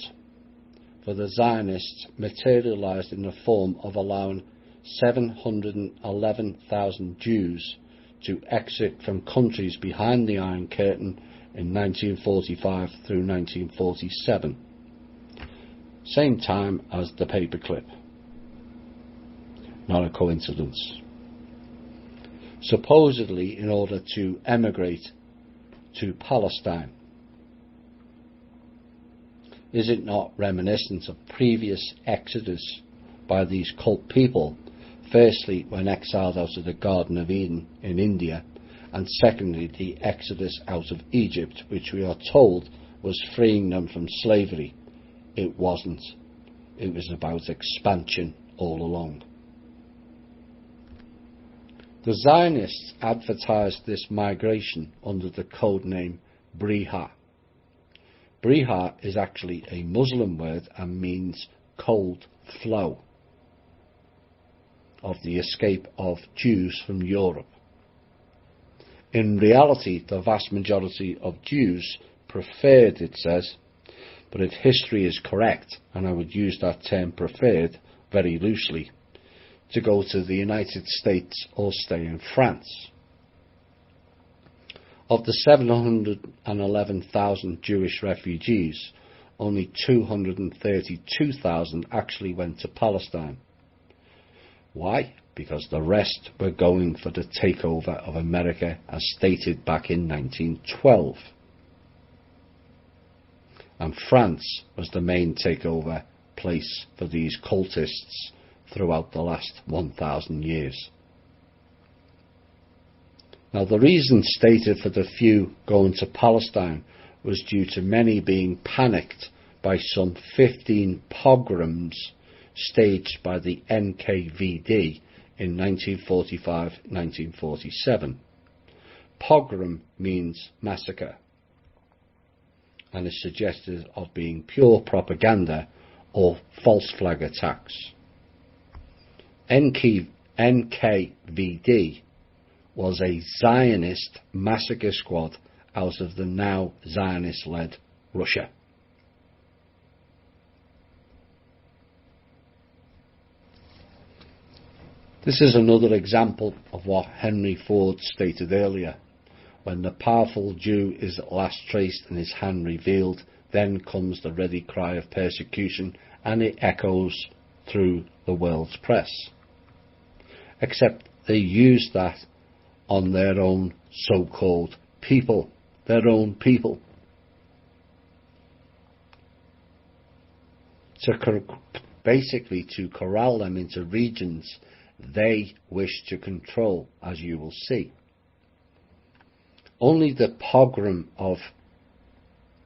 for the Zionists materialised in the form of allowing 711,000 Jews to exit from countries behind the Iron Curtain in 1945 through 1947, same time as the paperclip. Not a coincidence. Supposedly in order to emigrate to Palestine. Is it not reminiscent of previous exodus by these cult people, firstly when exiled out of the Garden of Eden in India, and secondly the exodus out of Egypt, which we are told was freeing them from slavery? It wasn't. It was about expansion all along. The Zionists advertised this migration under the code name Briha. Briha is actually a Muslim word and means cold flow of the escape of Jews from Europe. In reality, the vast majority of Jews preferred, it says, but if history is correct, and I would use that term preferred very loosely, to go to the United States or stay in France. Of the 711,000 Jewish refugees, only 232,000 actually went to Palestine. Why? Because the rest were going for the takeover of America as stated back in 1912. And France was the main takeover place for these cultists throughout the last 1,000 years. Now, the reason stated for the few going to Palestine was due to many being panicked by some 15 pogroms staged by the NKVD in 1945-1947. Pogrom means massacre and is suggestive of being pure propaganda or false flag attacks. NKVD was a Zionist massacre squad out of the now Zionist-led Russia. This is another example of what Henry Ford stated earlier. When the powerful Jew is at last traced and his hand revealed, then comes the ready cry of persecution, and it echoes through the world's press. Except they use that on their own so-called people, their own people. Basically to corral them into regions they wish to control, as you will see. Only the pogrom of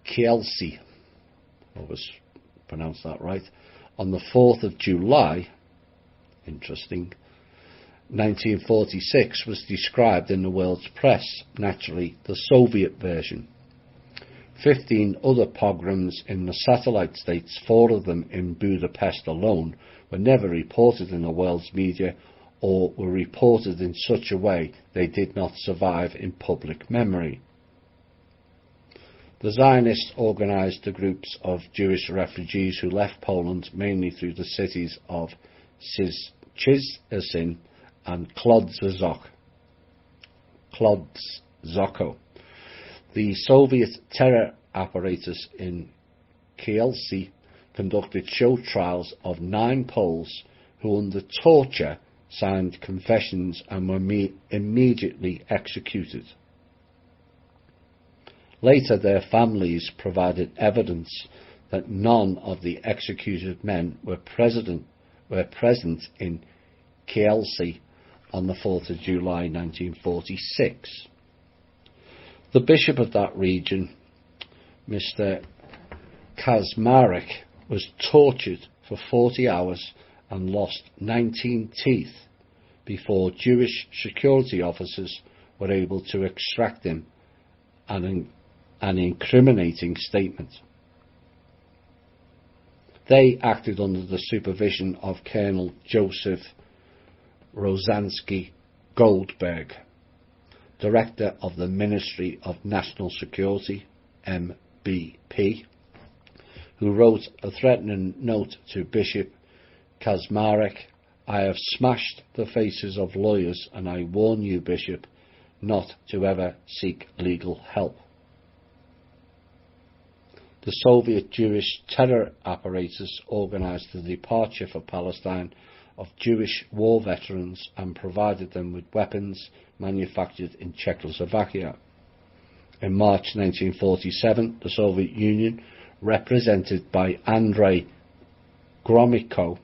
Kielce, I was pronounced that right, on the 4th of July, interesting, 1946 was described in the world's press, naturally the Soviet version. 15 other pogroms in the satellite states, 4 of them in Budapest alone, were never reported in the world's media or were reported in such a way they did not survive in public memory. The Zionists organised the groups of Jewish refugees who left Poland mainly through the cities of Czyszyn and Klodzko. The Soviet terror apparatus in Kielce conducted show trials of 9 Poles who under torture signed confessions and were immediately executed. Later their families provided evidence that none of the executed men were present in Kielce on the 4th of July 1946. The bishop of that region, Mr. Kazmarek, was tortured for 40 hours and lost 19 teeth before Jewish security officers were able to extract him an incriminating statement. They acted under the supervision of Colonel Joseph Rosansky Goldberg, Director of the Ministry of National Security, MBP, who wrote a threatening note to Bishop Kazmarek: "I have smashed the faces of lawyers, and I warn you, Bishop, not to ever seek legal help." The Soviet Jewish terror apparatus organised the departure for Palestine of Jewish war veterans and provided them with weapons manufactured in Czechoslovakia. In March 1947, the Soviet Union, represented by Andrei Gromyko,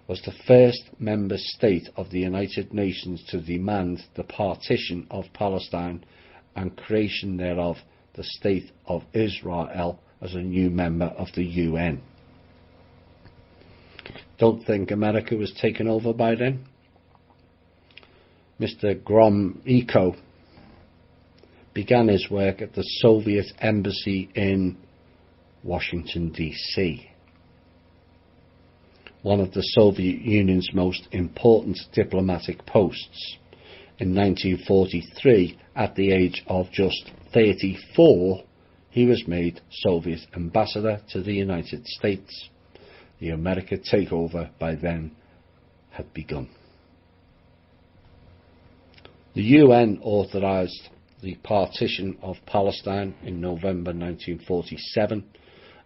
was the first member state of the United Nations to demand the partition of Palestine and creation thereof the State of Israel as a new member of the UN. Don't think America was taken over by then. Mr. Gromyko began his work at the Soviet Embassy in Washington, D.C., one of the Soviet Union's most important diplomatic posts. In 1943, at the age of just 34, he was made Soviet ambassador to the United States. The American takeover by then had begun. The UN authorised the partition of Palestine in November 1947,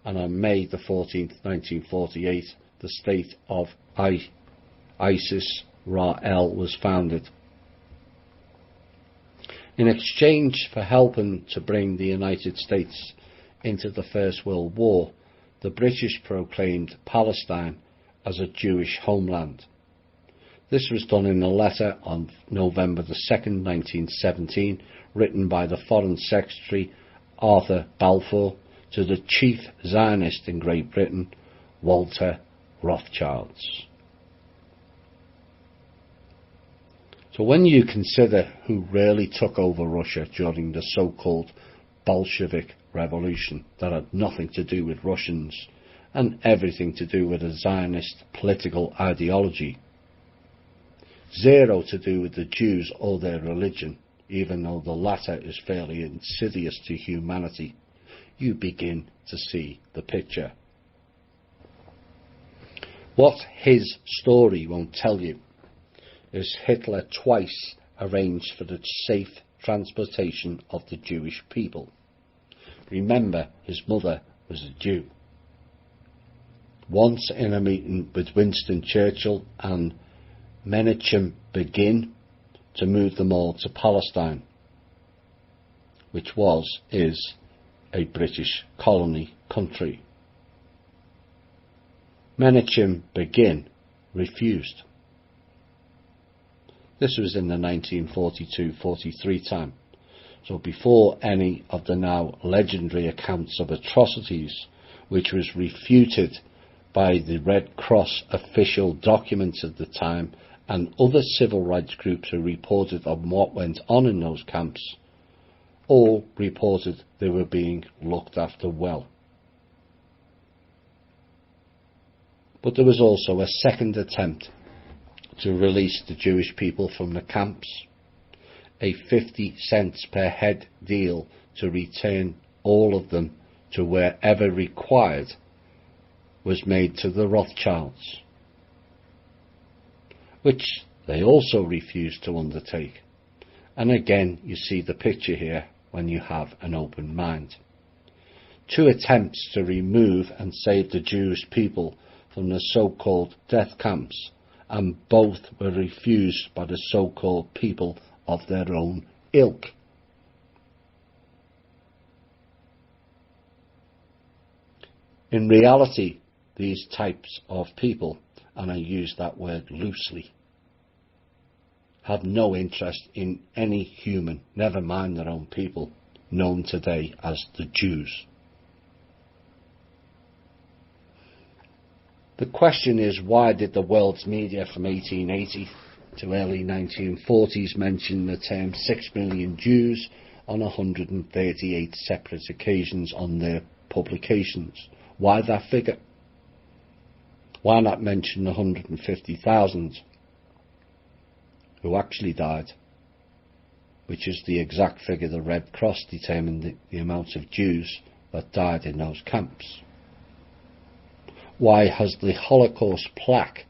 and on May the 14th, 1948, the state of ISIS-Rael was founded. In exchange for helping to bring the United States into the First World War, the British proclaimed Palestine as a Jewish homeland. This was done in a letter on November the 2nd, 1917, written by the Foreign Secretary Arthur Balfour to the chief Zionist in Great Britain, Walter Rothschilds. So when you consider who really took over Russia during the so-called Bolshevik Revolution, that had nothing to do with Russians and everything to do with a Zionist political ideology, zero to do with the Jews or their religion, even though the latter is fairly insidious to humanity, you begin to see the picture. What his story won't tell you is Hitler twice arranged for the safe transportation of the Jewish people. Remember, his mother was a Jew. Once in a meeting with Winston Churchill and Menachem Begin to move them all to Palestine, which is a British colony country. Menachem Begin refused. This was in the 1942-43 time, so before any of the now legendary accounts of atrocities, which was refuted by the Red Cross official documents at the time and other civil rights groups who reported on what went on in those camps, all reported they were being looked after well. But there was also a second attempt to release the Jewish people from the camps. A 50 cents per head deal to return all of them to wherever required was made to the Rothschilds, which they also refused to undertake. And again, you see the picture here when you have an open mind. Two attempts to remove and save the Jewish people from the so-called death camps, and both were refused by the so-called people of their own ilk. In reality, these types of people, and I use that word loosely, have no interest in any human, never mind their own people, known today as the Jews. The question is, why did the world's media from 1880 to early 1940s mention the term 6 million Jews on 138 separate occasions on their publications? Why that figure? Why not mention 150,000 who actually died, which is the exact figure the Red Cross determined the amount of Jews that died in those camps? Why has the Holocaust plaque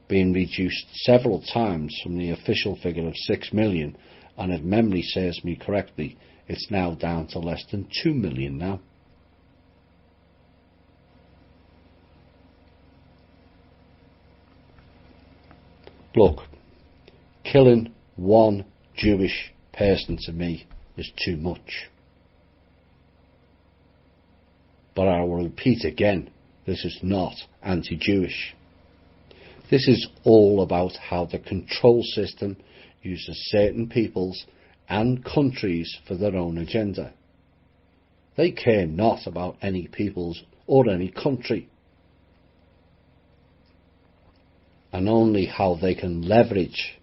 been reduced several times from the official figure of 6 million, and if memory serves me correctly, it's now down to less than 2 million now? Look, killing one Jewish person to me is too much. But I will repeat again, this is not anti-Jewish. This is all about how the control system uses certain peoples and countries for their own agenda. They care not about any peoples or any country, and only how they can leverage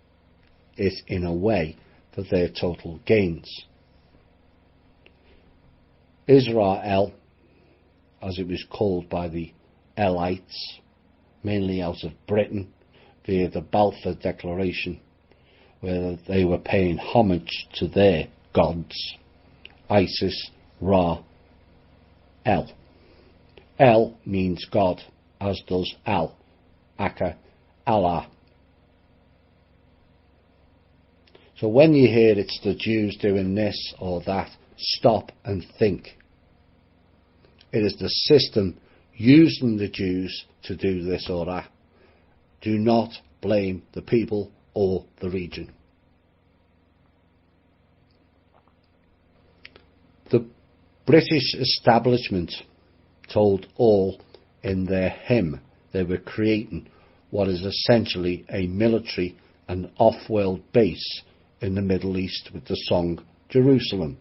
it in a way for their total gains. Israel, as it was called by the Elites, mainly out of Britain, via the Balfour Declaration, where they were paying homage to their gods, Isis, Ra, El. El means God, as does Al, Aka, Allah. So when you hear it's the Jews doing this or that, stop and think. It is the system using the Jews to do this or that. Do not blame the people or the region. The British establishment told all in their hymn they were creating what is essentially a military and off-world base in the Middle East with the song Jerusalem.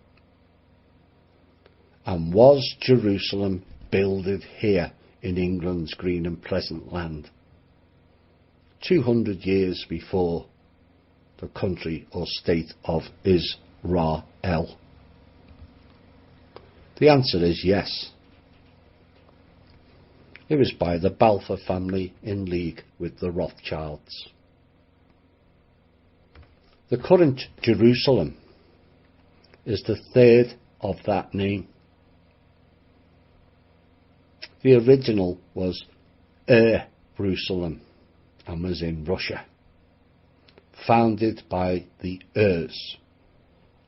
And was Jerusalem builded here in England's green and pleasant land 200 years before the country or state of Israel? The answer is yes. It was by the Balfour family in league with the Rothschilds. The current Jerusalem is the third of that name. The original was Jerusalem and was in Russia, founded by the Urs,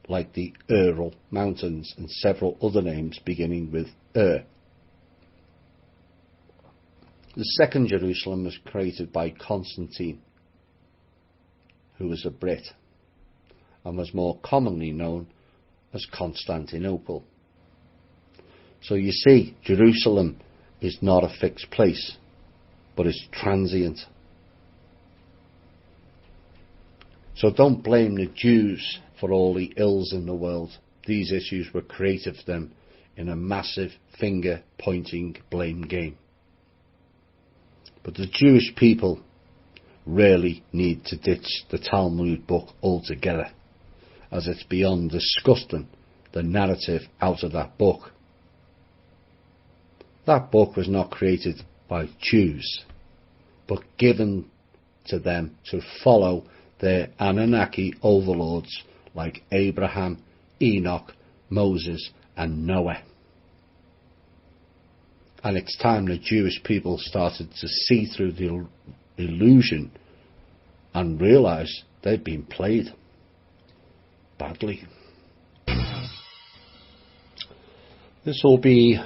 like the Ural Mountains and several other names beginning with The second Jerusalem was created by Constantine, who was a Brit, and was more commonly known as Constantinople. So you see, Jerusalem is not a fixed place, but it's transient. So don't blame the Jews for all the ills in the world. These issues were created for them in a massive finger-pointing blame game. But the Jewish people really need to ditch the Talmud book altogether, as it's beyond disgusting the narrative out of that book. That book was not created by Jews, but given to them to follow their Anunnaki overlords like Abraham, Enoch, Moses and Noah. And it's time the Jewish people started to see through the illusion and realise they've been played badly. This will be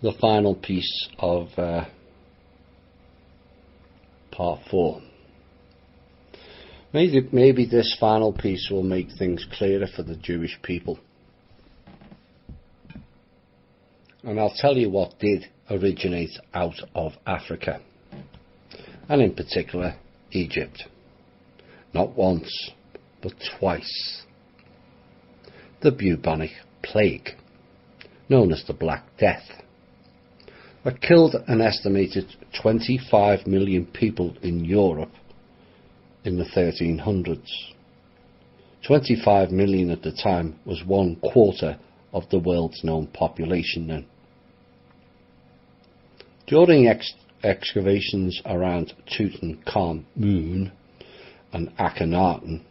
the final piece of part 4. Maybe this final piece will make things clearer for the Jewish people. And I'll tell you what did originate out of Africa, and in particular Egypt. Not once, but twice. The bubonic plague, known as the Black Death, that killed an estimated 25 million people in Europe in the 1300s. 25 million at the time was 1/4 of the world's known population then. During excavations around Tutankhamun and Akhenaten,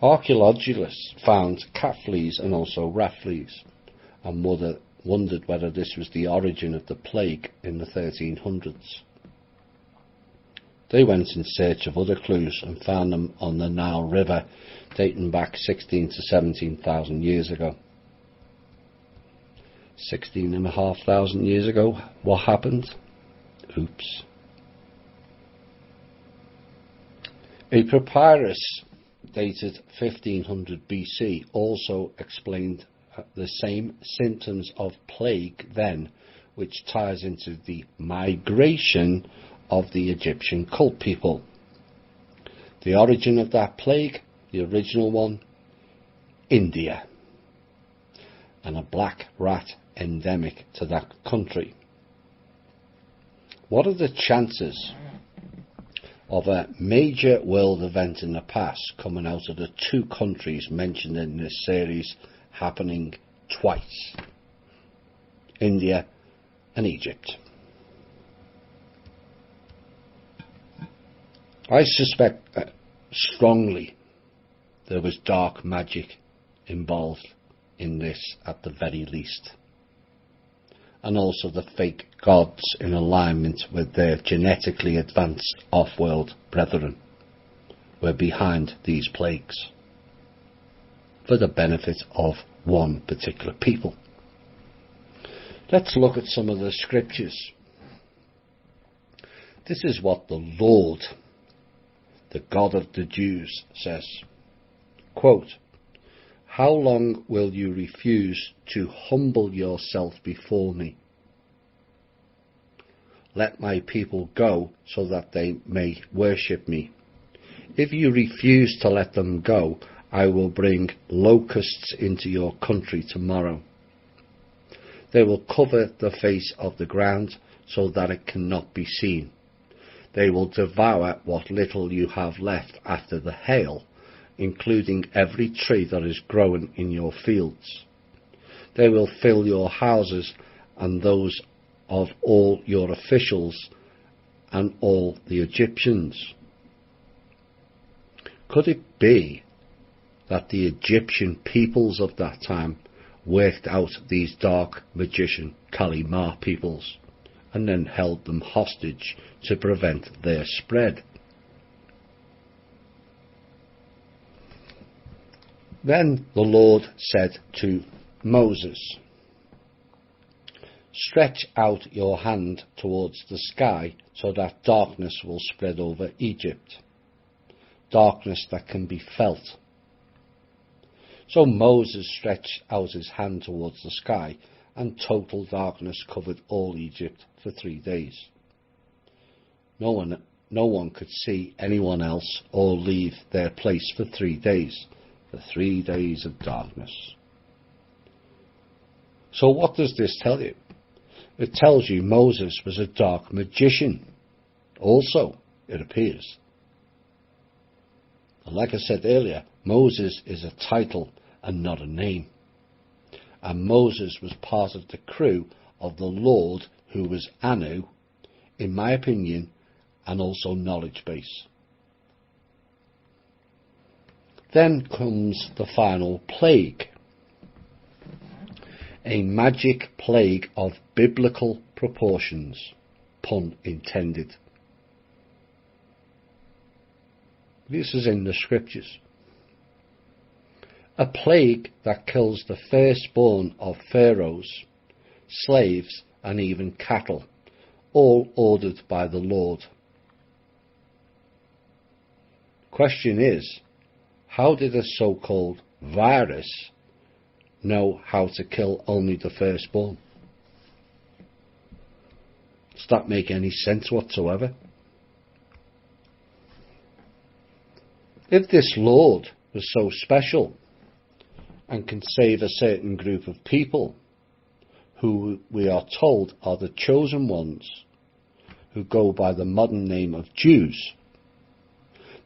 archaeologists found cat fleas and also rat fleas, and wondered whether this was the origin of the plague in the 1300s. They went in search of other clues and found them on the Nile River, dating back 16 to 17,000 years ago. 16,500 years ago, what happened? Oops. A papyrus dated 1500 BC also explained the same symptoms of plague then, which ties into the migration of the Egyptian cult people. The origin of that plague, the original one, India, and a black rat endemic to that country. What are the chances of a major world event in the past coming out of the two countries mentioned in this series happening twice? India and Egypt. I suspect strongly there was dark magic involved in this at the very least, and also the fake gods in alignment with their genetically advanced off-world brethren were behind these plagues for the benefit of one particular people. Let's look at some of the scriptures. This is what the Lord, the God of the Jews, says, quote, "How long will you refuse to humble yourself before me? Let my people go so that they may worship me. If you refuse to let them go, I will bring locusts into your country tomorrow. They will cover the face of the ground so that it cannot be seen. They will devour what little you have left after the hail, including every tree that is growing in your fields. They will fill your houses and those of all your officials and all the Egyptians." Could it be that the Egyptian peoples of that time worked out these dark magician Kalimar peoples and then held them hostage to prevent their spread? Then the Lord said to Moses, "Stretch out your hand towards the sky so that darkness will spread over Egypt, darkness that can be felt." So Moses stretched out his hand towards the sky, and total darkness covered all Egypt for 3 days. No one could see anyone else or leave their place for 3 days. For 3 days of darkness. So what does this tell you? It tells you Moses was a dark magician. Also, it appears. And like I said earlier, Moses is a title and not a name. And Moses was part of the crew of the Lord, who was Anu, in my opinion, and also knowledge base. Then comes the final plague, a magic plague of biblical proportions, pun intended. This is in the scriptures. A plague that kills the firstborn of pharaohs, slaves, and even cattle, all ordered by the Lord. Question is, how did a so-called virus know how to kill only the firstborn? Does that make any sense whatsoever? If this Lord was so special, and can save a certain group of people who we are told are the chosen ones who go by the modern name of Jews,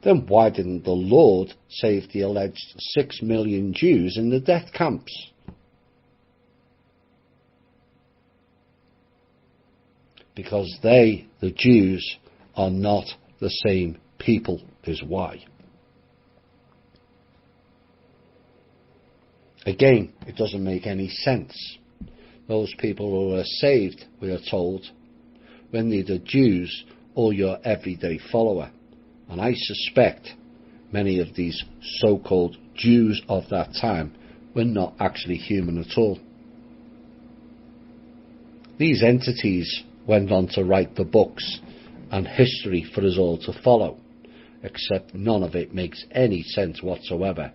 then why didn't the Lord save the alleged 6 million Jews in the death camps? Because they, the Jews, are not the same people, is why. Again, it doesn't make any sense. Those people who are saved, we are told, were neither Jews or your everyday follower. And I suspect many of these so-called Jews of that time were not actually human at all. These entities went on to write the books and history for us all to follow, except none of it makes any sense whatsoever.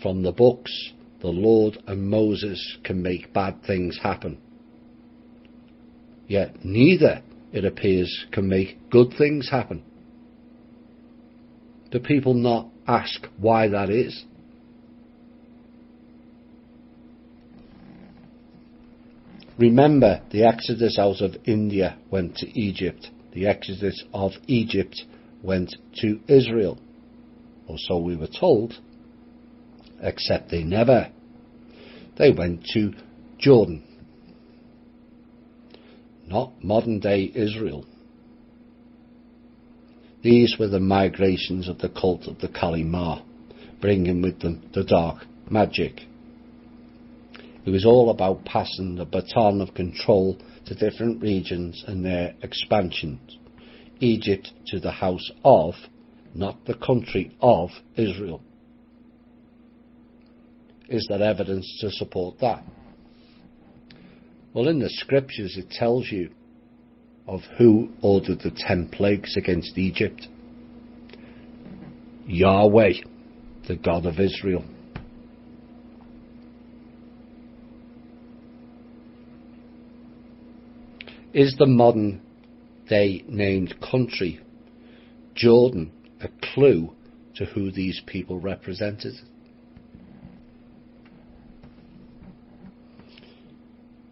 From the books, the Lord and Moses can make bad things happen. Yet neither, it appears, can make good things happen. Do people not ask why that is? Remember, the exodus out of India went to Egypt. The exodus of Egypt went to Israel. Or so we were told. Except they never. They went to Jordan. Not modern-day Israel. These were the migrations of the cult of the Kali Ma, bringing with them the dark magic. It was all about passing the baton of control to different regions and their expansions. Egypt to the house of, not the country of, Israel. Is there evidence to support that? Well, in the scriptures it tells you of who ordered the 10 plagues against Egypt. Yahweh, the God of Israel. Is the modern day named country, Jordan, a clue to who these people represented?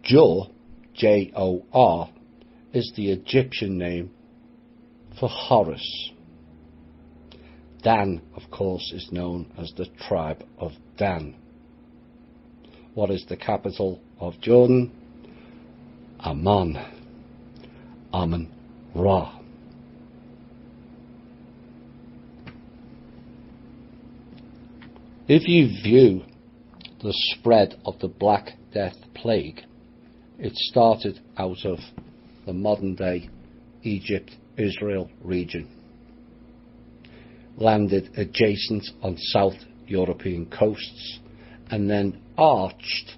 Jor, J-O-R, is the Egyptian name for Horus. Dan, of course, is known as the tribe of Dan. What is the capital of Jordan? Ammon. Ammon-Ra. If you view the spread of the Black Death Plague, it started out of the modern-day Egypt-Israel region, landed adjacent on South European coasts, and then arched,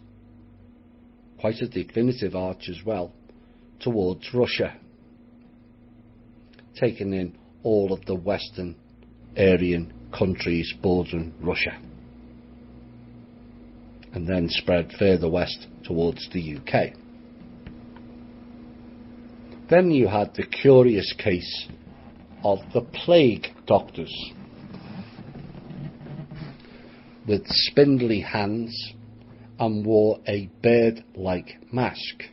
quite a definitive arch as well, towards Russia, taking in all of the Western Aryan countries bordering Russia, and then spread further west towards the UK. Then you had the curious case of the plague doctors with spindly hands and wore a bird-like mask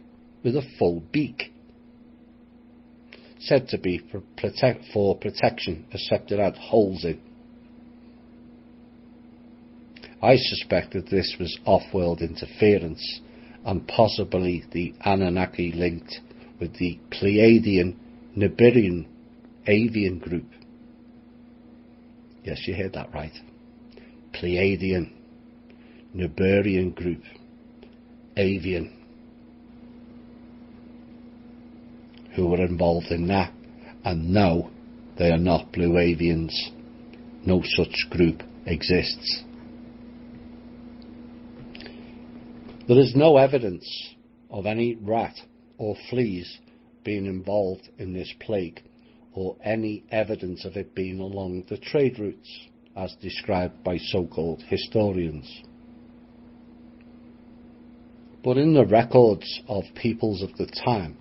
with a full beak, said to be for protection, except it had holes in. I suspect that this was off-world interference and possibly the Anunnaki linked with the Pleiadian Nibiruan avian group. Yes, you heard that right. Pleiadian Nibiruan group, avian, who were involved in that. And no, they are not blue avians. No such group exists. There is no evidence of any rat or fleas being involved in this plague, or any evidence of it being along the trade routes as described by so-called historians. But in the records of peoples of the time,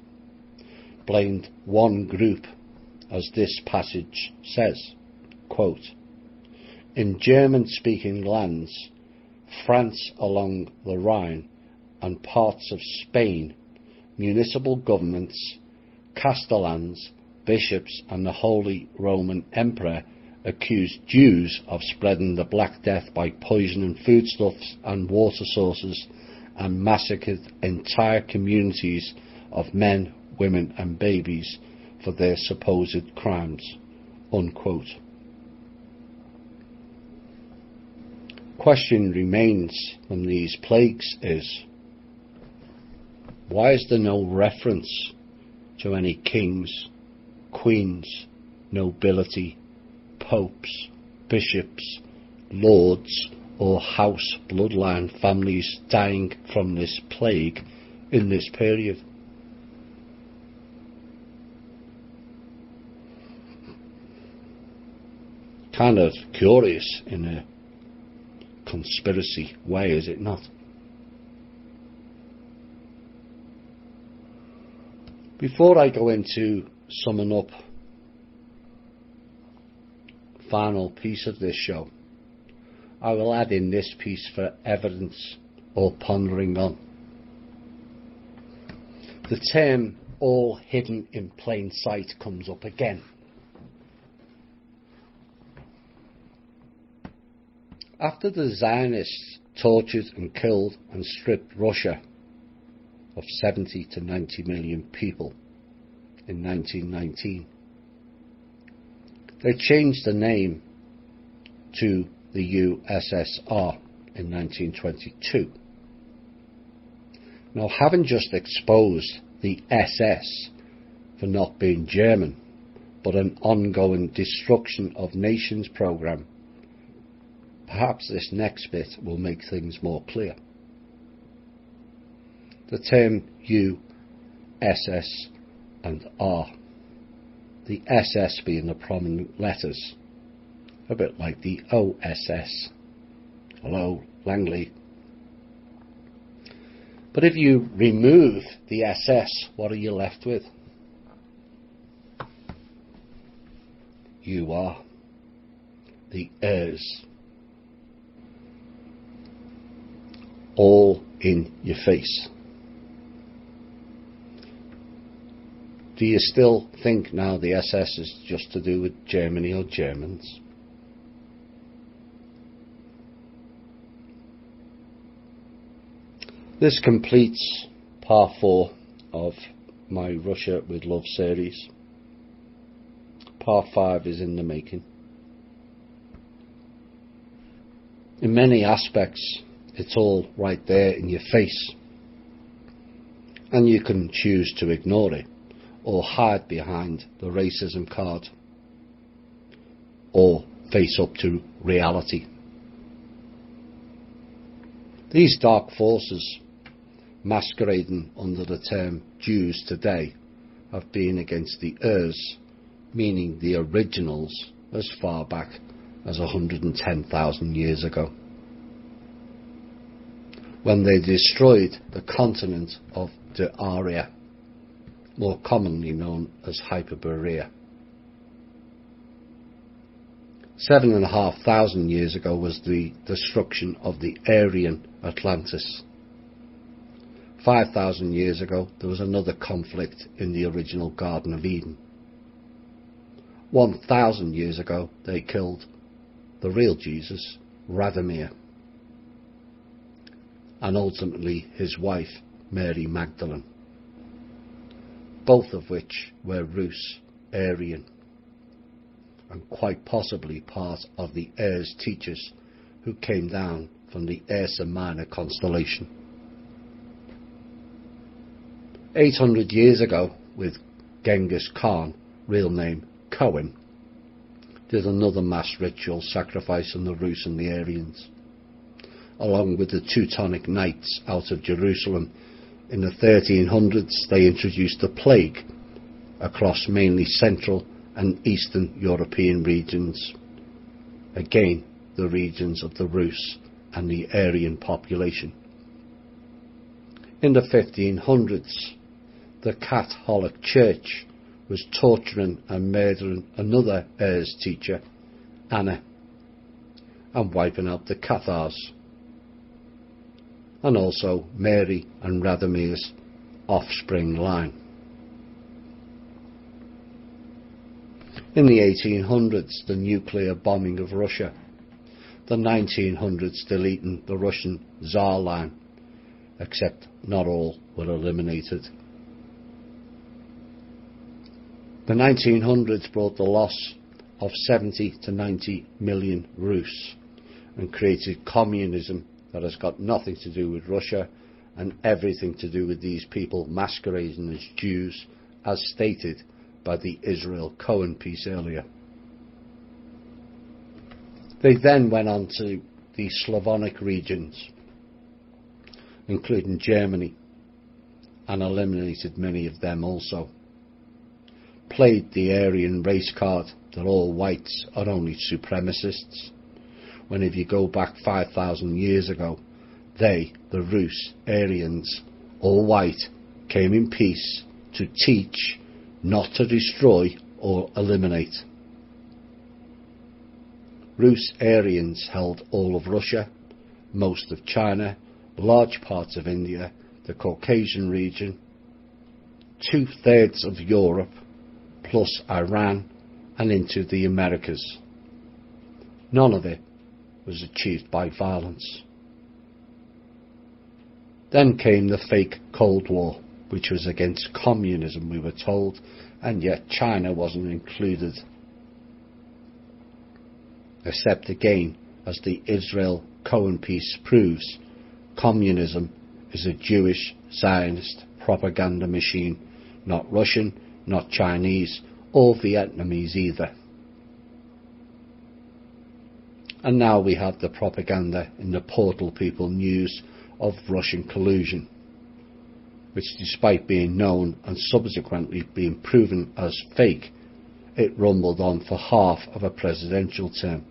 blamed one group, as this passage says, quote, "In German-speaking lands, France along the Rhine, and parts of Spain, municipal governments, castellans, bishops, and the Holy Roman Emperor accused Jews of spreading the Black Death by poisoning foodstuffs and water sources, and massacred entire communities of men, women, and babies for their supposed crimes." Unquote. Question remains from these plagues is, why is there no reference to any kings, queens, nobility, popes, bishops, lords, or house bloodline families dying from this plague in this period? Kind of curious in a conspiracy way, is it not? Before I go into summing up the final piece of this show, I will add in this piece for evidence or pondering on. The term "all hidden in plain sight" comes up again. After the Zionists tortured and killed and stripped Russia of 70 to 90 million people in 1919, they changed the name to the USSR in 1922. Now, having just exposed the SS for not being German, but an ongoing destruction of nations programme, perhaps this next bit will make things more clear. The term U, SS and R, the SS being the prominent letters, a bit like the OSS. Hello, Langley. But if you remove the SS, what are you left with? You are the heirs. All in your face. Do you still think now the SS is just to do with Germany or Germans? This completes part 4 of my Russia with Love series. Part 5 is in the making. In many aspects, it's all right there in your face, and you can choose to ignore it or hide behind the racism card or face up to reality. These dark forces masquerading under the term Jews today have been against the heirs, meaning the originals, as far back as 110,000 years ago, when they destroyed the continent of the Arya, more commonly known as Hyperborea. 7,500 years ago was the destruction of the Aryan Atlantis. 5,000 years ago there was another conflict in the original Garden of Eden. 1,000 years ago they killed the real Jesus, Radomir, and ultimately his wife, Mary Magdalene, both of which were Rus, Aryan, and quite possibly part of the heirs teachers who came down from the Ursa Minor constellation. 800 years ago, with Genghis Khan, real name Cohen, did another mass ritual sacrifice on the Rus and the Aryans. Along with the Teutonic Knights out of Jerusalem, in the 1300s they introduced the plague across mainly Central and Eastern European regions. Again, the regions of the Rus and the Aryan population. In the 1500s, the Catholic Church was torturing and murdering another heirs teacher, Anna, and wiping out the Cathars. and also Mary and Radomir's offspring line. In the 1800s, the nuclear bombing of Russia. The 1900s, deleting the Russian Tsar line, except not all were eliminated. The 1900s brought the loss of 70 to 90 million Rus and created communism that has got nothing to do with Russia and everything to do with these people masquerading as Jews, as stated by the Israel-Cohen piece earlier. They then went on to the Slavonic regions, including Germany, and eliminated many of them also. Played the Aryan race card that all whites are only supremacists, when if you go back 5,000 years ago, they, the Rus, Aryans, all white, came in peace to teach, not to destroy or eliminate. Rus Aryans held all of Russia, most of China, large parts of India, the Caucasian region, 2/3 of Europe, plus Iran, and into the Americas. None of it was achieved by violence. Then came the fake Cold War, which was against communism, we were told, and yet China wasn't included. Except again, as the Israel-Cohen piece proves, communism is a Jewish Zionist propaganda machine, not Russian, not Chinese, or Vietnamese either. And now we have the propaganda in the Portal People news of Russian collusion, which despite being known and subsequently being proven as fake, it rumbled on for half of a presidential term.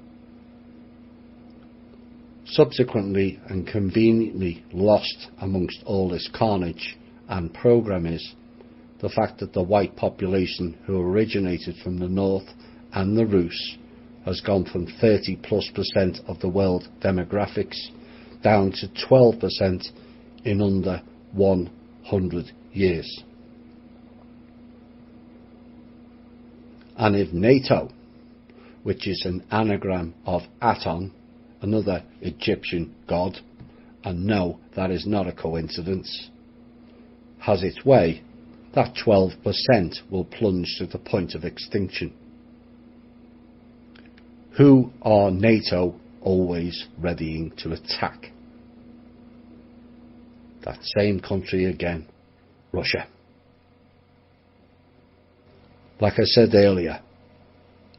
Subsequently and conveniently lost amongst all this carnage and programme is the fact that the white population who originated from the north and the Rus has gone from 30+% of the world demographics down to 12% in under 100 years. And if NATO, which is an anagram of Aton, another Egyptian god, and no, that is not a coincidence, has its way, that 12% will plunge to the point of extinction. Who are NATO always readying to attack? That same country again, Russia. Like I said earlier,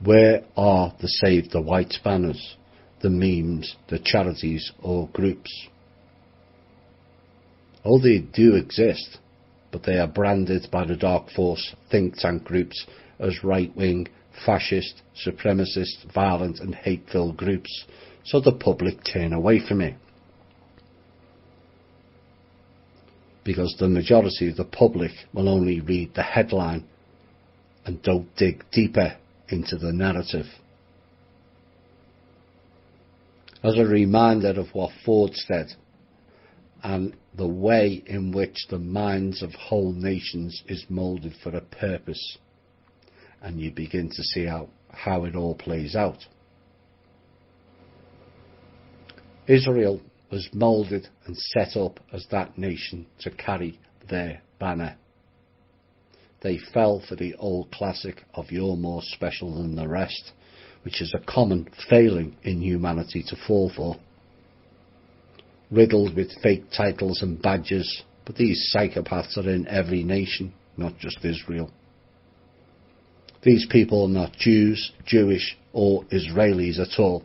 where are the Save the Whites banners, the memes, the charities or groups? Oh, they do exist, but they are branded by the dark force think tank groups as right-wing, fascist, supremacist, violent and hate-filled groups, so the public turn away from it. Because the majority of the public will only read the headline and don't dig deeper into the narrative. As a reminder of what Ford said, and the way in which the minds of whole nations is moulded for a purpose, and you begin to see how it all plays out. Israel was moulded and set up as that nation to carry their banner. They fell for the old classic of "you're more special than the rest," which is a common failing in humanity to fall for. Riddled with fake titles and badges, but these psychopaths are in every nation, not just Israel. These people are not Jews, Jewish or Israelis at all.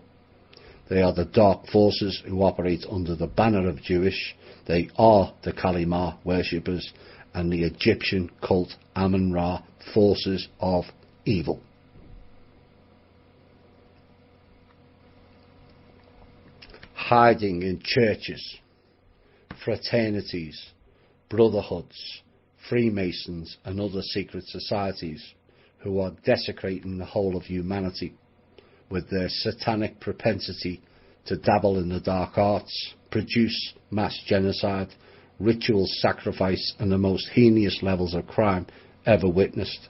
They are the dark forces who operate under the banner of Jewish. They are the Kalimah worshippers and the Egyptian cult Amun-Ra forces of evil. Hiding in churches, fraternities, brotherhoods, Freemasons and other secret societies who are desecrating the whole of humanity with their satanic propensity to dabble in the dark arts, produce mass genocide, ritual sacrifice and the most heinous levels of crime ever witnessed.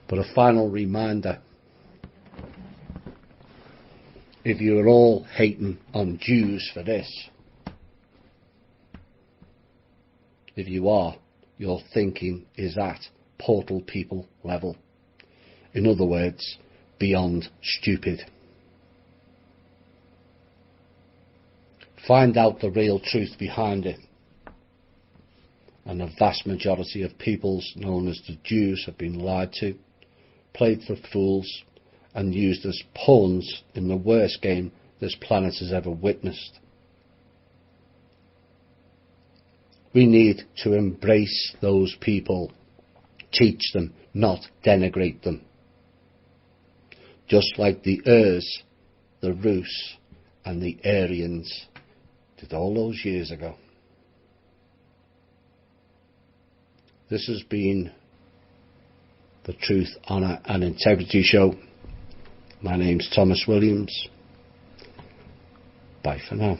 But a final reminder, if you're all hating on Jews for this, if you are, your thinking is at portal people level. In other words, beyond stupid. Find out the real truth behind it. And the vast majority of peoples known as the Jews have been lied to, played for fools, and used as pawns in the worst game this planet has ever witnessed. We need to embrace those people, teach them, not denigrate them. Just like the Urs, the Rus and the Aryans did all those years ago. This has been the Truth, Honour and Integrity Show. My name's Thomas Williams. Bye for now.